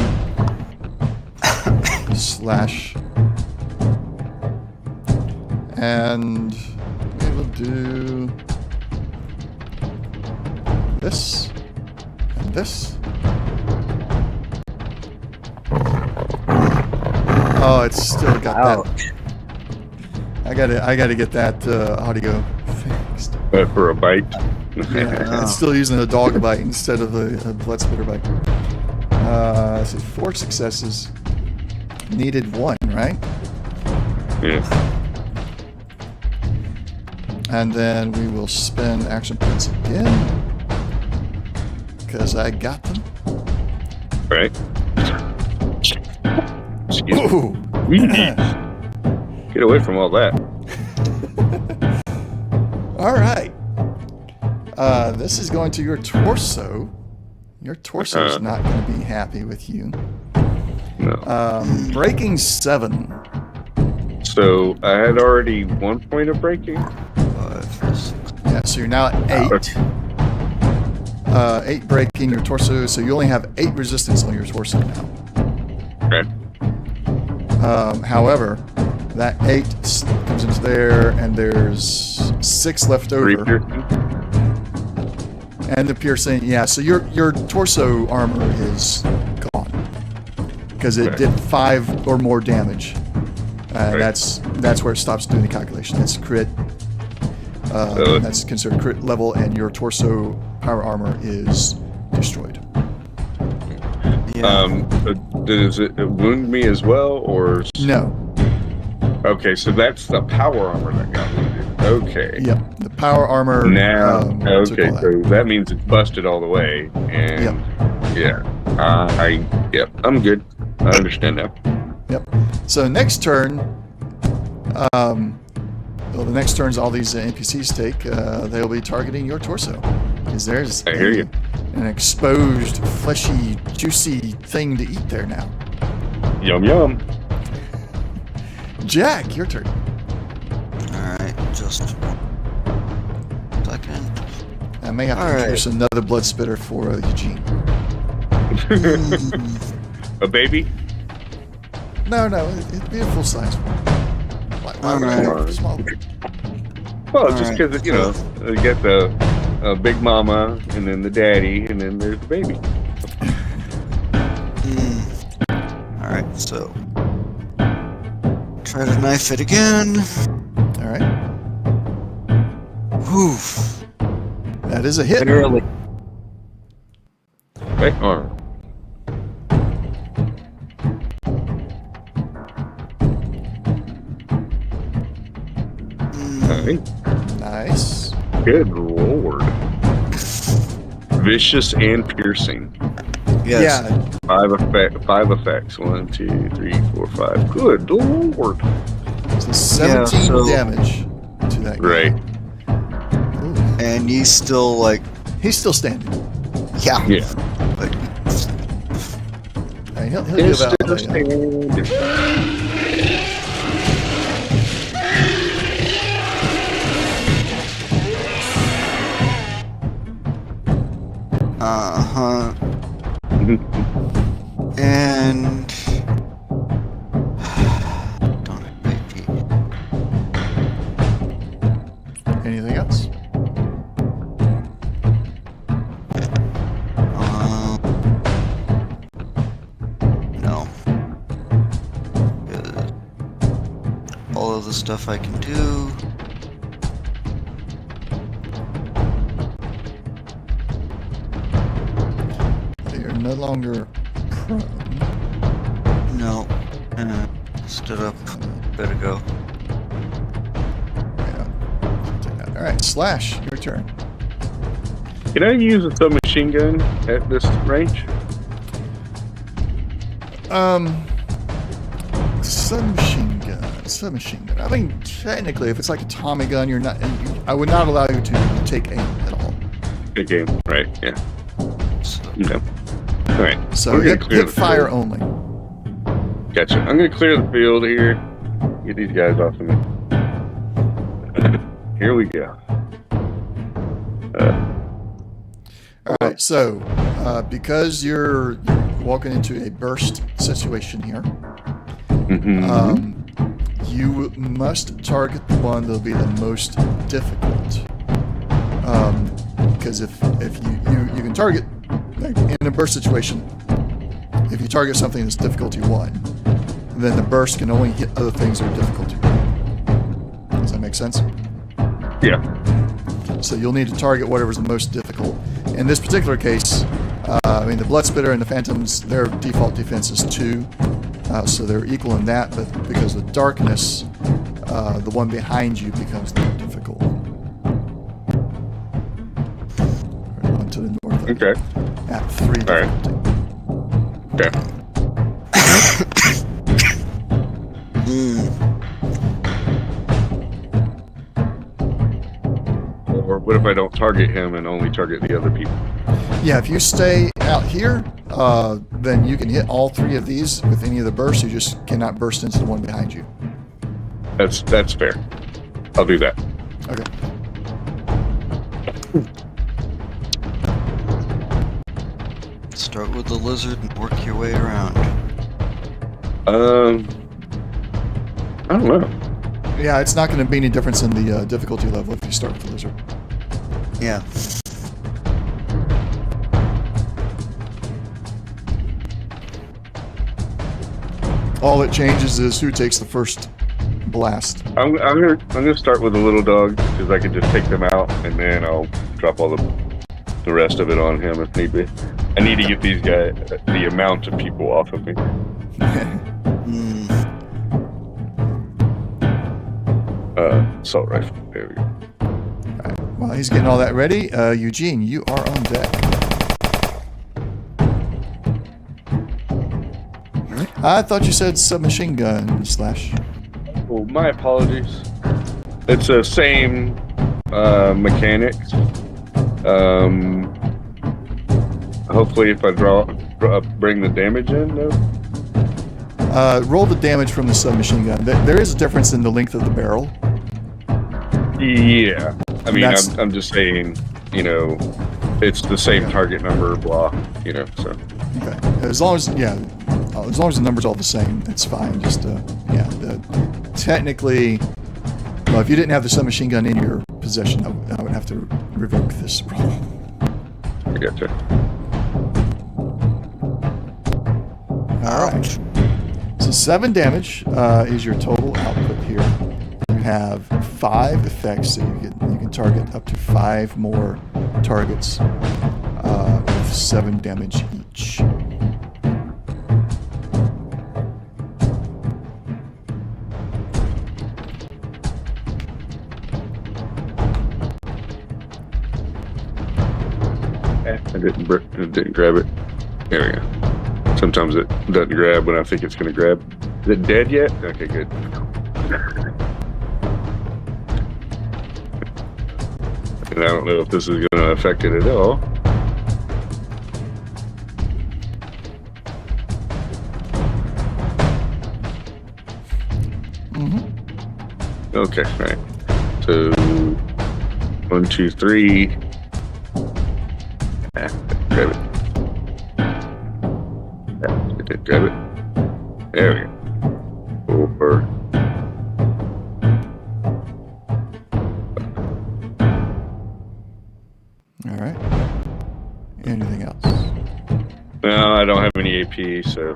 slash. And we will do this and this. Oh, it's still got that. Ouch. I gotta get that audio fixed. For a bite. Yeah. It's still using a dog bite instead of a blood spitter bite. So 4 successes. Needed 1, right? Yeah. And then we will spend action points again. Because I got them. Right. Ooh. Get away from all that. All right. This is going to your torso. Your torso is not going to be happy with you. No. Breaking 7. So I had already 1 point of breaking. 5, 6. Yeah, so you're now at 8. 8 breaking your torso, so you only have 8 resistance on your torso now. Okay. However, that 8 comes into there, and there's 6 left 3 over. piercing. And the piercing, yeah. So your torso armor is gone because it did 5 or more damage. That's where it stops doing the calculation. That's crit. That's considered crit level, and your torso power armor is destroyed. Yeah. Does it wound me as well, or No. Okay, so that's the power armor that got wounded. Okay. Yep. The power armor. Now, took okay, all that. so that means it's busted all the way, and I'm good. I understand now. Yep. So next turn, well, the next turns all these NPCs take, they'll be targeting your torso. Because there's I hear you. an exposed, fleshy, juicy thing to eat there now. Yum yum. Jack, your turn. Alright, just 1 second. I may have to introduce another blood spitter for Eugene. A baby? No, it'd be a full size one. Why would I have a small one? Well, just because, you get the big mama, and then the daddy, and then there's the baby. Alright, so try to knife it again. All right. Whew. That is a hit. Barely. Right arm. Nice. Good lord. Vicious and piercing. Yes. Yeah. 5 effects. 1, 2, 3, 4, 5. Good lord. So 17 damage to that guy. Right. Ooh. And he's still like, He's still standing. yeah. Yeah. Like, I mean, he'll give out. Still standing. uh-huh. And don't repeat. Anything else? No. All of the stuff I can do. You're no longer prone. No. Stood up. Better go. Yeah. All right, Slash, your turn. Can I use a submachine gun at this range? Submachine gun. I mean, technically, if it's like a Tommy gun, you're not. I would not allow you to take aim at all. Good game. Right. Yeah. Okay. All right. So We're gonna clear hit the fire field. only. Gotcha. I'm gonna clear the field here. Get these guys off of me. Here we go. All right. So because you're walking into a burst situation here, you must target the one that'll be the most difficult. Because if you can target, like, in a burst situation, if you target something that's difficulty 1, then the burst can only hit other things that are difficulty 1. Does that make sense? Yeah. So you'll need to target whatever's the most difficult. In this particular case, I mean, the Blood Spitter and the Phantoms, their default defense is 2. So they're equal in that, but because of darkness, the one behind you becomes the more difficult one. One to the north of Okay. at 3 All right. difficulty. Okay. if I don't target him and only target the other people? Yeah, if you stay out here, then you can hit all 3 of these with any of the bursts. You just cannot burst into the one behind you. That's fair. I'll do that. Okay. Start with the lizard and work your way around. I don't know. Yeah, it's not going to be any difference in the difficulty level if you start with the lizard. Yeah. All it changes is who takes the first blast. I'm gonna start with the little dog because I can just take them out and then I'll drop all the rest of it on him if need be. I need to get these guys the amount of people off of me. Assault rifle. There we go. All right. While he's getting all that ready, Eugene, you are on deck. I thought you said submachine gun slash. Oh, my apologies. It's the same mechanics. Hopefully, if I bring the damage in, though. Roll the damage from the submachine gun. There is a difference in the length of the barrel. Yeah, I mean, I'm just saying, you know, it's the same target number, blah, you know. So. Okay. As long as the number's all the same, it's fine. Just technically, well, if you didn't have the submachine gun in your possession, I would have to revoke this roll. I gotcha. All right. So 7 damage is your total output here. You have 5 effects, so you can target up to 5 more targets with 7 damage each. I didn't grab it. There we go. Sometimes it doesn't grab when I think it's going to grab. Is it dead yet? Okay, good. And I don't know if this is going to affect it at all. Mm-hmm. Okay, right. So, 1, 2, 3. Grab it. It did grab it. There we go. 4. All right. Anything else? No, I don't have any AP, so.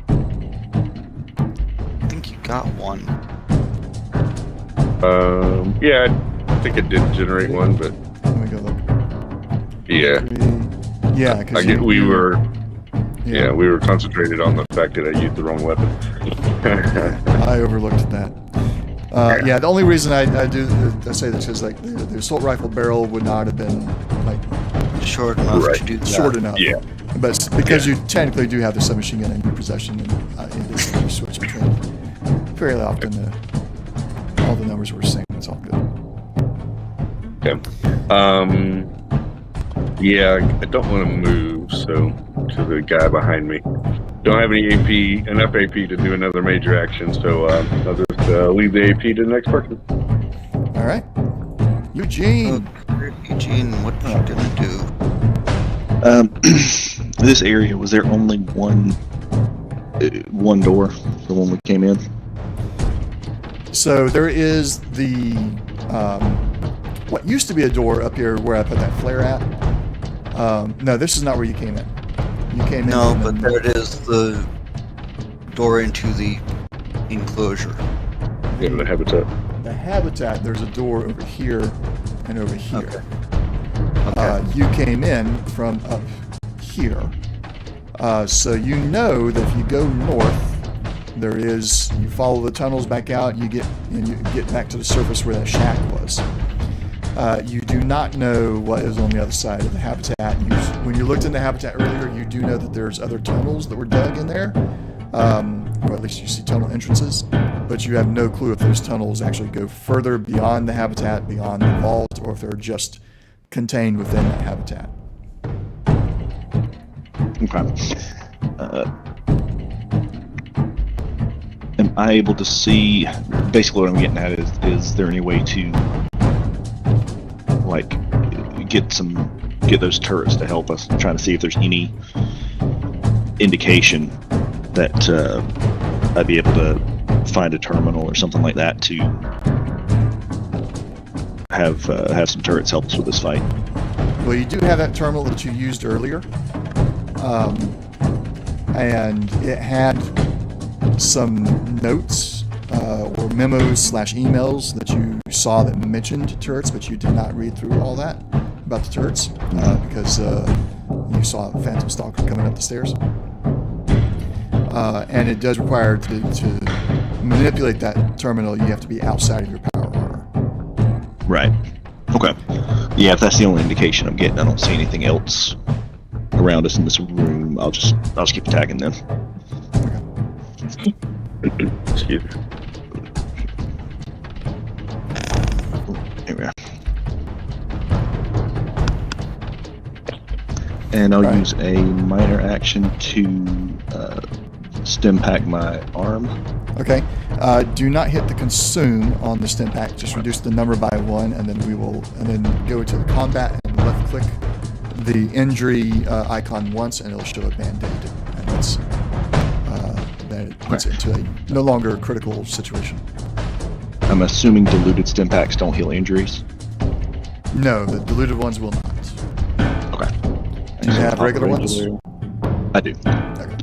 I think you got one. Yeah, I think it did generate one, but. Let me go look. Yeah. 3. Yeah, because we were concentrated on the fact that I used the wrong weapon. I overlooked that. Yeah, the only reason I say this is like the assault rifle barrel would not have been like short enough to do that. Short enough. Yeah. But because you technically do have the submachine gun in your possession, and you switch between fairly often, all the numbers were the same. It's all good. Okay. Yeah, I don't want to move, so to the guy behind me. Don't have any enough AP to do another major action, so I'll just leave the AP to the next person. All right. Eugene. Eugene, what are you gonna do? This area, was there only one door, the one we came in? So there is the what used to be a door up here where I put that flare at. No, this is not where you came in. You came in. No, but there it is, the door into the enclosure. Yeah, the habitat. The habitat, there's a door over here and over here. Okay. You came in from up here. So you know that if you go north, you follow the tunnels back out, you get back to the surface where that shack was. You do not know what is on the other side of the habitat. When you looked in the habitat earlier, you do know that there's other tunnels that were dug in there, or at least you see tunnel entrances, but you have no clue if those tunnels actually go further beyond the habitat, beyond the vault, or if they're just contained within that habitat. Okay. Am I able to see? Basically, what I'm getting at is there any way to like get those turrets to help us? I'm trying to see if there's any indication that I'd be able to find a terminal or something like that to have some turrets help us with this fight. Well, you do have that terminal that you used earlier, and it had some notes or memos / emails that you saw that mentioned turrets, but you did not read through all that about the turrets because you saw a Phantom Stalker coming up the stairs. And it does require to manipulate that terminal, you have to be outside of your power armor. Right. Okay. Yeah, if that's the only indication I'm getting, I don't see anything else around us in this room. I'll just keep attacking them. Okay. Excuse me. Here we are. And I'll use a minor action to stim pack my arm. Okay. Do not hit the consume on the stim pack. Just reduce the number by 1, and then go to the combat and left click the injury icon once, and it'll show a band-aid, and that puts it into a no longer critical situation. I'm assuming diluted stim packs don't heal injuries. No, the diluted ones will not. Okay. Do you have regular ones? I do. Okay.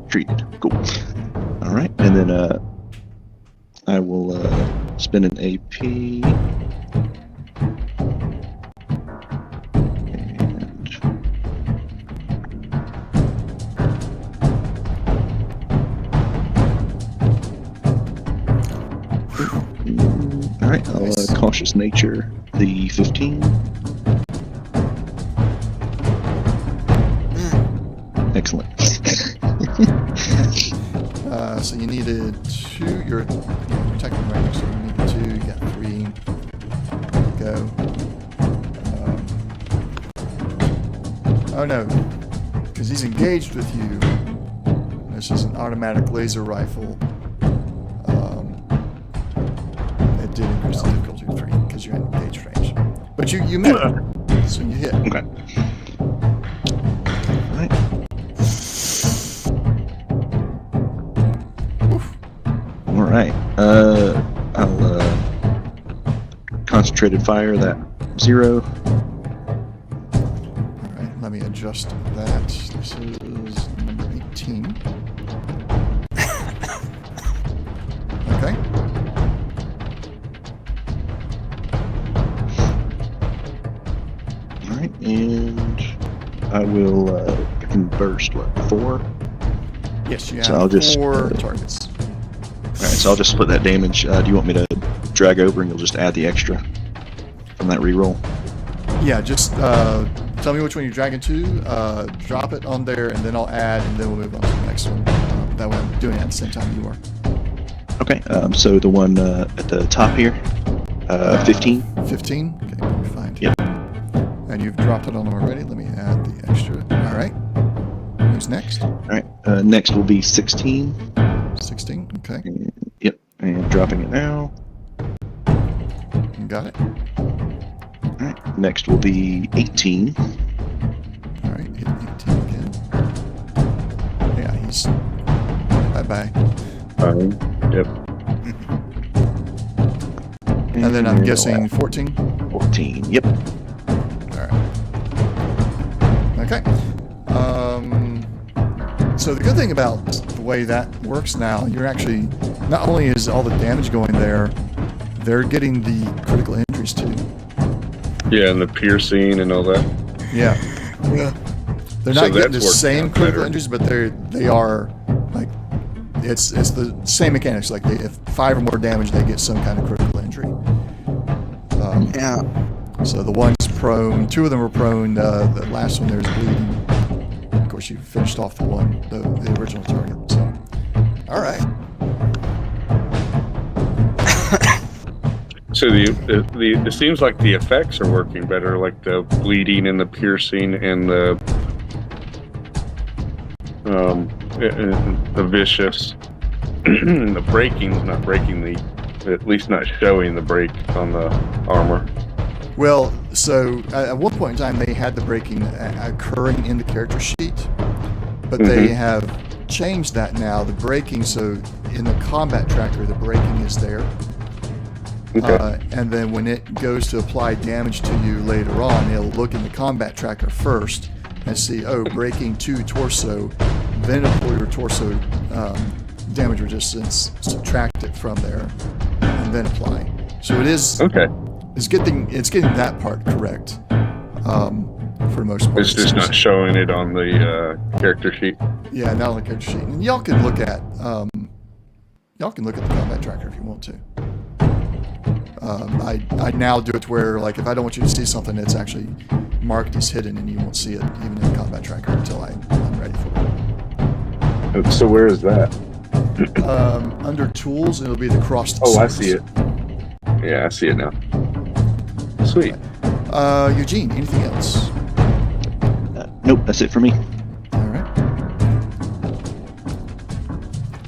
Treated. Cool. All right, and then I will spend an AP. All right, I'll Nice. cautious nature the 15. Excellent. So you needed 2. You're technically right, so you needed 2. You got 3. There you go. Oh no, because he's engaged with you. This is an automatic laser rifle. It did increase the difficulty to 3 because you're in engaged range. But you met him, so you hit. Okay. All right. All right. I'll concentrated fire that 0. All right, let me adjust that. This is number 18. Okay. All right, and I will I can burst 4. Yes, you have So I'll just 4 targets. All right, so I'll just split that damage. Do you want me to drag over and you'll just add the extra from that reroll? Yeah, just tell me which one you're dragging to, drop it on there, and then I'll add, and then we'll move on to the next one. That way I'm doing it at the same time you are. Okay, so the one at the top here, 15. 15? Okay, let me find Yep. it. And you've dropped it on them already. Let me add the extra. All right. Who's next? All right, next will be 16. 16. Okay. Yep, and dropping it now. Got it. All right, next will be 18. All right. Hit 18 again. Yeah, he's... Bye-bye. Yep. And then I'm guessing 14? 14, yep. All right. Okay. So the good thing about the way that works now, you're actually, not only is all the damage going there, they're getting the critical injuries too. Yeah, and the piercing and all that. Yeah. They're So not getting the that's worked same out critical better. injuries, but they are like, it's the same mechanics. Like if 5 or more damage, they get some kind of critical injury. Yeah. So the one's prone, 2 of them are prone. The last one there's bleeding. Of course, you finished off the one, the original target. So, all right. So it seems like the effects are working better, like the bleeding and the piercing and the vicious. The breaking's not breaking at least not showing the break on the armor. Well, so at one point in time they had the breaking occurring in the character sheet, but they have changed that now. The breaking, so in the combat tracker, the breaking is there. Okay. And then when it goes to apply damage to you later on, it'll look in the combat tracker first and see, oh, breaking 2 torso, then pull your torso damage resistance, subtract it from there, and then apply. So it is it's getting that part correct for the most part. It's just not showing it on the character sheet. Yeah, not on the character sheet. And y'all can look at the combat tracker if you want to. I now do it where, like, if I don't want you to see something, it's actually marked as hidden, and you won't see it even in the combat tracker until I'm ready for it. So where is that? Under tools, it'll be the crossed. Oh, I see it. Yeah, I see it now. Sweet. Eugene, anything else? Nope, that's it for me. All right.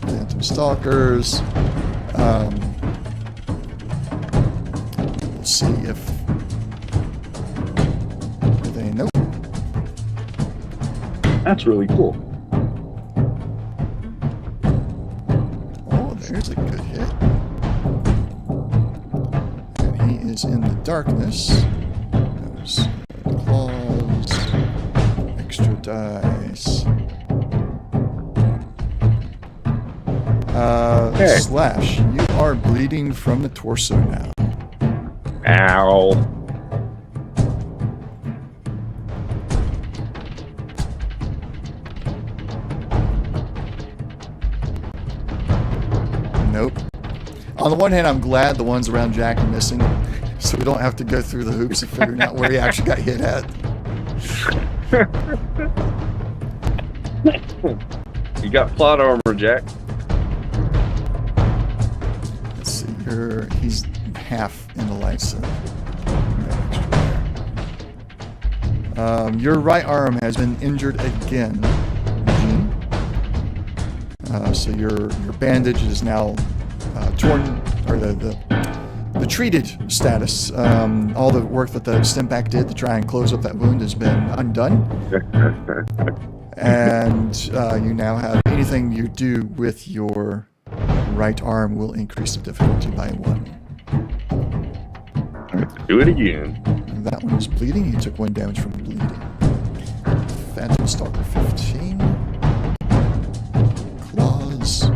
Phantom Stalkers. Let's see if they know. That's really cool. Oh, there's a good hit. And he is in the darkness. Those claws. Extra dice. Okay. Slash, you are bleeding from the torso now. Ow. Nope. On the one hand, I'm glad the ones around Jack are missing, so we don't have to go through the hoops of figuring out where he actually got hit at. You got plot armor, Jack. Let's see, he's half in the light, so no extra there. Your right arm has been injured again, Eugene. So your bandage is now torn, or the treated status. All the work that the Stimpak did to try and close up that wound has been undone. And you now have anything you do with your right arm will increase the difficulty by 1. Do it again. And that one is bleeding. He took 1 damage from bleeding. Phantom Stalker 15. Claws.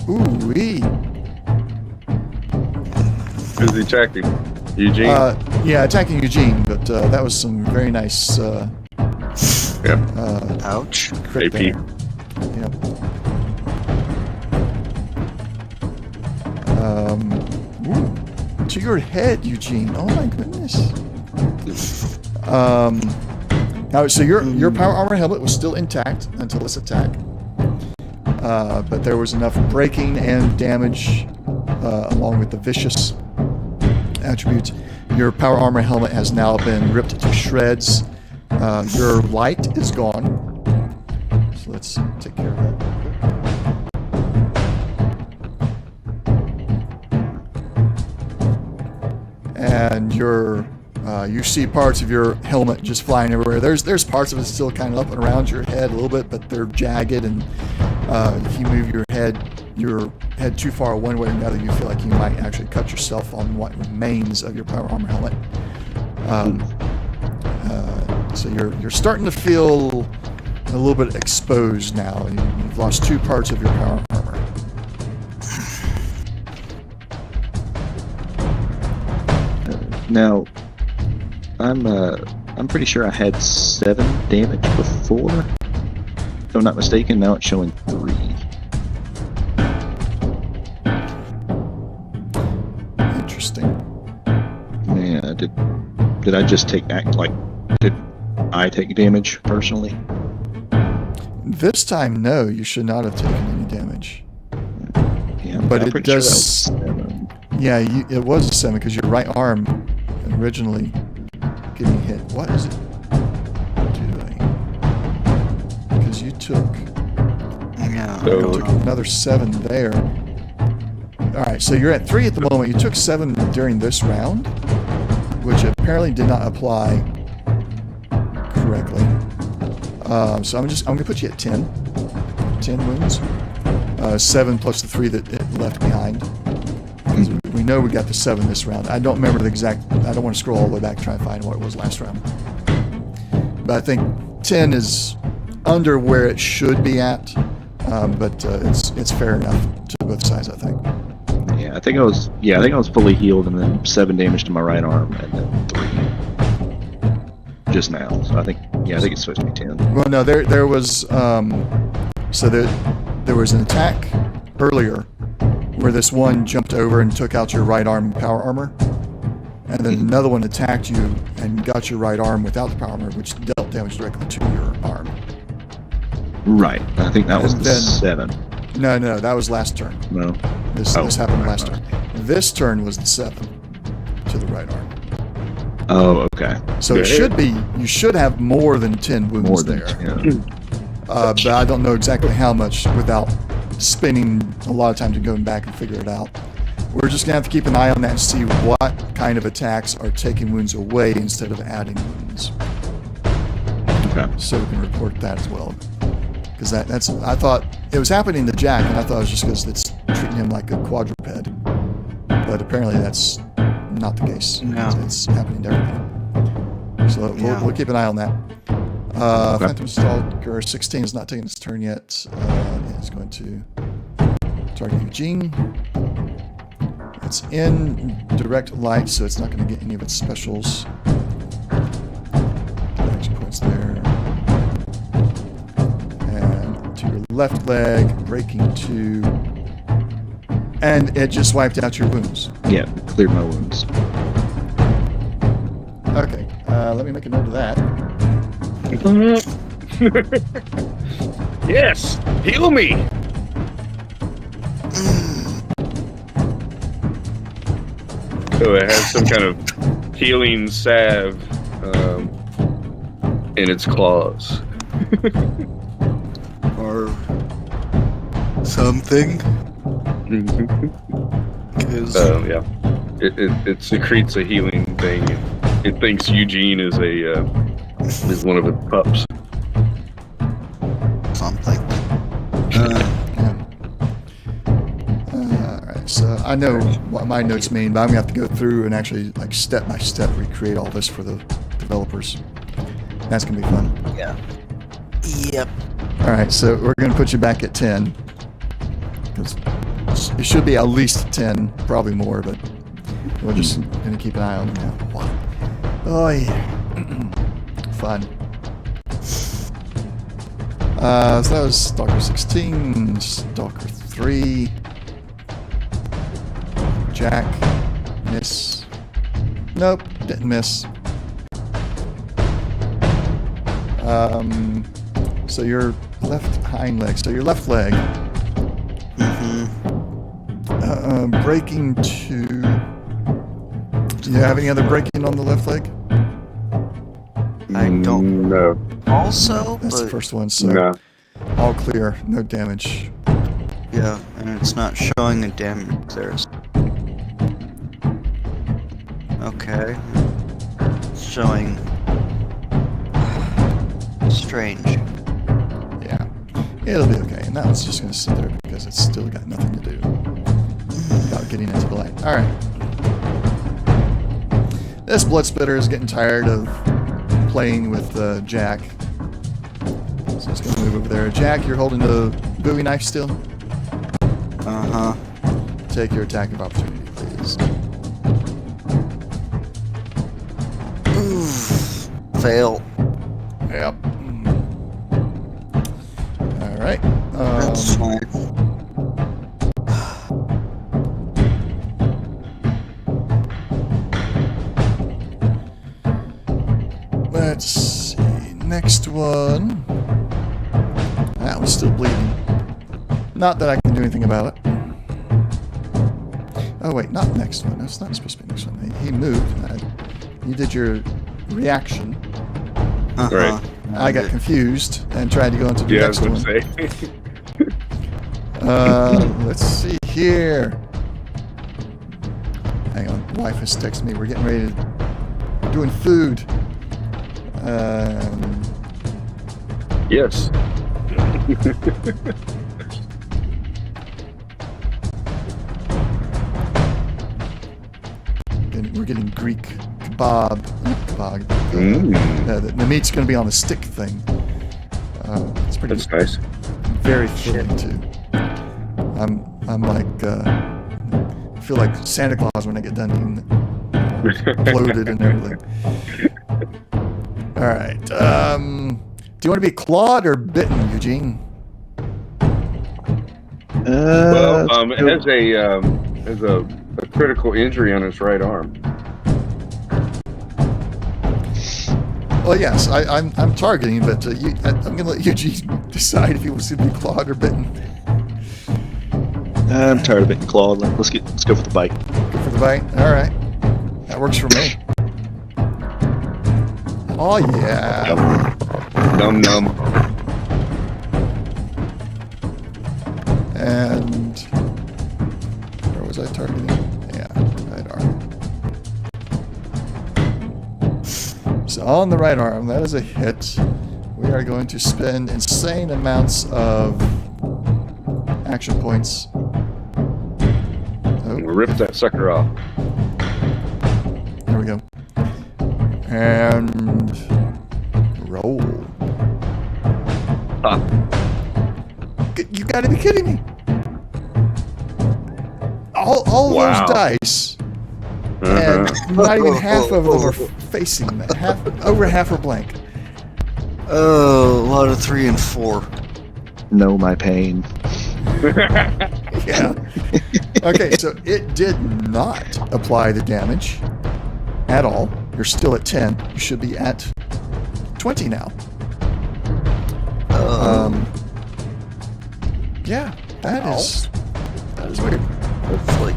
Ooh-wee. Who's he attacking? Eugene? Yeah, attacking Eugene, but that was some very nice... Ouch. Crit AP. there. Yep. Ooh, to your head, Eugene. Oh my goodness. Now, so your power armor helmet was still intact until this attack, but there was enough breaking and damage, along with the vicious attributes. Your power armor helmet has now been ripped to shreds. Your light is gone. So let's take care of that real quick. And you see parts of your helmet just flying everywhere. There's parts of it still kind of up and around your head a little bit, but they're jagged, and if you move your head too far one way or another, you feel like you might actually cut yourself on what remains of your power armor helmet. So you're starting to feel a little bit exposed now. You've lost 2 parts of your power armor. Now, I'm pretty sure I had 7 damage before. If I'm not mistaken, now it's showing 3. Interesting. Yeah, did I just did I take damage personally? This time, no, you should not have taken any damage. Yeah, But I'm it pretty sure that does. was 7. Yeah, it was a 7 because your right arm originally getting hit. What is it doing? Because you took another 7 there. All right, so you're at 3 at the moment. You took 7 during this round, which apparently did not apply correctly. So I'm gonna put you at 10 wounds. 7 plus the 3 that it left behind. Because we know we got the 7 this round. I don't remember the exact. I don't want to scroll all the way back and try and find what it was last round. But I think 10 is under where it should be at. But it's fair enough to both sides, I think. Yeah, I think I was fully healed, and then 7 damage to my right arm, and then 3 just now. So I think it's supposed to be 10. Well, no, there was there was an attack earlier where this one jumped over and took out your right arm power armor, and then another one attacked you and got your right arm without the power armor, which dealt damage directly to your arm. Right. I think that was the 7. No, that was last turn. No. This happened last turn. This turn was the 7 to the right arm. Oh, okay. So it should be. You should have more than 10 wounds More than there. 10. But I don't know exactly how much without spending a lot of time to going back and figure it out. We're just gonna have to keep an eye on that and see what kind of attacks are taking wounds away instead of adding wounds. Okay. So we can report that as well. Because that's I thought it was happening to Jack, and I thought it was just because it's treating him like a quadruped. But apparently that's not the case. No. It's happening to everything. So we'll keep an eye on that. Phantom Stalker 16 is not taking its turn yet. It's going to target Eugene. It's in direct light, so it's not going to get any of its specials. Action points there. And to your left leg, breaking 2. And it just wiped out your wounds. Yeah, cleared my wounds. Okay, let me make a note of that. Yes, heal me. So it has some kind of healing salve in its claws. Or something. Yeah, it secretes a healing thing. It thinks Eugene is one of its pups. Something. Alright, so I know what my notes mean, but I'm gonna have to go through and actually like step by step recreate all this for the developers. That's gonna be fun. Yeah. Yep. Alright, so we're gonna put you back at 10. It should be at least 10, probably more, but we're just gonna keep an eye on it now. Wow. Oh yeah. Fun. So that was Stalker 16, Stalker 3, Jack, miss. Nope, didn't miss. So your left hind leg, so your left leg. Breaking 2. Do you have any other breaking on the left leg? I don't. No. Also, That's the but first one, so No. all clear, no damage. yeah, and it's not showing a damage there. Okay. It's showing strange. Yeah, it'll be okay. And that one's just going to sit there because it's still got nothing to do without getting into the light. All right. This blood spitter is getting tired of playing with Jack, so it's going to move over there. Jack, you're holding the Bowie knife still. Take your attack of opportunity, please. Fail. Yep. All right. That's fine. Let's see. Next one. That one's still bleeding. Not that I can do anything about it. Oh wait, not next one. That's not supposed to be next one. He moved. You did your reaction. Right. I got confused and tried to go into the Yeah, I next was one. gonna say. Let's see here. Hang on, wife has texted me. We're getting ready to doing food. Yes. We're getting Greek kebab. The meat's going to be on the stick thing. It's pretty. That's nice. Very filling too. I'm like I feel like Santa Claus when I get done eating it. Bloated and everything. All right. Do you want to be clawed or bitten, Eugene? Well, it has a critical injury on his right arm. Well, yes, I'm targeting, but I'm going to let Eugene decide if he wants to be clawed or bitten. I'm tired of being clawed. Let's go for the bite. Go for the bite. All right, that works for me. Oh yeah. Num num. And where was I targeting? Yeah, right arm. So on the right arm, that is a hit. We are going to spend insane amounts of action points. Oh, Rip that sucker off. there we go. And roll. Ah. You gotta be kidding me. All Wow. those dice, and not even half of them are facing that. Over half are blank. Oh, a lot of 3 and 4. Know my pain. Yeah. Okay, so it did not apply the damage at all. You're still at 10. You should be at 20 now. Yeah, that is weird. Hopefully.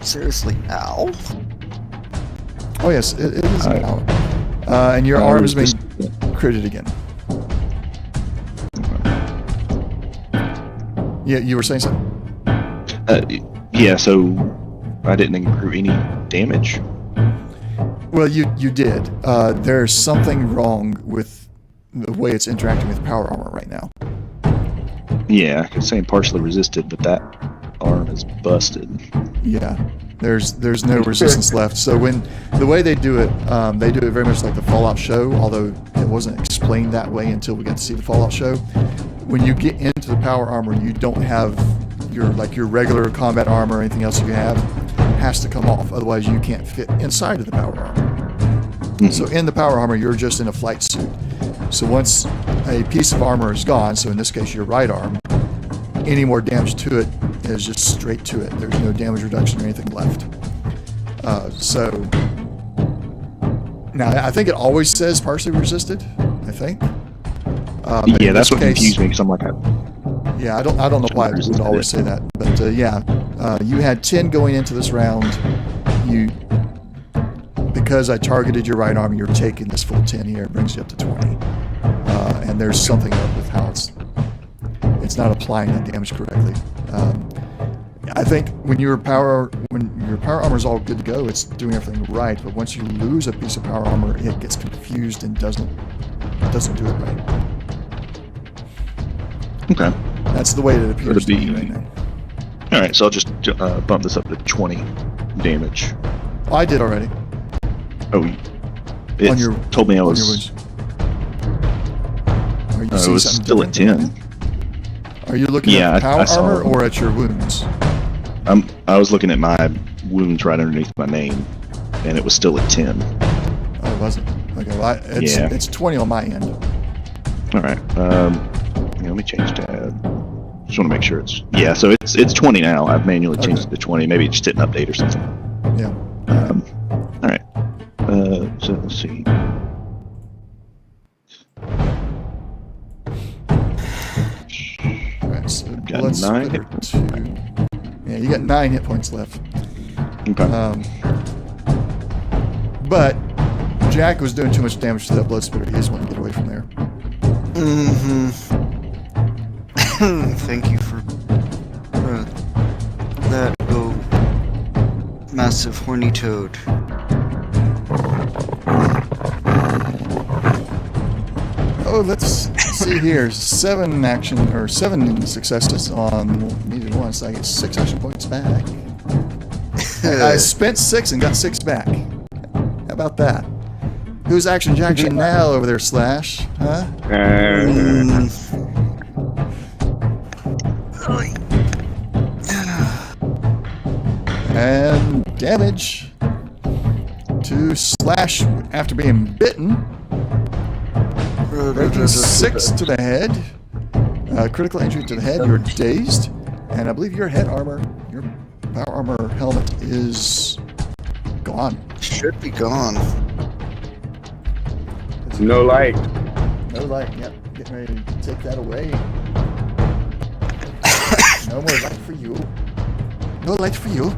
Seriously, ow. Oh yes, it is now. And your arm is being critted again. Yeah, you were saying something? Yeah, so I didn't incur any damage. Well, you did. There's something wrong with the way it's interacting with power armor right now. Yeah, it's saying partially resisted, but that arm is busted. Yeah, there's no resistance left. So when the way they do it very much like the Fallout show, although it wasn't explained that way until we got to see the Fallout show. When you get into the power armor, you don't have your regular combat armor or anything else you have has to come off. Otherwise, you can't fit inside of the power armor. Mm-hmm. So in the power armor, you're just in a flight suit. So once a piece of armor is gone, so in this case your right arm, any more damage to it is just straight to it. There's no damage reduction or anything left. So now I think it always says partially resisted. I think. Yeah, that's what confused me because I'm like, yeah, I don't know why it would always say that, but you had 10 going into this round. Because I targeted your right arm, you're taking this full 10 here. It brings you up to 20. And there's something up with how it's not applying that damage correctly. I think when your power armor is all good to go, it's doing everything right. But once you lose a piece of power armor, it gets confused and doesn't do it right. okay. That's the way it appears to me right now. All right, so I'll just bump this up to 20 damage. Oh, I did already. Oh, it told me I was. Are you I was still at 10. Are you looking at power armor or at your wounds? I was looking at my wounds right underneath my name, and it was still at 10. Oh, it wasn't. Okay, well, it's 20 on my end. All right. Let me change tab. Just want to make sure it's So it's 20 now. I've manually changed it to 20. Maybe it just didn't update or something. Yeah. All right. So let's see. All right. So got 9 hit points. Yeah, you got 9 hit points left. Okay. But Jack was doing too much damage to that blood spitter. He just wanted to get away from there. Mm-hmm. Thank you for that. Oh, massive horny toad. Oh, let's see here. 7 successes on needed one, so I get 6 action points back. I spent 6 and got 6 back. How about that? Who's action jacking now over there, Slash? Huh? And damage to Slash after being bitten. Breaking 6 to the head. Critical injury to the head. You're dazed. And I believe your head armor, your power armor helmet is gone. Should be gone. No light. No light. Yep. Getting ready to take that away. No more light for you. No light for you.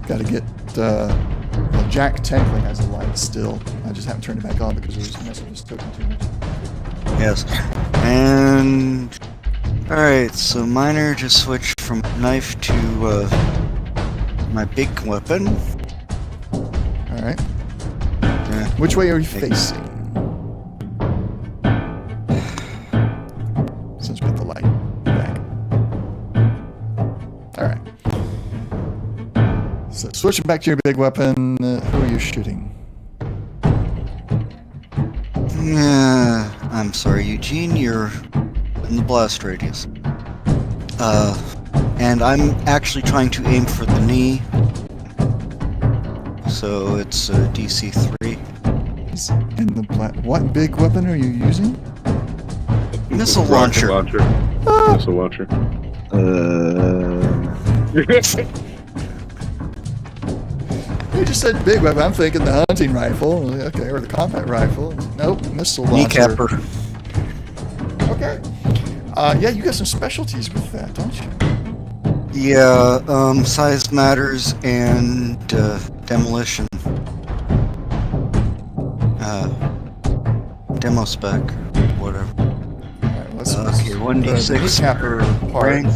Gotta get, well, Jack technically has a light still. I just haven't turned it back on because those messages took too much. Yes. And... Alright, so Miner just switched from knife to my big weapon. Alright. Which way are you facing? Since we got the light back. Alright. So switching back to your big weapon, who are you shooting? I'm sorry, Eugene, you're in the blast radius. And I'm actually trying to aim for the knee. So it's DC 3. And the what big weapon are you using? Missile launcher. Missile launcher. You just said big weapon. I'm thinking the hunting rifle. Okay, or the combat rifle. Nope, missile launcher. Kneecapper. Okay. Yeah, you got some specialties with that, don't you? Yeah, size matters and demolition. Demo spec, whatever. Alright, let's Okay, 1d6 kneecapper part. brain.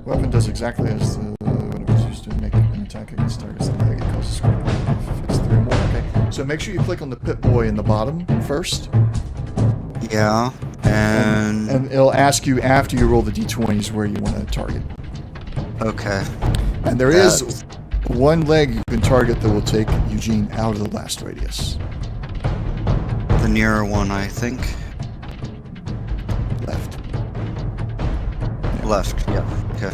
Weapon does exactly as the what it was used to make an attack against targets. It causes critical if it's 3 or more. Okay. So make sure you click on the Pip-Boy in the bottom first. Yeah, and it'll ask you after you roll the d20s where you want to target. okay. And there is one leg you can target that will take Eugene out of the blast radius. The nearer one, I think. Left. Left, yeah, okay.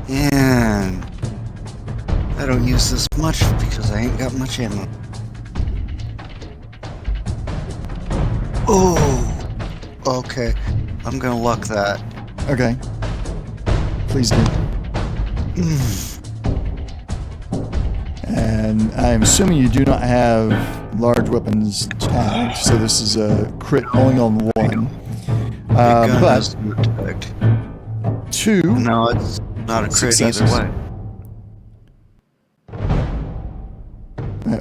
And I don't use this much because I ain't got much ammo. Oh, okay. I'm gonna luck that. Okay. Please do. And I'm assuming you do not have large weapons tagged, so this is a crit only on 1. But 2. No, it's not a crit successes. either way.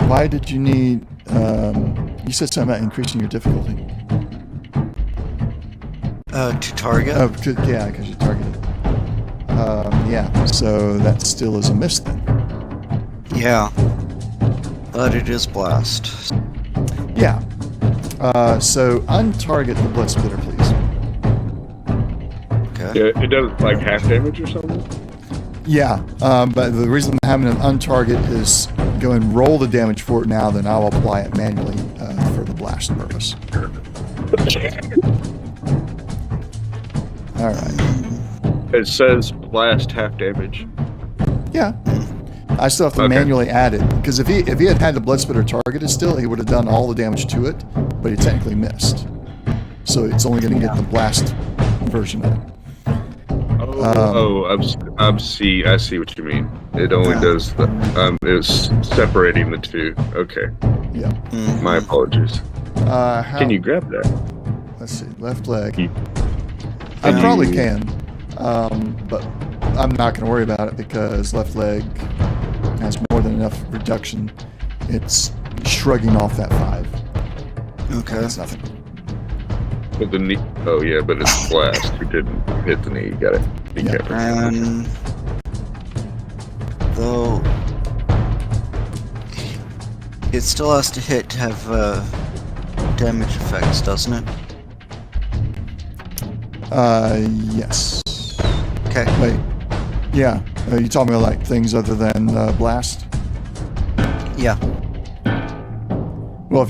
Why did you need? You said something about increasing your difficulty. To target? Oh, yeah, because you targeted. Yeah, so that still is a miss then. Yeah. But it is blast. Yeah. So untarget the blood splitter, please. Okay. Yeah, it does like half damage or something. Yeah, but the reason I'm having an untarget is go and roll the damage for it now, then I'll apply it manually for the blast purpose. Alright. It says blast half damage. Yeah. I still have to manually add it, because if he had had the blood splitter targeted still, he would have done all the damage to it, but he technically missed. So it's only going to get the blast version of it. I see what you mean. It only does the it's separating the two. Okay. Yeah. My apologies. Can you grab that? Let's see, left leg. I probably can. But I'm not going to worry about it because left leg has more than enough reduction. It's shrugging off that 5. Okay. That's nothing. But the knee. Oh yeah, but it's blast. It didn't hit the knee. You got it. Yeah. And though it still has to hit to have damage effects, doesn't it? Yes. Okay. Wait. Yeah. You talking about like things other than blast? Yeah. Well,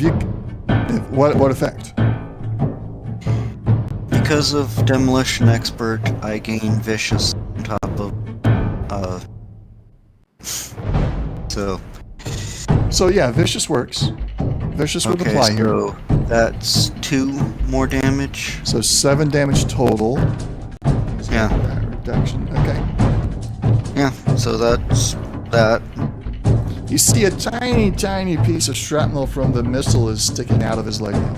what effect? Because of Demolition Expert, I gain Vicious on top of So yeah, vicious works. Vicious would apply here. So that's 2 more damage. So 7 damage total. Yeah. That reduction. Okay. Yeah. So that's that. You see a tiny, tiny piece of shrapnel from the missile is sticking out of his leg now.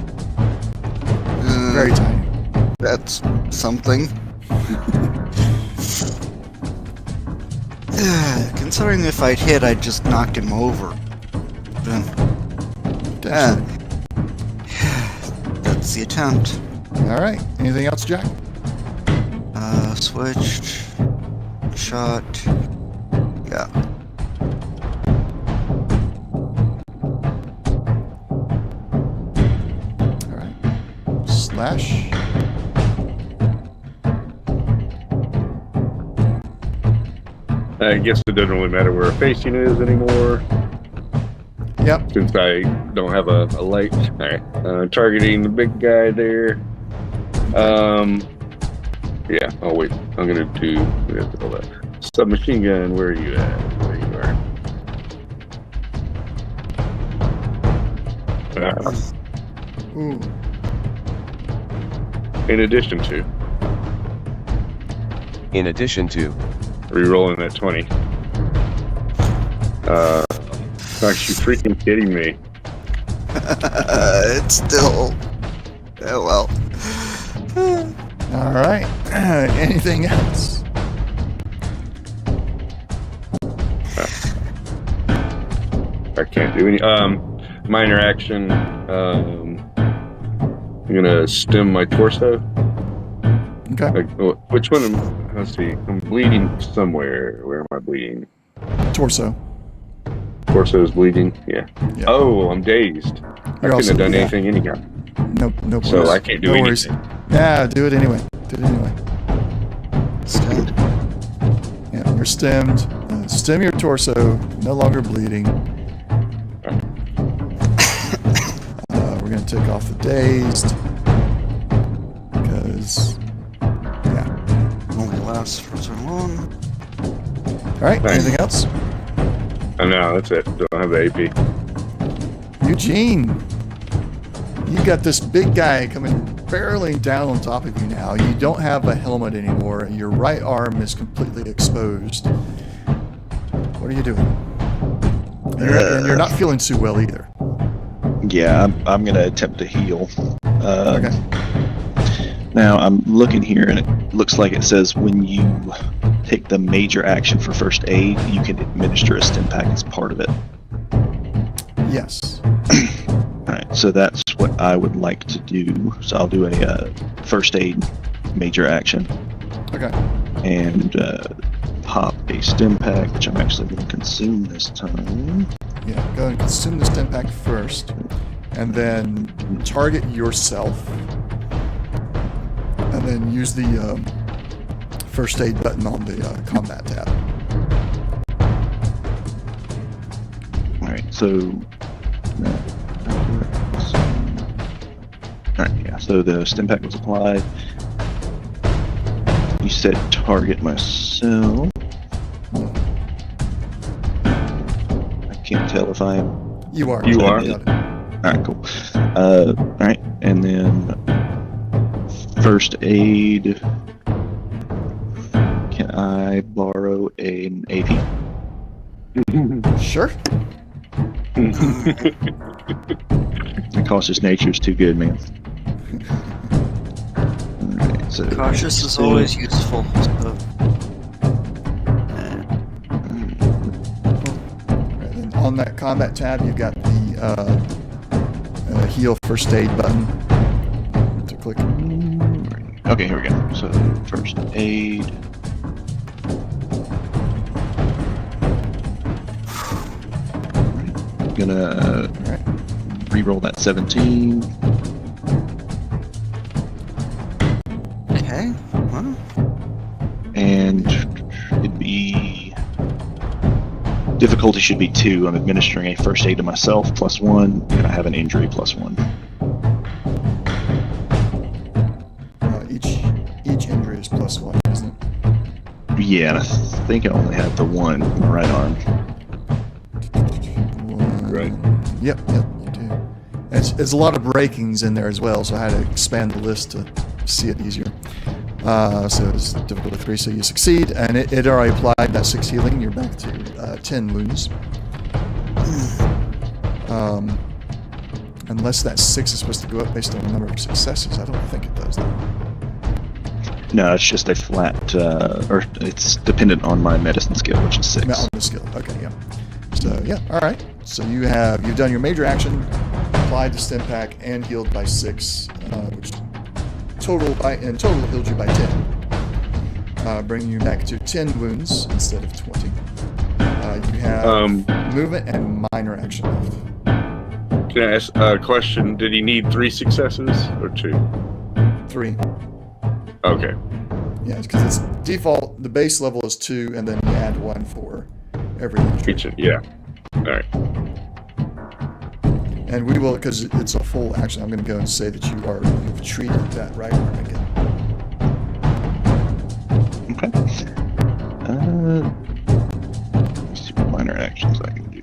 Very tiny. That's something. Considering if I'd hit, I'd just knocked him over. Then, that's the attempt. All right. Anything else, Jack? Switched. Shot. Yeah. All right. Slash. I guess it doesn't really matter where a facing is anymore. Yep. Since I don't have a light. Alright. Targeting the big guy there. Yeah, oh wait. I'm gonna do all that. Submachine gun, where are you at? There you are. Ooh. In addition to re-rolling that 20. Are you freaking kidding me? It's still. Oh well. All right. Anything else? I can't do any. Minor action. I'm gonna stem my torso. Okay. Like, which one? Let's see. I'm bleeding somewhere. Where am I bleeding? Torso. Torso is bleeding. Yeah. Yeah. Oh, I'm dazed. You're I couldn't also- have done yeah. anything anyhow. Nope. No So worries. I can't do No anything. worries. Yeah, do it anyway. Stemmed. Yeah, you're stemmed. Stem your torso. No longer bleeding. We're gonna take off the dazed because, yeah. Only lasts for so long. All right. Thanks. Anything else? Oh no, that's it. Don't have the AP. Eugene, you got this big guy coming barreling down on top of you now. You don't have a helmet anymore, and your right arm is completely exposed. What are you doing? And you're not feeling too well either. Yeah, I'm going to attempt to heal. Okay. Now, I'm looking here, and it looks like it says when you take the major action for first aid, you can administer a stim pack as part of it. Yes. Alright, so that's what I would like to do. So I'll do a first aid major action. Okay. And pop a stim pack, which I'm actually going to consume this time. Yeah, go ahead and consume the stim pack first, and then target yourself, and then use the first aid button on the combat tab. Alright, so... Alright, yeah, so the stim pack was applied. You said target myself. I can't tell if I'm... You are. You are. Alright, cool. Alright, and then first aid. Can I borrow an AP? Sure. The cautious nature is too good, man. Alright. So Cautious is always useful. So. Right, and on that combat tab, you've got the heal first aid button to click. Okay, here we go. So first aid. Gonna re-roll that 17. Okay. Well, And it'd be difficulty should be 2. I'm administering a first aid to myself +1, and I have an injury +1. Each injury is +1, isn't it? Yeah, and I think I only have the one in my right arm. Right. Yep, you do. It's a lot of breakings in there as well, so I had to expand the list to see it easier. So it's difficulty 3, so you succeed, and it already applied that 6 healing. You're back to 10 wounds. Unless that 6 is supposed to go up based on the number of successes. I don't think it does, though. No, it's just a flat, or it's dependent on my medicine skill, which is 6. On the skill. Okay, yeah. So, yeah, alright. So you've done your major action, applied the stim pack, and healed by 6, which in total healed you by 10. Bringing you back to 10 wounds instead of 20. You have movement and minor action left. Can I ask a question? Did he need 3 successes or 2? 3. Okay. Yeah, because it's default, the base level is 2, and then you add 1 for every injury. Yeah. All right. And we will, because it's a full action, I'm going to go and say that you've treated that right arm again. Okay. Let's see what minor actions I can do.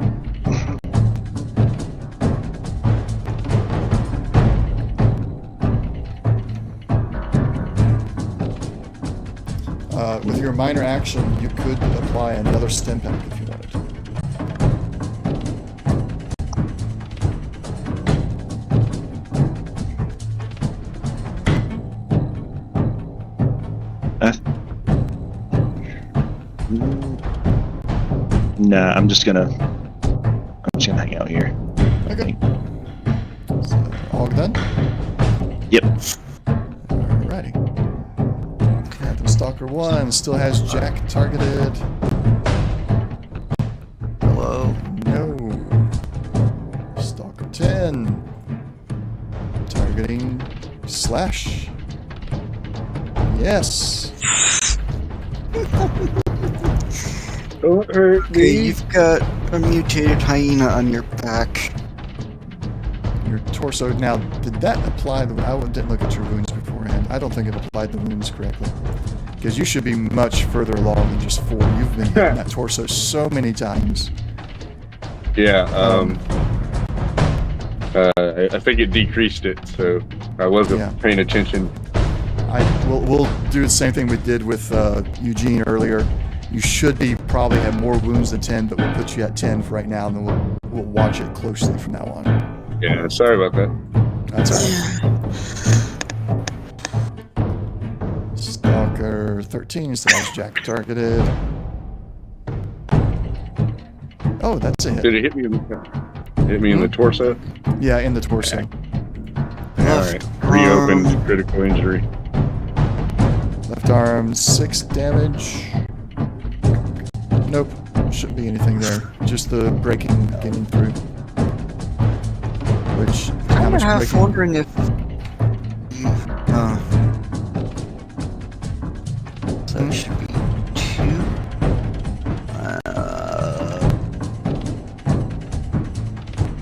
With your minor action, you could apply another stim pack if you wanted to. Nah, I'm just gonna hang out here. Okay. So, all done? Yep. Alrighty. Phantom Stalker 1 still has Jack targeted. hello. No. Stalker 10. Targeting Slash. Yes. Don't hurt Okay, you've got a mutated hyena on your back. Your torso. Now, did that apply I didn't look at your wounds beforehand. I don't think it applied the wounds correctly. Because you should be much further along than just 4. You've been hitting that torso so many times. Yeah. I think it decreased it, so I wasn't paying attention. We'll do the same thing we did with Eugene earlier. You should probably have more wounds than 10, but we'll put you at 10 for right now, and then we'll watch it closely from now on. Yeah, sorry about that. That's alright. Stalker 13 still has Jack targeted. Oh, that's a hit. Did it hit me in the torso? Yeah, in the torso. Alright. Reopened critical injury. Left arm 6 damage. Nope, shouldn't be anything there. Just the breaking getting through. Which how I'm much half breaking? wondering if. So it should be 2.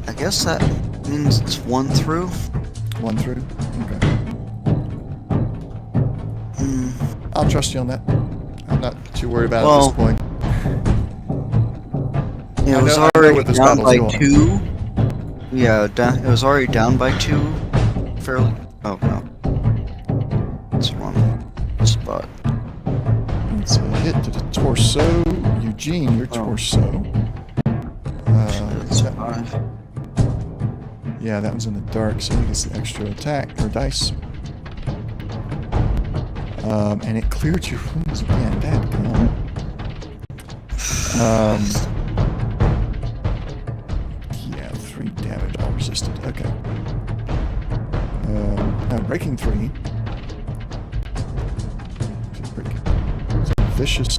I guess that means it's 1 through. 1 through. Okay. I'll trust you on that. I'm not too worried about it at this point. It was already down by 2. Yeah, it was already down by 2. Fairly. Oh no. It's wrong spot. It's a hit to the torso. Eugene, your torso. It's 5. Yeah, that one's in the dark, so he gets the extra attack or dice. And it cleared your wounds again. Yeah, 3 damage, all resisted. Okay. Now breaking 3. So vicious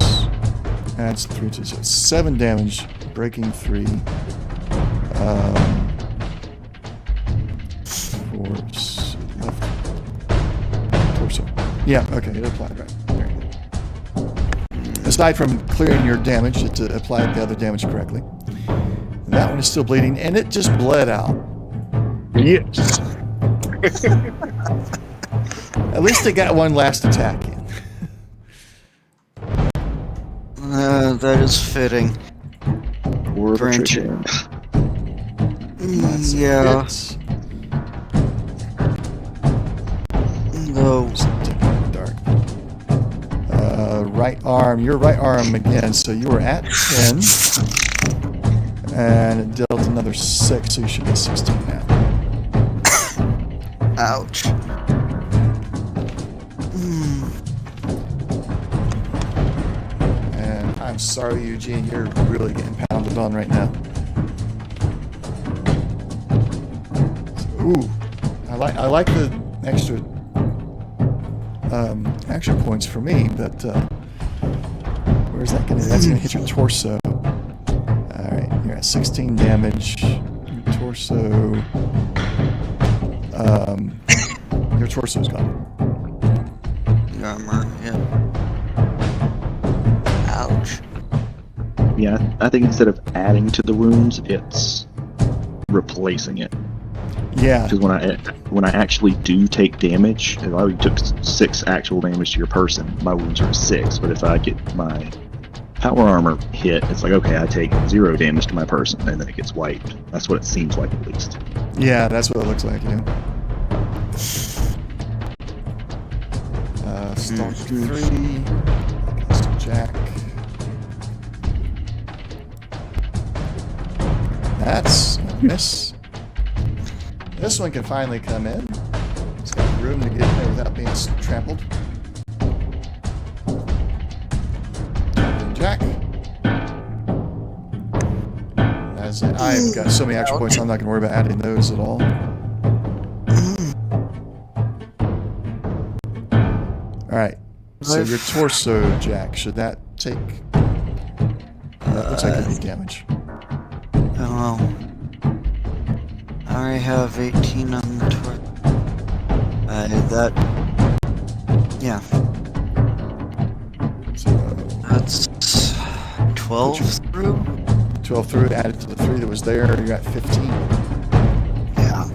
adds 3 to 7 damage. Breaking 3. For left torso. Yeah, okay, it applied right. There you go. Aside from clearing your damage, it applied the other damage correctly. That one is still bleeding, and it just bled out. Yes. At least it got one last attack in. That is fitting. Or Granted. attrition. That's a Yeah. hit. Though. Dark. Right arm. Your right arm again. So you were at 10. And it dealt another 6, so you should be 16 now. Ouch. And I'm sorry, Eugene, you're really getting pounded on right now. Ooh. I like the extra action points for me, but where's that gonna? That's gonna hit your torso. All right, you're at 16 damage. Your torso. Your torso's gone. Armor, yeah. Ouch. Yeah, I think instead of adding to the wounds, it's replacing it. Yeah. Because when I actually do take damage, if I took 6 actual damage to your person, my wounds are 6. But if I get my power armor hit, it's like, okay, I take 0 damage to my person, and then it gets wiped. That's what it seems like, at least. Yeah, that's what it looks like. Yeah. Stalk 3 against Jack. That's a miss. This one can finally come in. It's got room to get in there without being trampled. Jack. As I've got so many action points, I'm not going to worry about adding those at all. Alright. So your torso, Jack, should that take... looks like it'd be damage. Oh. I have 18 on the torso. That... Yeah. So, That's 12 through? 12 through, added to the 3 that was there, you're at 15. Yeah.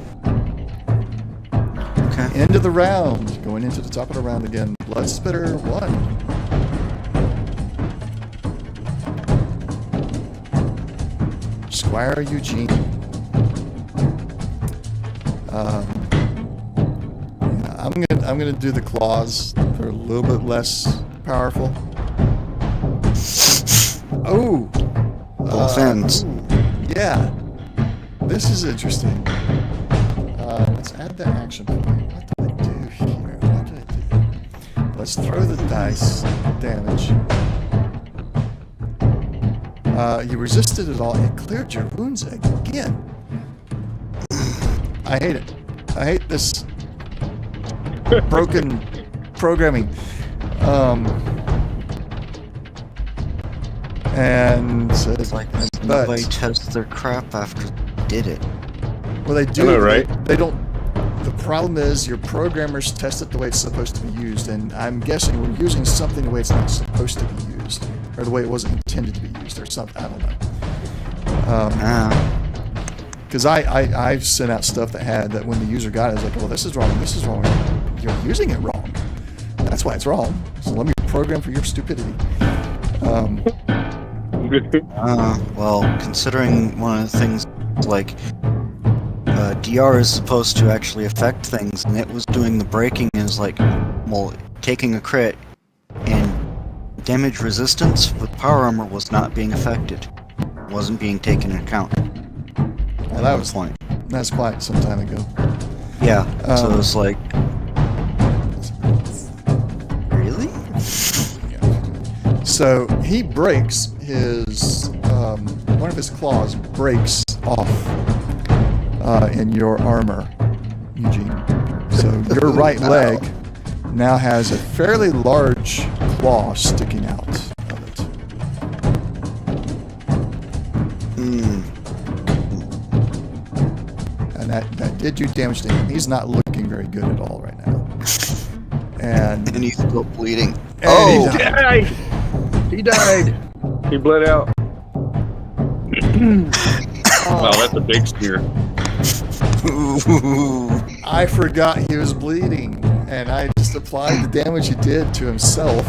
Okay. End of the round. Going into the top of the round again. Blood Spitter 1. Squire Eugene. I'm gonna do the claws. They're a little bit less powerful. Oh. Both ends. Yeah. This is interesting. Let's add that action point. What do I do here? What do I do? Let's throw the dice. Damage. You resisted it all. It cleared your wounds again. I hate it. I hate this broken programming. And It's like nobody tests their crap after they did it. Well, they do. I know, right? They don't. The problem is your programmers test it the way it's supposed to be used, and I'm guessing we're using something the way it's not supposed to be used, or the way it wasn't intended to be used, or something. I don't know. Because I've sent out stuff that had that when the user got it, it was like, well, this is wrong. This is wrong. You're using it wrong. That's why it's wrong. So let me program for your stupidity. Well, considering one of the things like DR is supposed to actually affect things, and it was doing the breaking is like, well, taking a crit, and damage resistance with power armor was not being affected. It wasn't being taken into account. Well, that was point. That's quite some time ago. Yeah, so it's like, So he breaks his one of his claws breaks off in your armor, Eugene. So your right leg now has a fairly large claw sticking out of it. And that did do damage to him. He's not looking very good at all right now. And he's still bleeding. He died. He died. He bled out. Wow, that's a big spear. I forgot he was bleeding, and I just applied the damage he did to himself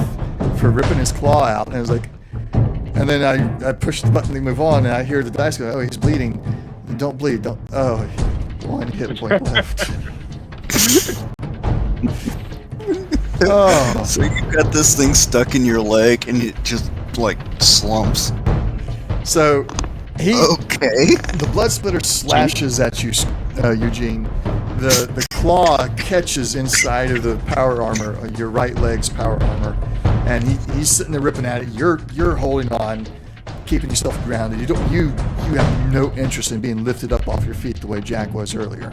for ripping his claw out, and I was like, and then I pushed the button to move on, and I hear the dice go, oh, he's bleeding. Don't bleed, don't. Oh, one hit point left. Oh. So you got this thing stuck in your leg, and it just like slumps. So okay. The blood splitter slashes at you, Eugene. The claw catches inside of the power armor, your right leg's power armor, and he's sitting there ripping at it. You're holding on, keeping yourself grounded. You have no interest in being lifted up off your feet the way Jack was earlier.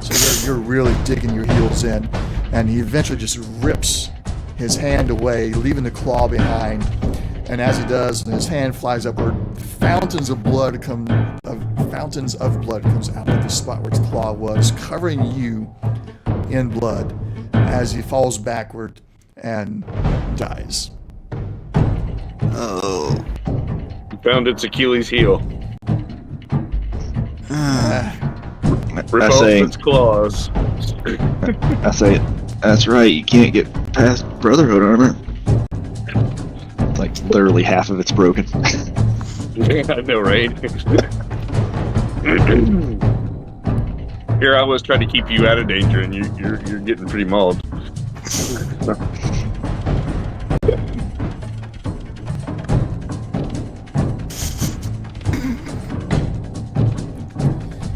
So you're really digging your heels in, and he eventually just rips his hand away, leaving the claw behind. And as he does, his hand flies upward. Fountains of blood comes out of the spot where his claw was, covering you in blood as he falls backward and dies. Oh. He found its Achilles heel. Rip off its claws. I say, that's right, you can't get past Brotherhood armor. Like, literally half of it's broken. I know, right? Here I was trying to keep you out of danger, and you're getting pretty mauled.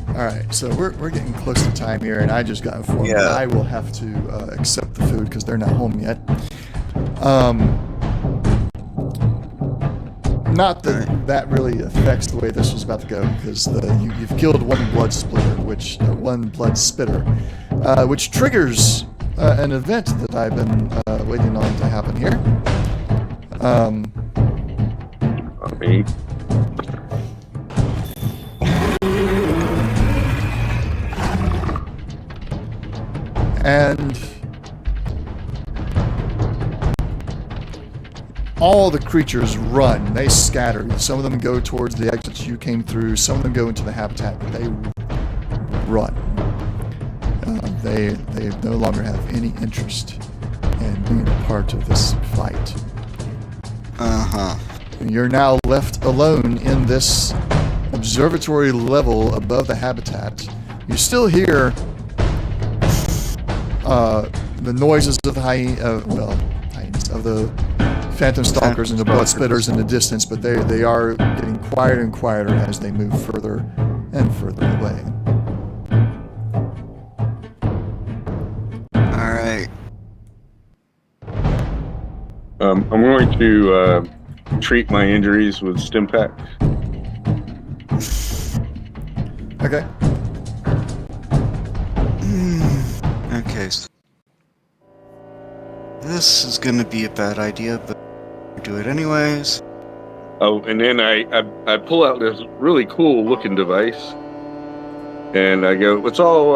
All right, so we're getting close to time here, and I just got informed that I will have to accept the food because they're not home yet. Not that that really affects the way this was about to go, because you've killed one blood spitter, which triggers an event that I've been waiting on to happen here. Okay. And all the creatures run. They scatter. Some of them go towards the exits you came through. Some of them go into the habitat, but they run. They no longer have any interest in being a part of this fight. You're now left alone in this observatory level above the habitat. You still hear the noises of the hyenas, of the phantom stalkers and the blood splitters in the distance, but they are getting quieter and quieter as they move further and further away. All right. I'm going to treat my injuries with stim pack. Okay. Okay. So this is gonna be a bad idea, but we'll do it anyways. Oh, and then I pull out this really cool looking device, and I go, let's all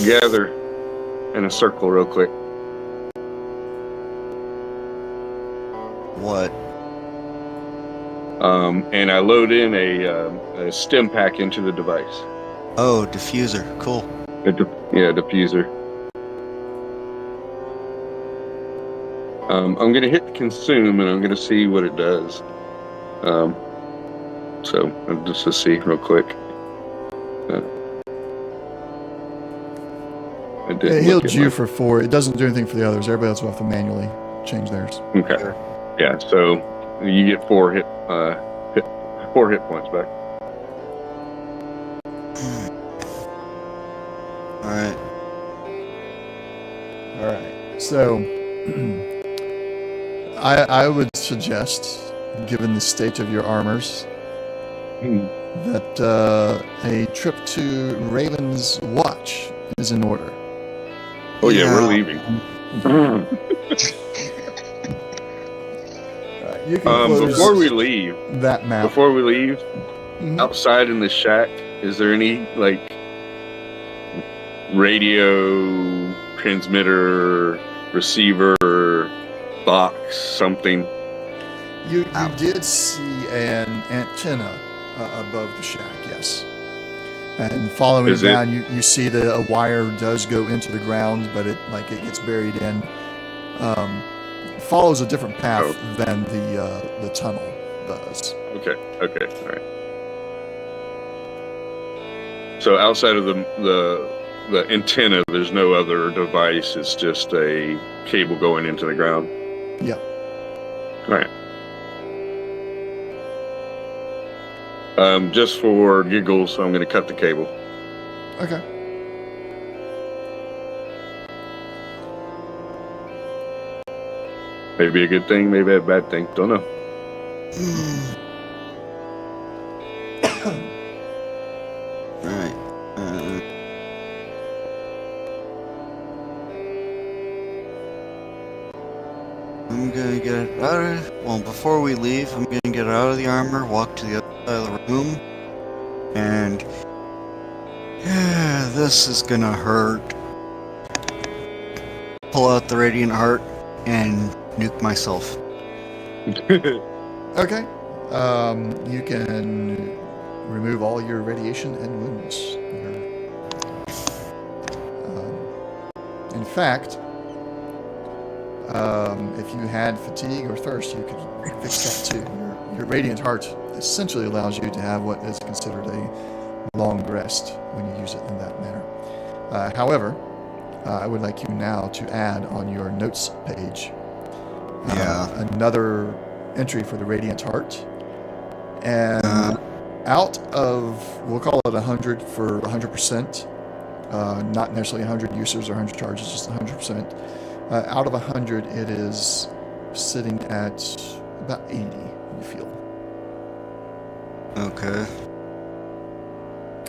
gather in a circle real quick. What? And I load in a stim pack into the device. Oh, diffuser. Cool. Diffuser. I'm going to hit consume, and I'm going to see what it does. So just to see real quick. It healed you for 4. It doesn't do anything for the others. Everybody else will have to manually change theirs. Okay. Yeah. So you get 4 hit points back. All right. So I would suggest, given the state of your armors, that a trip to Raven's Watch is in order. Oh yeah, we're leaving. You can close before we leave, that map. Outside in the shack, is there any like radio, transmitter, receiver, box, something? You did see an antenna above the shack, yes. And following down, you see that a wire does go into the ground, but it gets buried in. Follows a different path than the tunnel does. Okay, all right. So outside of the antenna, there's no other device. It's just a cable going into the ground. Yeah. All right. Just for giggles, I'm going to cut the cable. Okay. Maybe a good thing, maybe a bad thing. Don't know. Right. I'm gonna get out of... Well, before we leave, I'm gonna get out of the armor, walk to the other side of the room, and... this is gonna hurt. Pull out the Radiant Heart and nuke myself. Okay. You can remove all your radiation and wounds. In fact, if you had fatigue or thirst, you could fix that too. Your Radiant Heart essentially allows you to have what is considered a long rest when you use it in that manner. However, I would like you now to add on your notes page another entry for the Radiant Heart. And out of, we'll call it 100 for 100%, not necessarily 100 users or 100 charges, just 100%. Out of 100, it is sitting at about 80, you feel. Okay.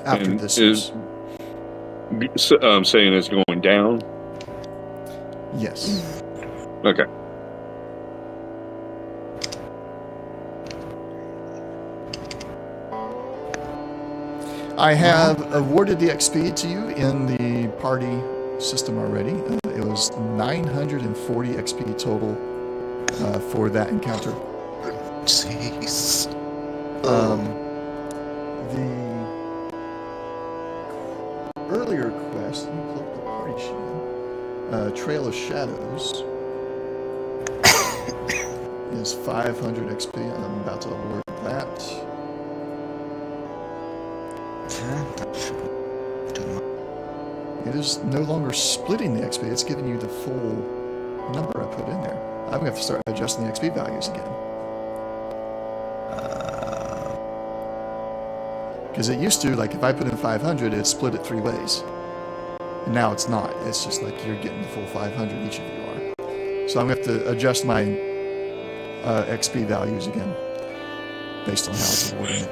After And this is saying it's going down? Yes. Okay. I have awarded the XP to you in the party system already. It was 940 XP total for that encounter. Jeez. The earlier quest, let me pull up the party sheet. Trail of Shadows is 500 XP. I'm about to award that. It is no longer splitting the XP, it's giving you the full number I put in there. I'm going to have to start adjusting the XP values again. Because it used to, like, if I put in 500, it split it 3 ways. And now it's not. It's just like you're getting the full 500, each of you are. So I'm going to have to adjust my XP values again, based on how it's awarding it.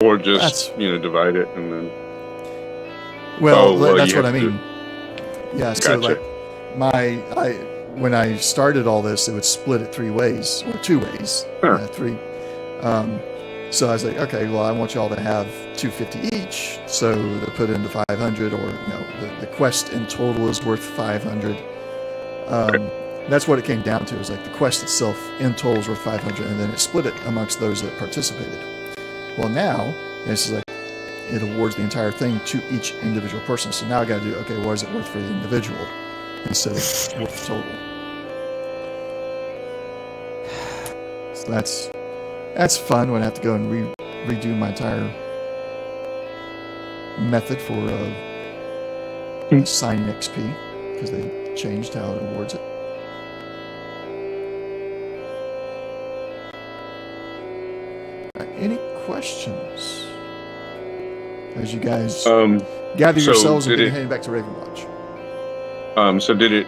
Or just, divide it and then... Well, that's what I mean. Yeah, so Gotcha. like, when I started all this, it would split it 3 ways, or 2 ways. Huh. 3. So I was like, okay, well, I want y'all to have 250 each, so they put into 500, or, the quest in total is worth 500. That's what it came down to, is like the quest itself in total is worth 500, and then it split it amongst those that participated. Well, now, it's like, it awards the entire thing to each individual person. So now I got to do, okay, what is it worth for the individual instead of worth the total? So that's fun when I have to go and redo my entire method for assigning XP, because they changed how it awards it. Any questions as you guys gather yourselves and begin heading back to Ravenwatch? So did it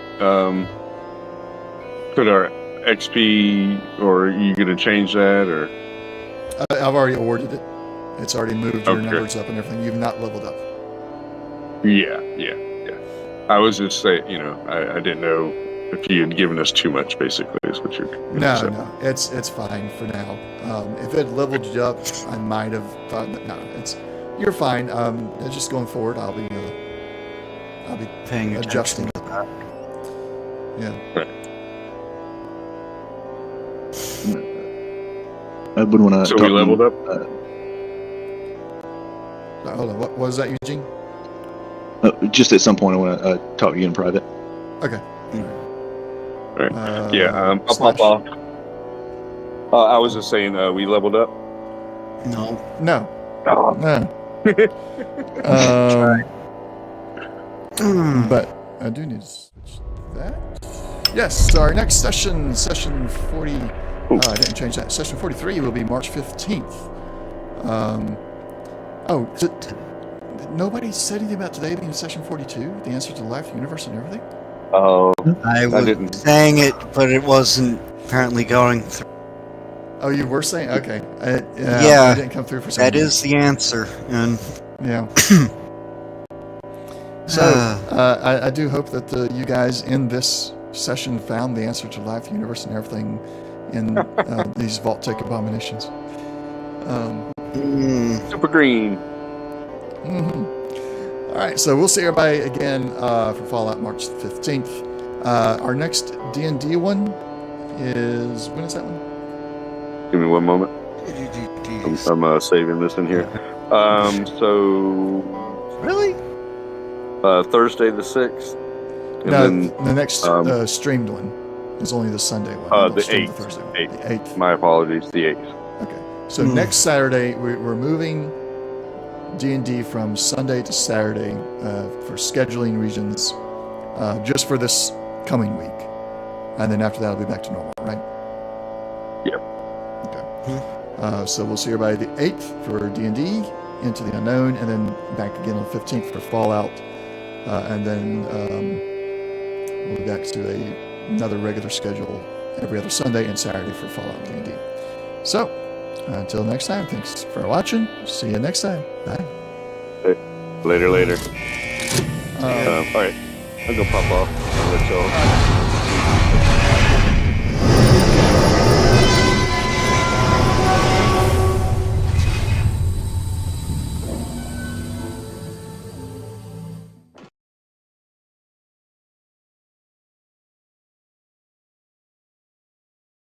put our XP, or are you going to change that, or? I've already awarded it. It's already moved your Okay. numbers up and everything. You've not leveled up. Yeah. I was just saying, I didn't know if you had given us too much, basically, is what you're saying. No, it's fine for now. If it leveled you up, I might have thought that. No, you're fine. Just going forward, I'll be Paying adjusting. attention to that. Yeah. I would want to. So we leveled up? Hold on. What was that, Eugene? Just at some point, I want to talk to you in private. Okay. Right. I'll pop off. I was just saying, we leveled up. No. No. Oh. No. But I do need to switch that. Yes, so our next session 40. I didn't change that. Session 43 will be March 15th. Nobody said anything about today being session 42? The answer to life, universe, and everything? Oh, I was didn't. saying it, but it wasn't apparently going through. Oh, you were saying? Okay. Yeah, it didn't come through for some That reason. is the answer. And Yeah. So, I do hope that you guys in this session found the answer to life, universe, and everything in these Vault Tech abominations. Super green. Mm-hmm. All right, so we'll see everybody again for Fallout March 15th. Our next D&D one is... When is that one? Give me one moment. I'm saving this in here. So... Really? Thursday the 6th. And No, then, the next streamed one is only the Sunday one. the Stream 8th. Thursday one. 8th. The 8th. My apologies, the 8th. Okay. So next Saturday, we're moving D&D from Sunday to Saturday for scheduling reasons, just for this coming week. And then after that, it'll be back to normal, right? Yep. Okay. So we'll see everybody the 8th for D&D, Into the Unknown, and then back again on the 15th for Fallout. And then we'll be back to another regular schedule every other Sunday and Saturday for Fallout D&D. So, until next time, thanks for watching. See you next time. Bye. Later. All right. I'll go pop off. I'll let y'all.